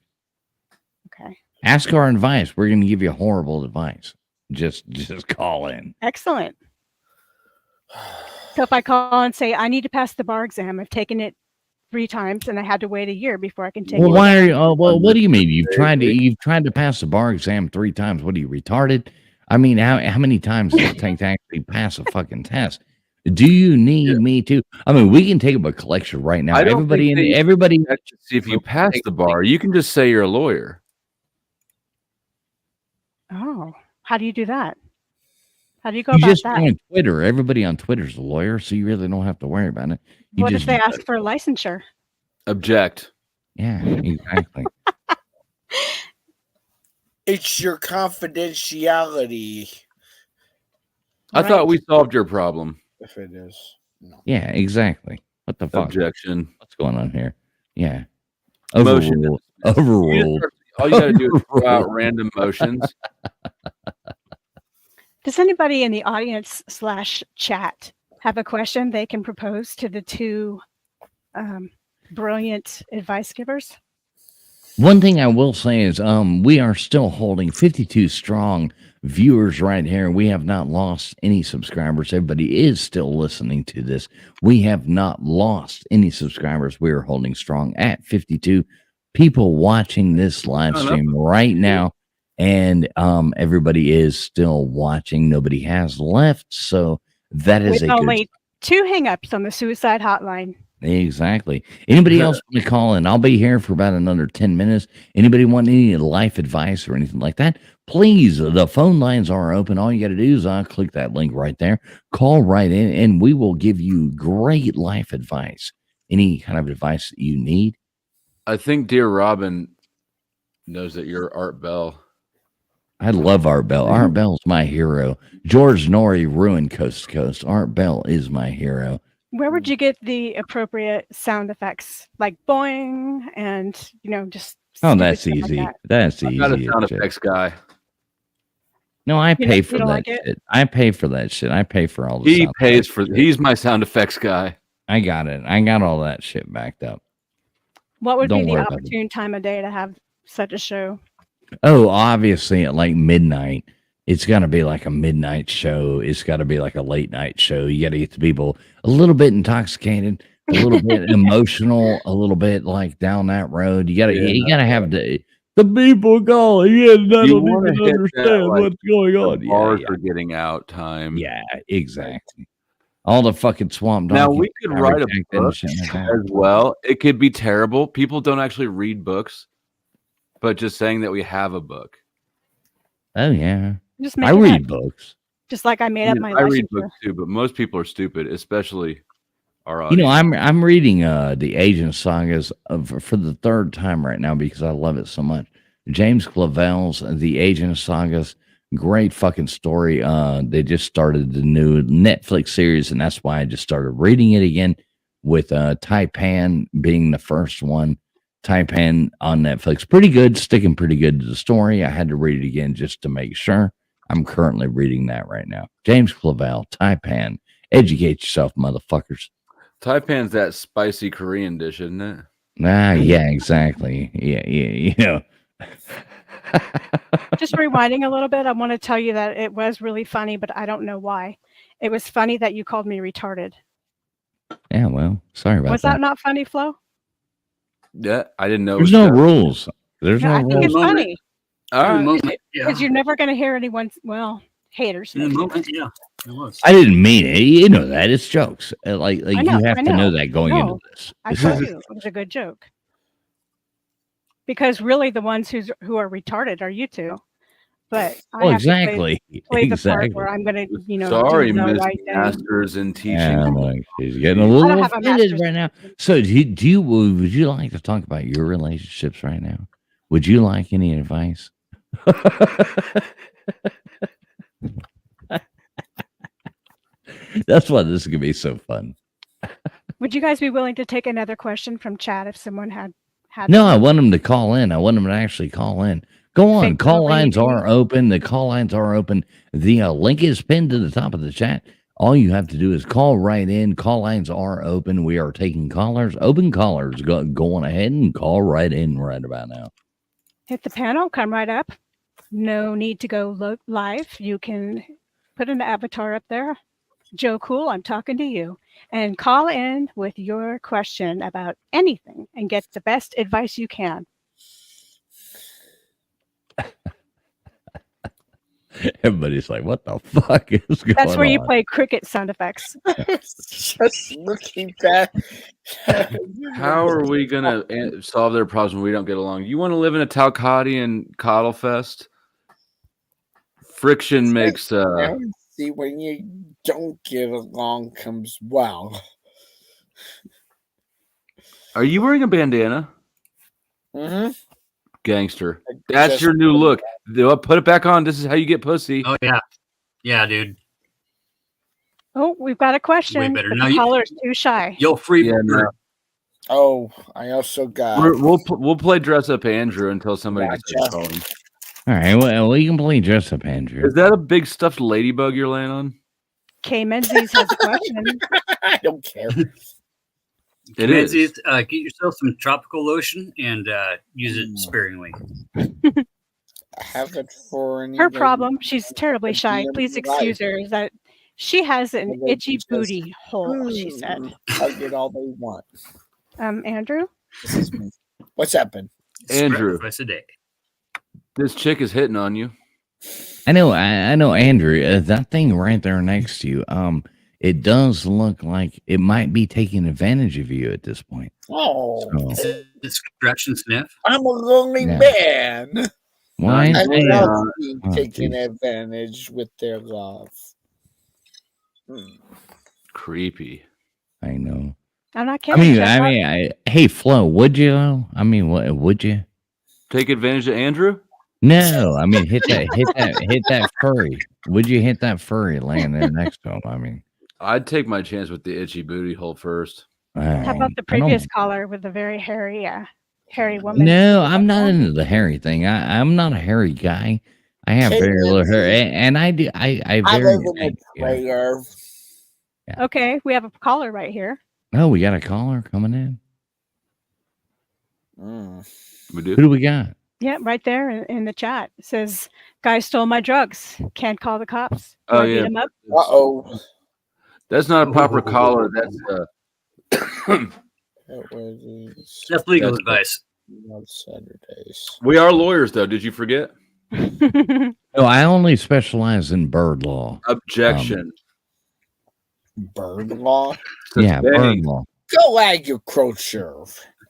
Okay. Ask our advice. We're going to give you horrible advice. Just call in. Excellent. So if I call and say I need to pass the bar exam, I've taken it 3 times and I had to wait a year before I can take Well, it. why are you? Well, what do you mean? You've tried to pass the bar exam 3 times. What are you, retarded? I mean, how many times does it take to actually pass a fucking test? Do you need me to? I mean, we can take up a collection right now. I don't Everybody think everybody. See if you pass the bar, you can just say you're a lawyer. Oh, how do you do that? How do you go You about just that? go on Twitter. Everybody on Twitter's a lawyer, so you really don't have to worry about it. You What just if they ask for a licensure? Object. Yeah, exactly. It's your confidentiality. I thought we solved your problem. If it is. Yeah, exactly. What the fuck? Objection. What's going on here? Yeah. Motion. Overruled. All you got to do is throw out random motions. Does anybody in the audience / chat have a question they can propose to the 2 brilliant advice givers? One thing I will say is we are still holding 52 strong viewers right here. We have not lost any subscribers. Everybody is still listening to this. We have not lost any subscribers. We are holding strong at 52 people watching this live stream right now. And everybody is still watching. Nobody has left. So that is With a only good 2 hangups on the suicide hotline. Exactly. Anybody else want to call in? I'll be here for about another 10 minutes. Anybody want any life advice or anything like that? Please, the phone lines are open. All you got to do is click that link right there. Call right in, and we will give you great life advice. Any kind of advice that you need. I think Dear Robin knows that you're Art Bell. I love Art Bell. Art Bell's my hero. George Norrie ruined Coast to Coast. Art Bell is my hero. Where would you get the appropriate sound effects, like boing, and just? Oh, stupid that's stuff like easy. that? That's I'm easy. not a as sound shit. effects guy. No, I You pay don't- for you don't that like it? shit. I pay for that shit. I pay for all the He sound pays effects for. shit. He's my sound effects guy. I got it. I got all that shit backed up. What would Don't be the worry about it. opportune time of day to have such a show? Oh, obviously at like midnight. It's got to be like a midnight show. It's got to be like a late night show. You got to get the people a little bit intoxicated, a little bit emotional, a little bit like down that road. You got to have the people calling. Yeah, I don't wanna even hit that, understand like, what's going on. Bars are getting out time. Yeah, exactly. All the fucking swamp Now donkeys we could are write a rejected and book shit like that. as well. It could be terrible. People don't actually read books, but just saying that we have a book. Oh yeah, Just I make it read up. books. Just like I made up my I read licensure. books too, but most people are stupid, especially our You know, audience. I'm reading the Agent Sagas for the third time right now because I love it so much. James Clavell's The Agent Sagas, great fucking story. They just started the new Netflix series, and that's why I just started reading it again. With Taipan being the first one, Taipan on Netflix, pretty good, sticking pretty good to the story. I had to read it again just to make sure. I'm currently reading that right now. James Clavell, Taipan. Educate yourself, motherfuckers. Taipan's that spicy Korean dish, isn't it? Ah, yeah, exactly. Yeah, you know. Just rewinding a little bit, I want to tell you that it was really funny, but I don't know why. It was funny that you called me retarded. Yeah, well, sorry about Was that not funny, Flo? Yeah, I didn't know. it There's was no that. rules. There's No, no I think it's rules. funny. All right. moment, yeah. Because you're never going to hear anyone, haters. In the maybe. moment, yeah, it was. I didn't mean it. You know that. It's jokes. Like I know, you have I to know know. that going No, into this. I This told is- you it was a good joke. Because really, the ones who are retarded are you two. But I Well, have to exactly. play the part Exactly. where I'm going to, Sorry, do the Miss right thing. Masters in teaching. Yeah, like, she's getting a I little don't have a offended master's right now. So, would you like to talk about your relationships right now? Would you like any advice? That's why this is gonna be so fun. Would you guys be willing to take another question from chat if someone had No, I want them to call in. I want them to actually call in. Go on. Think Call over lines you. are open. The call lines are open. The link is pinned to the top of the chat. All you have to do is call right in. Call lines are open. We are taking callers. Open callers. Go on ahead and call right in right about now. hit the panel, come right up. No need to go live. You can put an avatar up there. Joe Cool, I'm talking to you. And call in with your question about anything and get the best advice you can. Everybody's like, what the fuck is going on? That's where you play cricket sound effects. Just looking back. How are we gonna solve their problems when we don't get along? You want to live in a Talcott and Coddle Fest? Friction makes. See, when you don't get along comes wow. Are you wearing a bandana? Mm-hmm. Gangster. That's just- your new look. Put it back on. This is how you get pussy. Oh yeah, yeah, dude. Oh, we've got a question. better. But No, the you- caller's too shy. You'll free. Yeah, no. Oh, I also got. We'll play dress up Andrew until somebody gets Gotcha. calling. All right. Well, you can play dress up, Andrew. Is that a big stuffed ladybug you're laying on? Kay Menzies has a question. I don't care. It is. Menzies, get yourself some tropical lotion and use it sparingly. I have it for any. Her problem, she's terribly shy. DM Please live. excuse her, is that she has an They itchy just- booty hole, she said. I get all they want. Andrew? This is me. What's happened? Andrew. Twice a day. This chick is hitting on you. I know, Andrew. That thing right there next to you. It does look like it might be taking advantage of you at this point. Oh, So, It's scratch and sniff. I'm a lonely Yeah. man. why? I Hey, love being oh, taken geez. advantage with their love. Creepy. I know. I'm not I kidding. mean, Check out- hey, Flo, would you? I mean, what would you? Take advantage of Andrew? No, I mean hit that furry. Would you hit that furry laying there next to him? I mean, I'd take my chance with the itchy booty hole first. How about the previous caller with the very hairy woman? No, I'm not into the hairy thing. I'm not a hairy guy. I have very little hair, and I do. I very. live in a prayer. Okay, we have a caller right here. Oh, we got a caller coming in. We do. Who do we got? Yeah, right there in the chat. It says, "Guy stole my drugs. Can't call the cops." Do Oh I beat yeah. him up? Uh-oh. That's not a proper caller. That's That's legal advice. Saturdays. we are lawyers though. Did you forget? No, I only specialize in bird law. Objection. Bird law? Yeah, bird law. Go agriculture.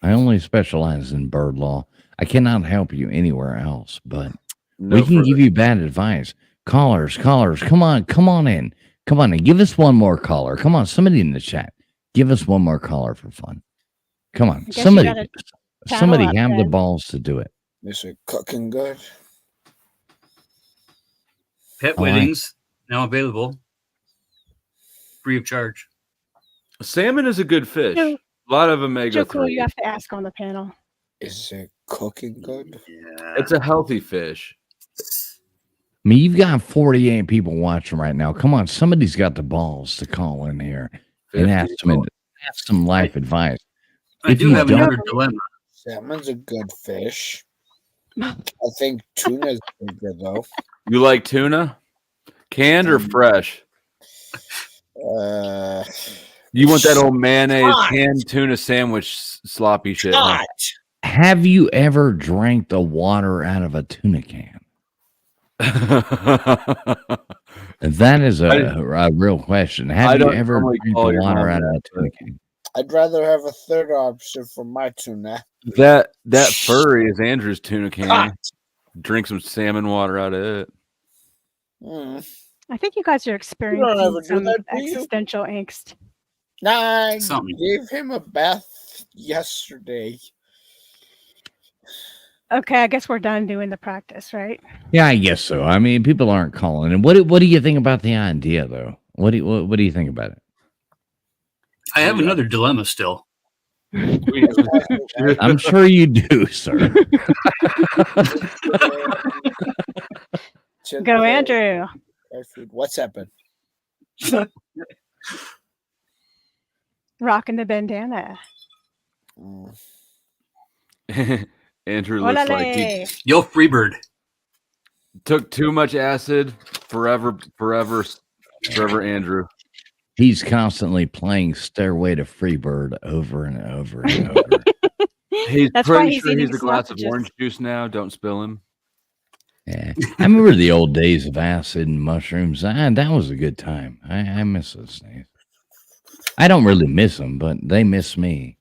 I only specialize in bird law. I cannot help you anywhere else, but No we can further. give you bad advice. Callers, come on in. Come on in. Give us one more caller. Come on, somebody in the chat. Give us one more caller for fun. Come on, I guess you somebody gotta paddle somebody up have the then. balls to do it. Is it cooking good? Pet All right. weddings now available, free of charge. Salmon is a good fish. No. A lot of omega Joe Cool, 3. you have to ask on the panel. Is it cooking good? It's a healthy fish. I mean, you've got 48 people watching right now. Come on, somebody's got the balls to call in here and ask some life advice. I If do you have don't- another dilemma. Salmon's a good fish. I think tuna's bigger though. You like tuna? Canned or fresh? You want that old mayonnaise Hot. canned tuna sandwich sloppy shit? huh? Hot. Have you ever drank the water out of a tuna can? That is a real question. I Have you don't ever normally drank call the your water mom out of a that, tuna can? I'd rather have a third option for my tuna. That furry is Andrew's tuna can. Hot. Drink some salmon water out of it. I think you guys are experiencing ever do some that, do you? existential angst. Nah, I Something. gave him a bath yesterday. Okay, I guess we're done doing the practice, right? Yeah, I guess so. I mean, people aren't calling. And what do you think about the idea, though? What do you think about it? I have another dilemma still. I'm sure you do, sir. Go, Andrew. What's happened? Rocking the bandana. Andrew looks like he Olale. Yo, Freebird. took too much acid. Forever, Andrew. He's constantly playing Stairway to Freebird over and over and over. He's That's why pretty he's sure eating he's a glass of sausages. orange juice now. Don't spill him. Yeah. I remember the old days of acid and mushrooms. That was a good time. I miss those days. I don't really miss them, but they miss me.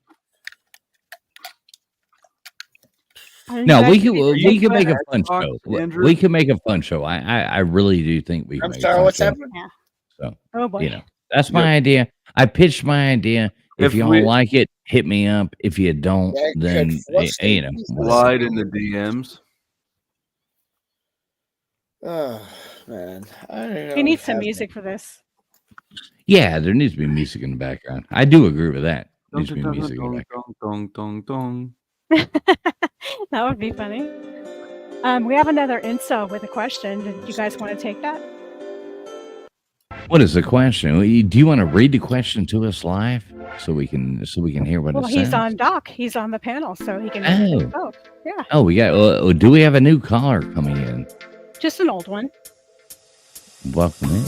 No, we could make a fun show. Andrew? We could make a fun show. I really do think we can I'm make sorry, a fun what's show. happening? So, Oh boy. you know, that's my idea. I pitched my idea. If If y'all we- like it, hit me up. If you don't, Yeah, then good. What's you know. the- Slide in the DMs. Oh man, You need some music for this. Yeah, there needs to be music in the background. I do agree with that. There needs to be music in the background. Dong, dong, dong. That would be funny. We have another incel with a question. Do you guys want to take that? What is the question? Do you want to read the question to us live so we can hear what Well, it he's says? on doc. He's on the panel, so he can. Oh. Yeah, Oh, we got. Do we have a new caller coming in? just an old one. Welcome in.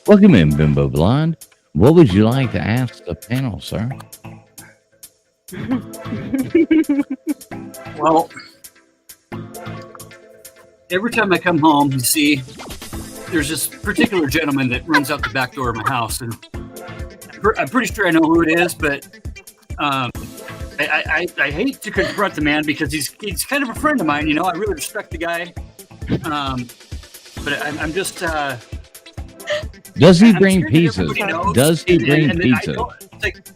Welcome in, Bimbo Blonde. What would you like to ask the panel, sir? Well, every time I come home, you see, there's this particular gentleman that runs out the back door of my house, and I'm pretty sure I know who it is, but I hate to confront the man because he's kind of a friend of mine. You know, I really respect the guy, but I'm just. Does he I'm bring scared that pizzas? everybody knows, Does he and- bring and then I pizza? don't- it's like,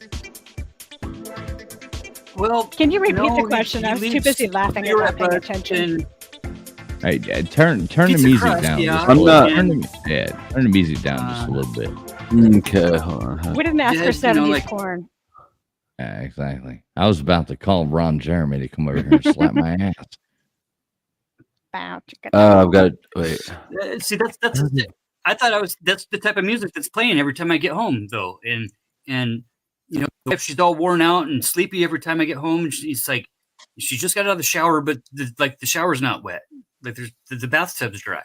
Well, Can you repeat no, the question? I was too leaves busy laughing and not paying attention. Hey, turn the Pizza music crust, down. yeah. Just a I'm little. not- Turn the music down just a little bit. Okay, hold on. We didn't ask for Yeah, you know, 70s like- porn. Yeah, exactly. I was about to call Ron Jeremy to come over here and slap my ass. Bow, chicka, I've got wait. See, that's I thought that's the type of music that's playing every time I get home, though. And you know, if she's all worn out and sleepy every time I get home, and she's like, she just got out of the shower, but the shower's not wet. Like the bathtub's dry.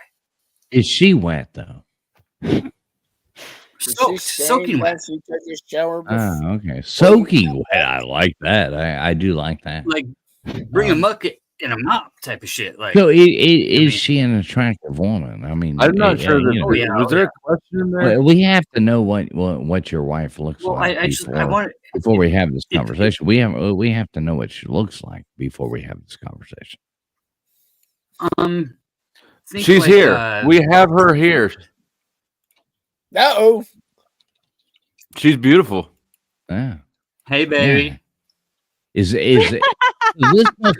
Is she wet though? Soaking wet. She took a shower. Oh, okay. Soaking wet. I like that. I do like that. Like bring a bucket and a mop type of shit. Like So is she an attractive woman? I mean, I'm not sure that you know, was there a question in there? we have to know what your wife looks well, like I want before we have this conversation. We have to know what she looks like before we have this conversation. think She's like, here. We have her here. Uh-oh. She's beautiful. Yeah. Hey, baby. Yeah. Is it, this must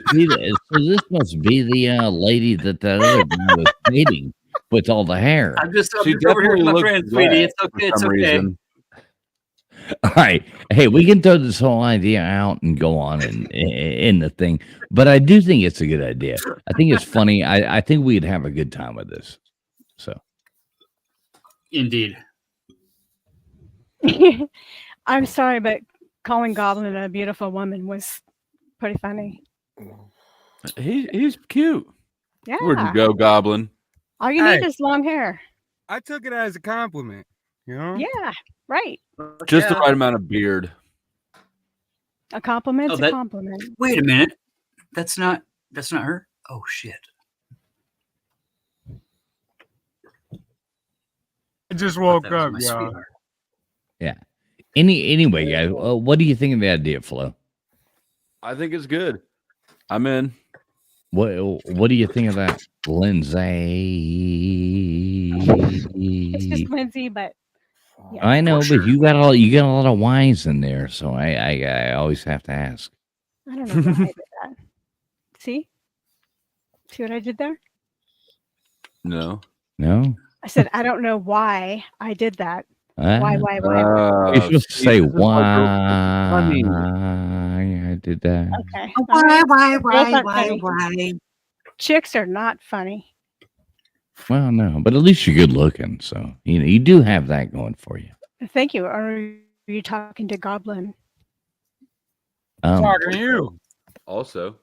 be the lady that other guy was dating with all the hair. I'm just She over here with my definitely friend, looks sweetie. wet It's okay. for It's some okay. reason. All right. Hey, we can throw this whole idea out and go on in the thing, but I do think it's a good idea. I think it's funny. I think we'd have a good time with this. So, Indeed. I'm sorry, but calling Goblin a beautiful woman was pretty funny. He's cute. Yeah. Where'd you go, Goblin? All you need is long hair. I took it as a compliment. You know? Yeah, right. Just the right amount of beard. A compliment's Oh, a compliment. Wait a minute. That's not her. Oh shit. I just woke That was up, my y'all. sweetheart. yeah. Anyway, guys, what do you think of the idea, Flo? I think it's good. I'm in. What do you think of that, Lindsay? It's just Lindsay, but yeah. I know, but you got a lot of Y's in there, so I always have to ask. I don't know why I did that. See what I did there? No. No? I said I don't know why I did that. Why? You're supposed to say why I did that. Okay. Why, Girls aren't why, funny. why? Chicks are not funny. Well, no, but at least you're good looking, so you do have that going for you. Thank you. Or are you talking to Goblin? Talking to you. Also.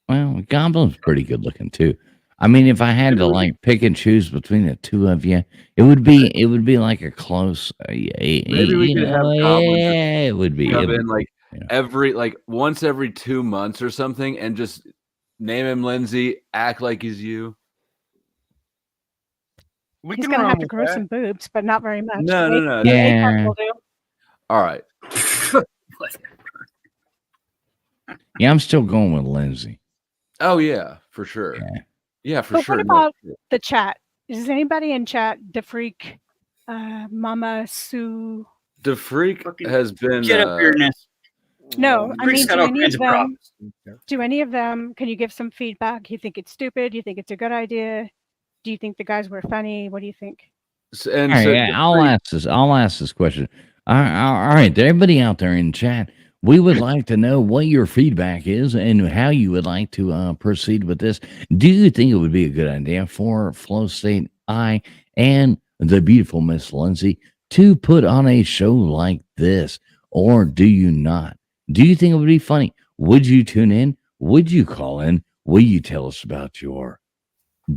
Well, Goblin's pretty good looking too. I mean, if I had to like pick and choose between the two of you, it would be like a close. Maybe we could have Goblin. Yeah, it would be. Come in like once every 2 months or something, and just name him Lindsay. Act like he's you. He's gonna have to grow some boobs, but not very much. No. The Yeah. A-cup will do. All right. Yeah, I'm still going with Lindsay. Oh yeah, for sure. Yeah, for But sure. what No, about the chat? Is anybody in chat? The freak, Mama Sue. the freak has been. Get up here, Ness. No, I Freak's mean, got do all any kinds of of them? problems. Do any of them? Can you give some feedback? You think it's stupid? You think it's a good idea? Do you think the guys were funny? What do you think? And All right, so yeah, the I'll ask this question. All right, to everybody out there in chat, we would like to know what your feedback is and how you would like to proceed with this. Do you think it would be a good idea for Flow State I and the beautiful Miss Lindsay to put on a show like this, or do you not? Do you think it would be funny? Would you tune in? Would you call in? Will you tell us about your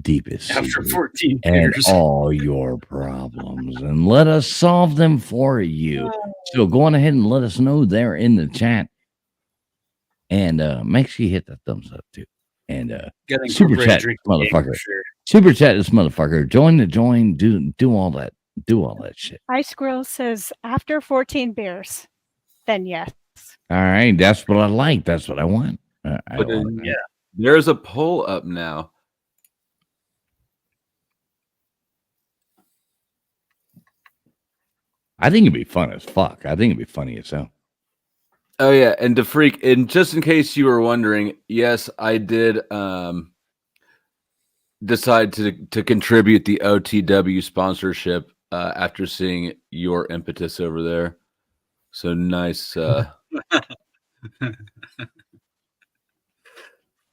deepest After secret 14 and years. all your problems, and let us solve them for you? So go on ahead and let us know there in the chat, and make sure you hit that thumbs up too, and Gotta super incorporate chat, drink this game motherfucker, for sure. super chat this motherfucker, join, do all that shit. Ice Squirrel says after 14 beers, then yes. All right, that's what I like. That's what I want. I But want that. yeah, there's a poll up now. I think it'd be fun as fuck. I think it'd be funny as hell. Oh yeah, and DeFreak, and just in case you were wondering, yes, I did decide to contribute the OTW sponsorship after seeing your impetus over there. So nice. Fucking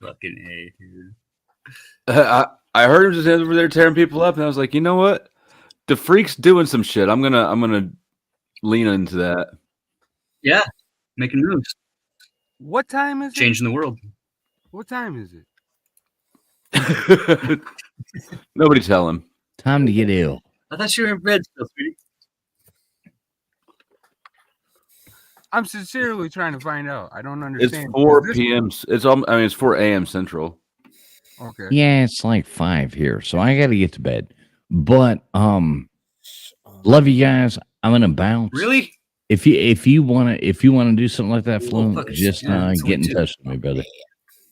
A, dude. I heard him just over there tearing people up, and I was like, you know what? DeFreak's doing some shit. I'm gonna lean into that. Yeah, making moves, What time is it? changing the world. What time is it? Nobody tell him. Time to get ill. I thought you were in bed still, sweetie. I'm sincerely trying to find out. I don't It's understand. 4 Is this- p.m. It's all. I mean, it's 4 a.m. Central. Okay. Yeah, it's like 5 here, so I got to get to bed. But love you guys. I'm gonna bounce. Really? If you wanna do something like that, Flo, fucking just yeah, it's get in 22. touch with me, brother.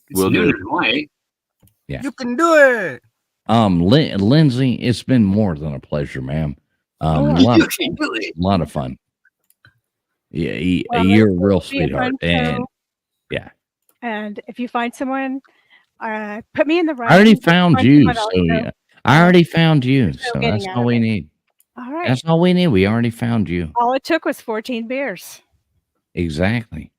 It's Will noon do. in Hawaii. Yeah. You can do it. Lindsay, it's been more than a pleasure, ma'am. A lot You of can do it. lot of fun. Yeah, Well, you're a real be a sweetheart, fun and show. yeah, And if you find someone, put me in the right. I already found you. So yeah, I already found you. So getting that's out all of we it. need. All right. That's all we need. We already found you. All it took was 14 beers. Exactly.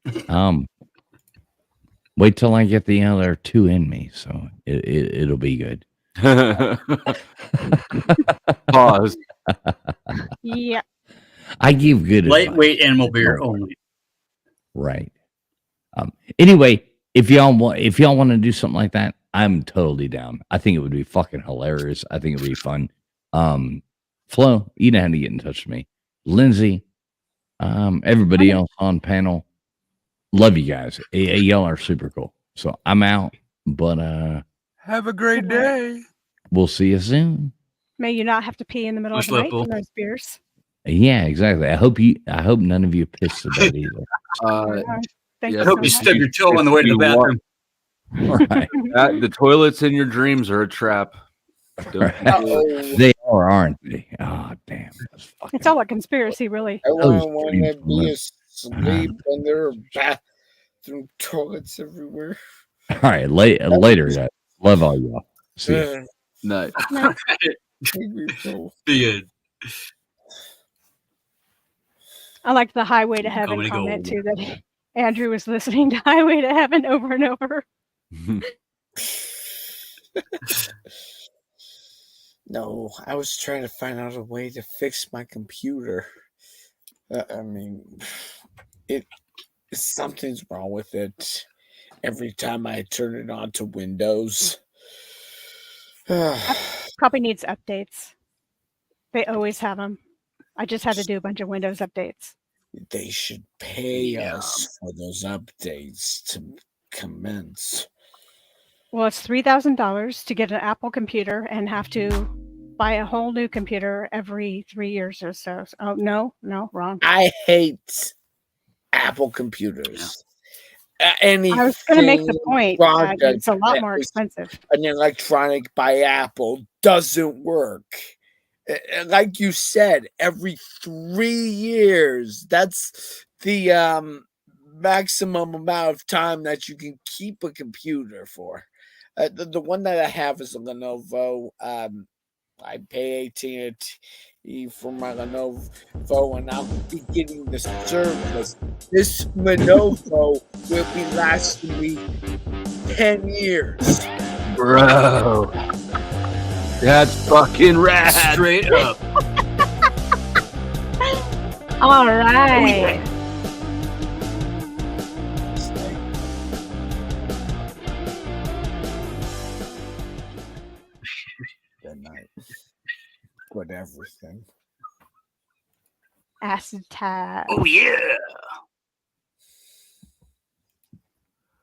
Wait till I get the other 2 in me, so it'll be good. Pause. Yeah. I give good advice. Lightweight animal beer only. Right. Anyway, if y'all want to do something like that, I'm totally down. I think it would be fucking hilarious. I think it would be fun. Flo, you know how to get in touch with me. Lindsay, everybody else on panel. Love you guys. Y'all are super cool. So I'm out, but Have a great day. we'll see you soon. May you not have to pee in the middle Much of the love, night Bull. from those beers. Yeah, exactly. I hope none of you pissed the bed either. Thank yeah, you I hope so you much. stub your toe on the way to the bathroom. All right. The toilets in your dreams are a trap. Don't do it. They are, aren't they? Oh, damn. That's fucking It's all a conspiracy, really. I Those wouldn't want dreams to be were- asleep when there are bathroom toilets everywhere. all right. Later, guys. Love all y'all. See ya. Night. Be good. I like the Highway to Heaven Comedy comment gold. too, that Andrew was listening to Highway to Heaven over and over. No, I was trying to find out a way to fix my computer. I mean, something's wrong with it. Every time I turn it on to Windows. Probably needs updates. They always have them. I just had to do a bunch of Windows updates. They should pay us for those updates to commence. Well, it's $3,000 to get an Apple computer and have to buy a whole new computer every 3 years or so. Oh, no, wrong. I hate Apple computers. I was going to make the point that it's a lot more expensive. An electronic by Apple doesn't work. Like you said, every 3 years. That's the maximum amount of time that you can keep a computer for. The one that I have is a Lenovo. I pay AT&T for my Lenovo, and I'll be getting the service. This Lenovo will be lasting me 10 years. Bro. That's fucking rad. Straight up. All right. Good night. Good everything. Acid tag. Oh yeah.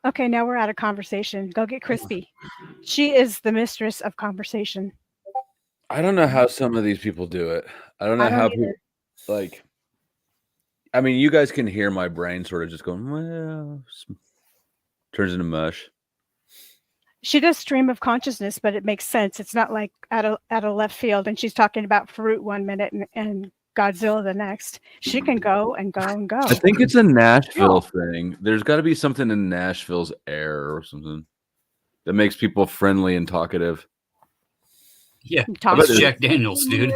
Okay, now we're out of conversation. Go get Crispy. She is the mistress of conversation. I don't know how some of these people do it. I don't know how people like. I mean, you guys can hear my brain sort of just going, well, turns into mush. She does stream of consciousness, but it makes sense. It's not like out of left field. And she's talking about fruit one minute and Godzilla the next. She can go and go and go. I think it's a Nashville thing. There's got to be something in Nashville's air or something that makes people friendly and talkative. Yeah, I bet it's there's- Jack Daniels, dude.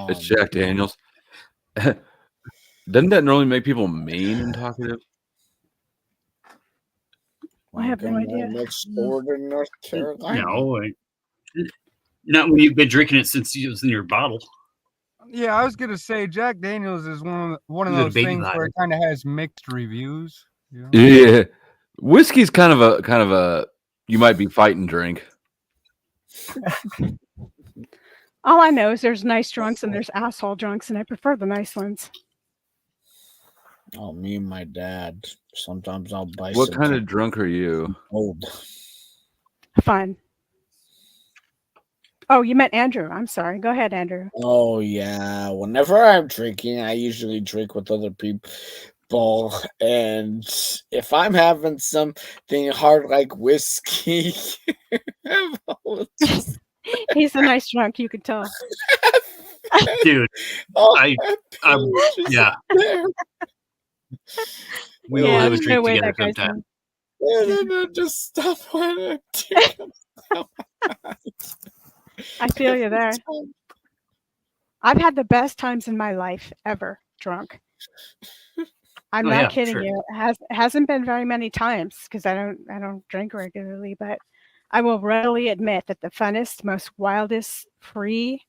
It's Jack Daniels. Doesn't that normally make people mean and talkative? I have no idea. Next door to North Carolina. No, not when you've been drinking it since it was in your bottle. Yeah, I was gonna say Jack Daniels is one of Is it a those baby things bottle? where it kind of has mixed reviews. You know? Yeah, whiskey's kind of a you might be fighting drink. All I know is there's nice drunks and there's asshole drunks, and I prefer the nice ones. Oh, me and my dad. Sometimes I'll buy. What kind of drunk are you? Old. Fun. Oh, you meant Andrew. I'm sorry. Go ahead, Andrew. Oh yeah. Whenever I'm drinking, I usually drink with other people. And if I'm having something hard like whiskey, He's a nice drunk. You could tell. Dude, yeah. We will Yeah, have a there's drink no way together that guy's sometime. and then I just stop when I feel you there. I've had the best times in my life ever drunk. I'm Oh, not yeah, kidding sure. you. It hasn't been very many times because I don't drink regularly, but I will readily admit that the funnest, most wildest, free,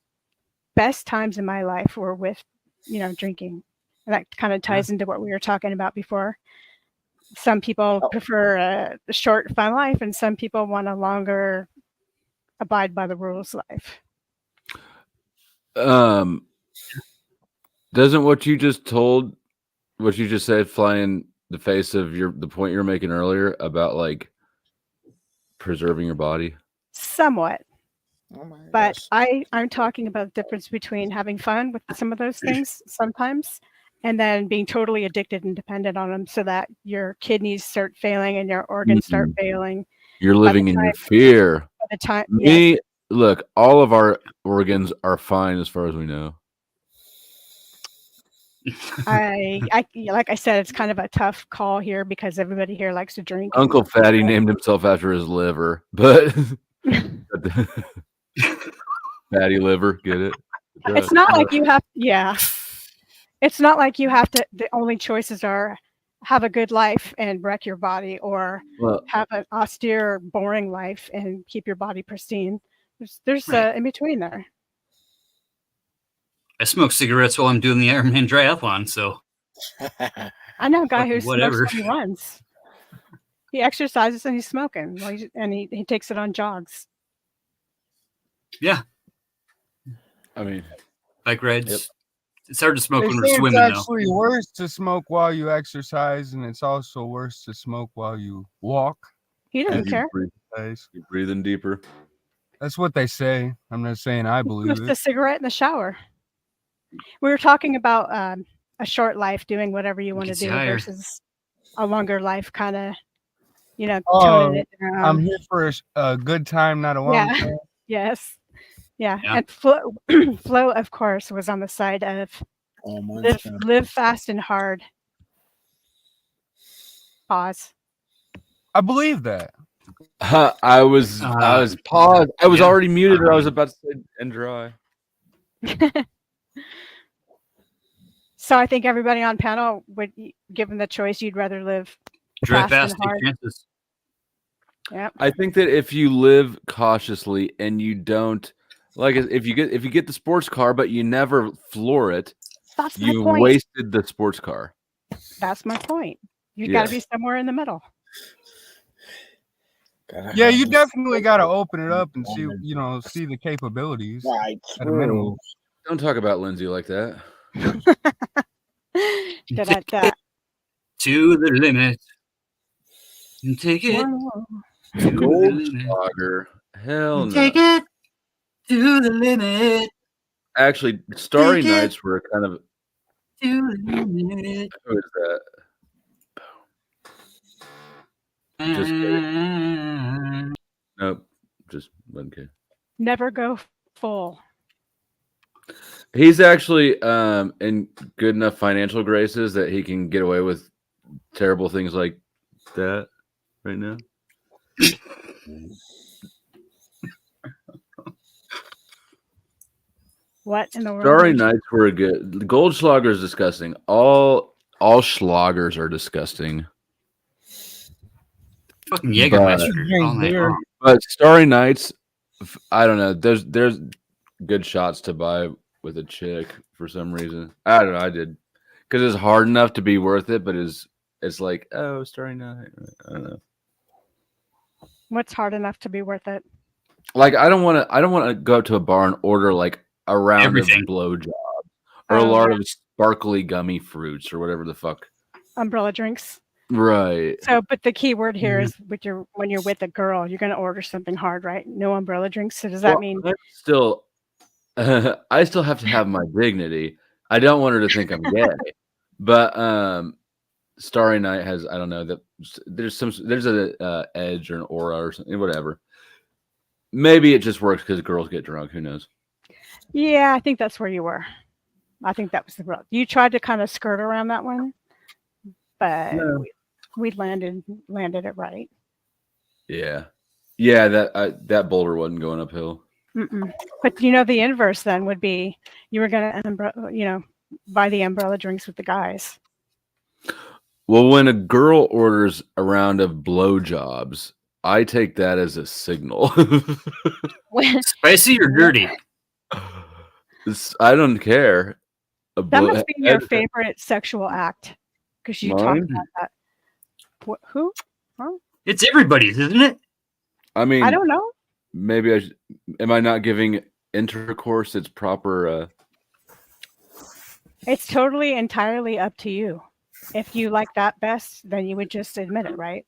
best times in my life were with, drinking. And that kind of ties into what we were talking about before. Some people prefer a short, fun life, and some people want a longer, abide by the rules life. Doesn't what you just said fly in the face of the point you were making earlier about like preserving your body? Somewhat. Oh my But I'm talking about the difference between having fun with some of those things sometimes and then being totally addicted and dependent on them so that your kidneys start failing and your organs start failing. You're by living the in your time- fear. by the time, Me, yes. look, all of our organs are fine as far as we know. I like I said, it's kind of a tough call here because everybody here likes to drink. Uncle Fatty named himself after his liver, but fatty liver, get it? It's not like you have, it's not like you have to, the only choices are have a good life and wreck your body or Well- have an austere, boring life and keep your body pristine. There's Right. in between there. I smoke cigarettes while I'm doing the Ironman triathlon, so I know a guy who Fucking whatever. smokes when he runs. He exercises and he's smoking, and he takes it on jogs. yeah, I mean, bike rides. Yep. It's hard to smoke They when say we're it's swimming, though. actually worse to smoke while you exercise, and it's also worse to smoke while you walk. He doesn't care. You're breathing deeper. That's what they say. I'm not saying I believe Smokes a it. cigarette in the shower. We were talking about a short life, doing whatever you want to Gets you do, higher. versus a longer life, kind of, Oh, toning it down. I'm here for a good time, not a long Yeah. time. Yes. Yeah. Yeah. And Flo, of course, was on the side of Oh, mine's gonna- live fast and hard. Pause. I believe that. I was paused. I was already muted. I was about to say and dry. So I think everybody on panel would, given the choice, you'd rather live Drive fast fast, and take hard. chances. Yep. I think that if you live cautiously and you don't like if you get the sports car but you never floor it, That's my you point. wasted the sports car. That's my point. You've got to be somewhere in the middle. Yeah, you definitely got to open it up and see, see the capabilities Right. at a minimum. Don't talk about Lindsay like that. Da-da-da. To the limit. And take it to the Gold limit. Slogger. Hell no. Take it to the limit. Actually, Starry Take it Nights were kind of. To the limit. Who is that? Just kidding. Nope. Just 1K. Never go full. He's actually in good enough financial graces that he can get away with terrible things like that right now. What in the world? Starry Nights were good. The Goldschlager is disgusting. All Schlagers are disgusting. Fucking Jägermeister all night long. But Starry Nights, I don't know. There's good shots to buy with a chick for some reason. I don't know. I did because it's hard enough to be worth it, but it's like, oh, Starry Night. I don't know. What's hard enough to be worth it? Like I don't want to go to a bar and order like a round of blowjob or a lot of sparkly gummy fruits or whatever the fuck. Umbrella drinks. Right. So, but the key word here is when you're with a girl, you're going to order something hard, right? No umbrella drinks. So does that mean I still have to have my dignity. I don't want her to think I'm gay, but Starry Night has, I don't know, that there's a edge or an aura or something, whatever. Maybe it just works because girls get drunk. Who knows? Yeah, I think that's where you were. I think that was the road. You tried to kind of skirt around that one, but we landed it right. Yeah. That boulder wasn't going uphill. Mm-mm. But the inverse then would be you were going to, buy the umbrella drinks with the guys. Well, when a girl orders a round of blowjobs, I take that as a signal. Spicy or dirty? I don't care. That must be your favorite sexual act because you talked about that. Who? Huh? It's everybody's, isn't it? I mean, I don't know. Maybe am I not giving intercourse its proper? It's totally entirely up to you. If you like that best, then you would just admit it, right?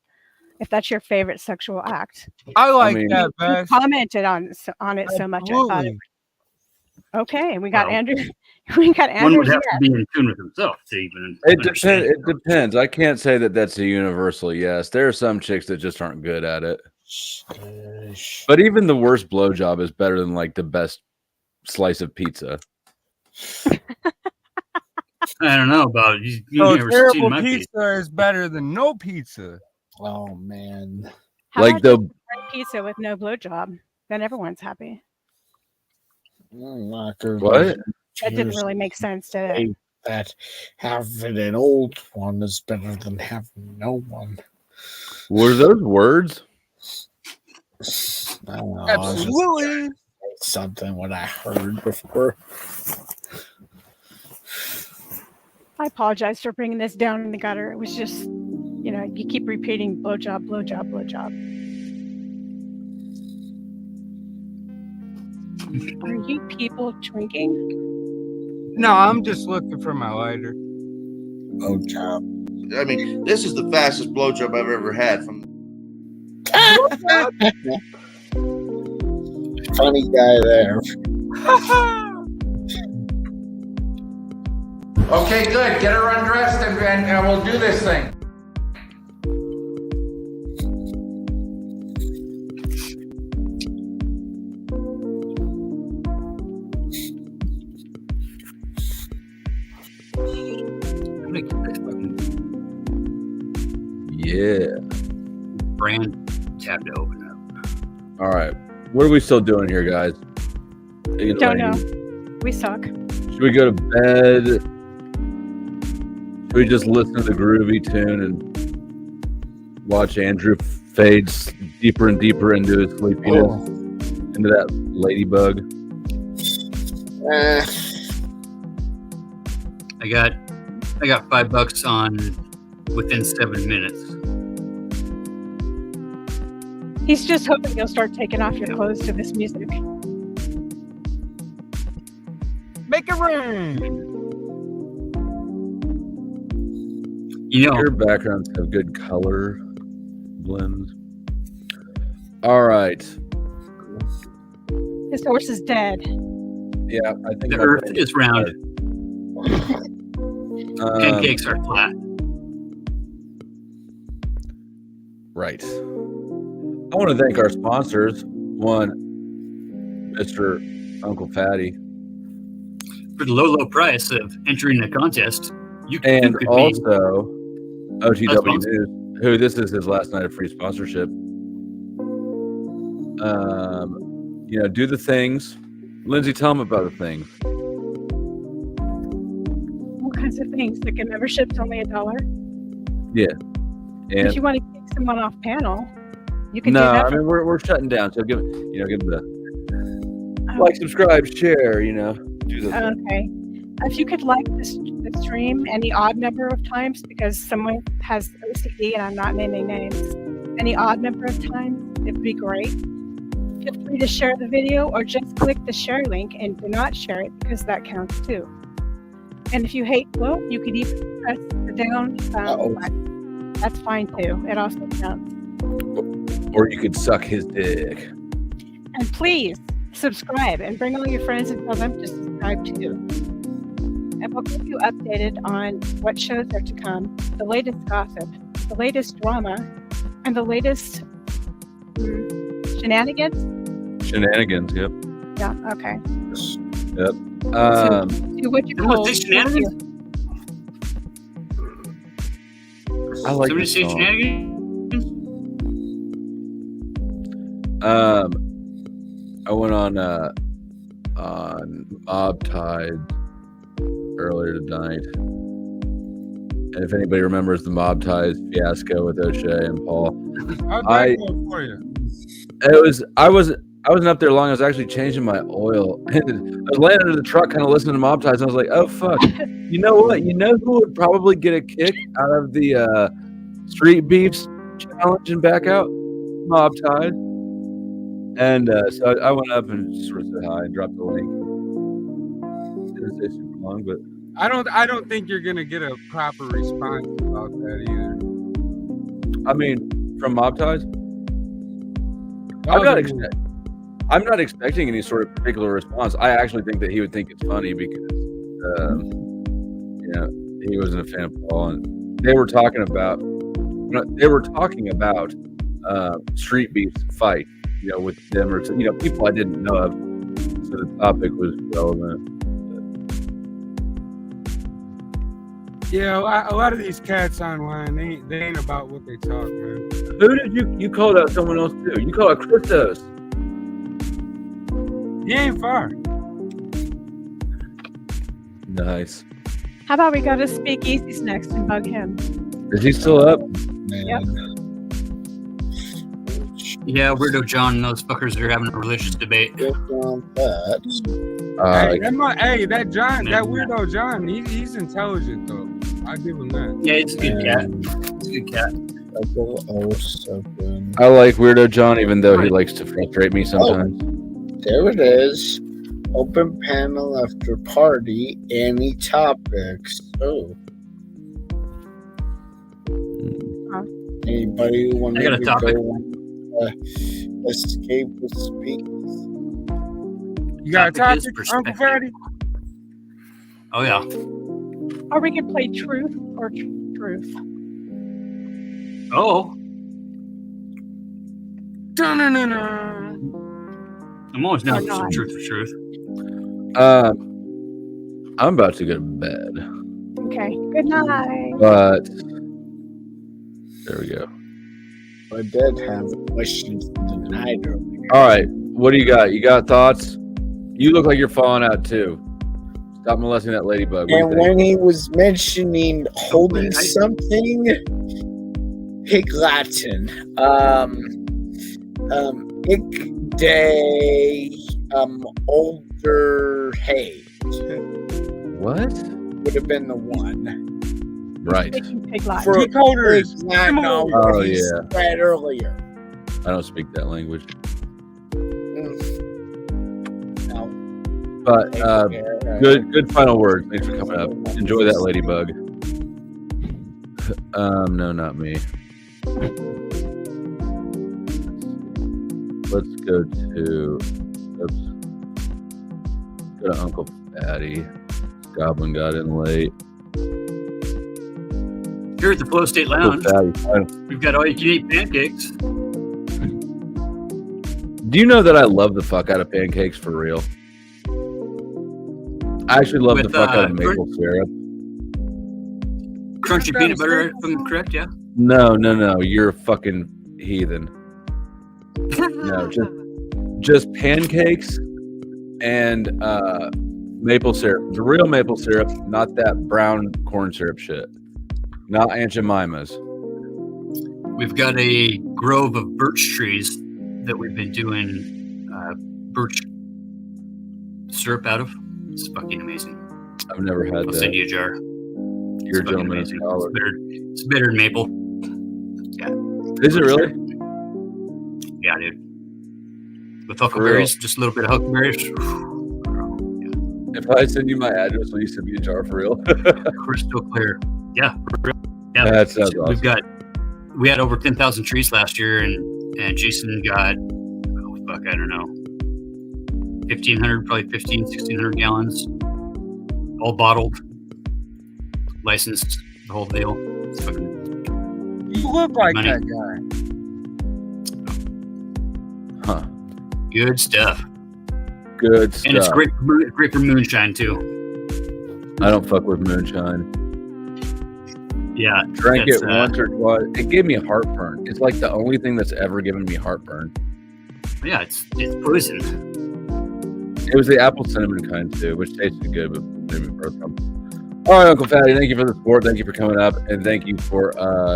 If that's your favorite sexual act. I like that best. You commented on it so much. I thought okay, we got Andrew. We got Andrew. One would have to be in tune with himself to even. It depends. I can't say that that's a universal yes. There are some chicks that just aren't good at it. But even the worst blowjob is better than like the best slice of pizza. I don't know about you. Terrible pizza is better than no pizza. Oh man! How like the pizza with no blowjob, then everyone's happy. What? That didn't really make sense, did it? That having an old one is better than having no one. Were those words? I don't know. Absolutely. Something what I heard before. I apologize for bringing this down in the gutter. It was just, you keep repeating blowjob, blowjob, blowjob. Are you people drinking? No, I'm just looking for my lighter. Blowjob. I mean, this is the fastest blowjob I've ever had from. Funny guy there. Okay, good. Get her undressed and we'll do this thing. Yeah. Brand tab to open up. All right. What are we still doing here, guys? Don't know. We suck. Should we go to bed? Should we just listen to the groovy tune and watch Andrew fades deeper and deeper into his sleepiness, into that ladybug? I got $5 on within 7 minutes. He's just hoping you'll start taking off your clothes to this music. Make it rain. Your backgrounds have good color blends. All right. His horse is dead. Yeah, I think the earth is round. Pancakes are flat. Right. I want to thank our sponsors. One, Mr. Uncle Fatty. for the low price of entering a contest, you And could also, OTW sponsored. News, who this is his last night of free sponsorship. Do the things. Lindsay, tell them about the things. All kinds of things. Like a membership's only $1. Yeah. If And you want to kick someone off panel, you can no, do that. I mean we're shutting down. So give the like, subscribe, share. Do the Okay. If you could like the stream any odd number of times, because someone has OCD and I'm not naming names, any odd number of times, it would be great. Feel free to share the video or just click the share link and do not share it because that counts too. And if you hate Will, you could even press the down button. That's fine too. It also counts. or you could suck his dick. And please subscribe and bring all your friends and tell them to subscribe too. And we'll keep you updated on what shows are to come, the latest gossip, the latest drama, and the latest shenanigans. Shenanigans. Yep. Yeah. Okay. Yep. Do what you call. Shenanigans? I like Somebody this say song. shenanigans? I went on Mob Tide earlier tonight, and if anybody remembers the Mob Tide fiasco with O'Shea and Paul, How'd I that go for you? I wasn't up there long. I was actually changing my oil, and I was laying under the truck, kind of listening to Mob Ties, and I was like, "Oh fuck!" You know what? You know who would probably get a kick out of the Street Beefs challenge and back out? Mob Tide. And so I went up and sort of said hi and dropped the link. Didn't say super long, but I don't think you're gonna get a proper response about that either. I mean, from Mob Ties, I'm not expecting any sort of particular response. I actually think that he would think it's funny because, he wasn't a fan of Paul, and they were talking about Street Beef's fight, with them or people I didn't know of, so the topic was relevant. Yeah, a lot of these cats online, they ain't about what they talk, man. Who did you called out someone else too? You called out Christos. He ain't far. Nice. How about we go to Speakeasies next and bug him? Is he still up? Yep. Yeah, Weirdo John and those fuckers are having a religious debate. That John, that weirdo John, he's intelligent though. I give him that. Yeah, it's a good cat. It's a good cat. I like Weirdo John, even though he likes to frustrate me sometimes. There it is. Open panel after party. Any topics? Oh. Anybody want I got a to topic. go escape with speak? You got a Topic is topic, Uncle perspective. Fatty? Oh yeah. Or we can play truth or truth. Oh, Dun-dun-dun-dun. I'm always down for not. some truth for truth. I'm about to go to bed, Okay. Good night. but there we go. I did have questions tonight. All right, what do you got? You got thoughts? You look like you're falling out too. Stop molesting that ladybug. What do you And think? when he was mentioning holding something, Pig Latin, ick day, older hay. What? Would have been the one. Right. Pig Latin. For Decoders. Pig Latin, Oh, what oh, he yeah. said earlier. I don't speak that language. No. But good final word. Thanks for coming up. Enjoy that ladybug. No, not me. Let's go to Uncle Fatty. Goblin got in late. Here at the Flow State Lounge, Uncle Fatty. we've got all you can eat pancakes. Do you know that I love the fuck out of pancakes for real? I actually love the With, fuck out of maple syrup. Crunchy peanut butter, if I'm correct, yeah. No, you're a fucking heathen. No, just pancakes and maple syrup. The real maple syrup, not that brown corn syrup shit. Not Aunt Jemima's. We've got a grove of birch trees that we've been doing birch syrup out of. It's fucking amazing. I've never had I'll that. send you a jar. You're a gentleman. It's better than maple. Yeah. Is it really? Yeah, dude. With huckleberries, just a little bit of huckleberries. If I send you my address, will you send me a jar for real? Crystal clear. Yeah. For real. Yeah. That sounds awesome. We had over 10,000 trees last year, and Jason got, I don't know, 1,500, probably 1,600 gallons, all bottled, licensed, the whole deal. It's fucking You look like money. that guy. Huh. Good stuff. Good stuff. And it's great for moonshine too. I don't fuck with moonshine. Yeah. Drank it that's, once or twice. It gave me heartburn. It's like the only thing that's ever given me heartburn. Yeah, it's poison. It was the apple cinnamon kind too, which tasted good, but made me birth from. All right, Uncle Fatty, thank you for the support. Thank you for coming up, and thank you for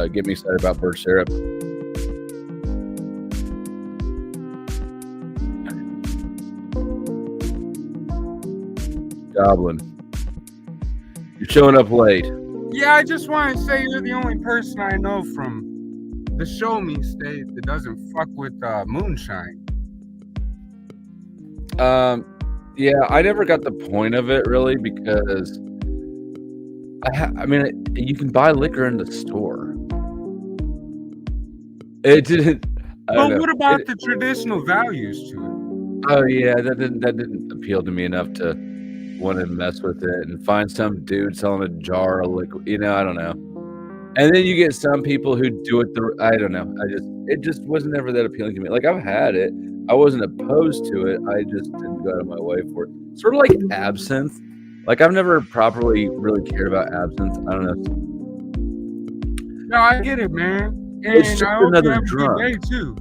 getting me excited about birch syrup. Goblin, you're showing up late. Yeah, I just want to say you're the only person I know from the Show Me state that doesn't fuck with moonshine. Yeah, I never got the point of it really because I mean, you can buy liquor in the store. It didn't. But what about the traditional values to it? Oh yeah, that didn't appeal to me enough to want to mess with it and find some dude selling a jar of liquid. You know, I don't know. And then you get some people who do it. I don't know. It just wasn't ever that appealing to me. Like I've had it. I wasn't opposed to it. I just didn't go out of my way for it. Sort of like absinthe. Like I've never properly really cared about absinthe. I don't know. No, I get it, man. And It's just I hope another you have drug. a good day too.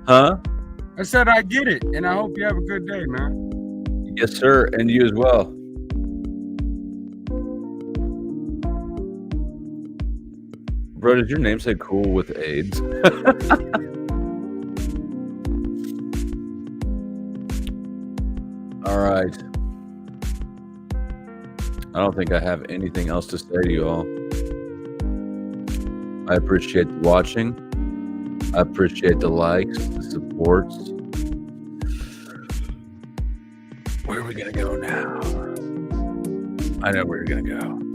Huh? I said I get it, and I hope you have a good day, man. Yes, sir. And you as well. Bro, did your name say cool with AIDS? All right. I don't think I have anything else to say to you all. I appreciate the watching. I appreciate the likes, the supports. Where are we going to go now? I know where you're going to go.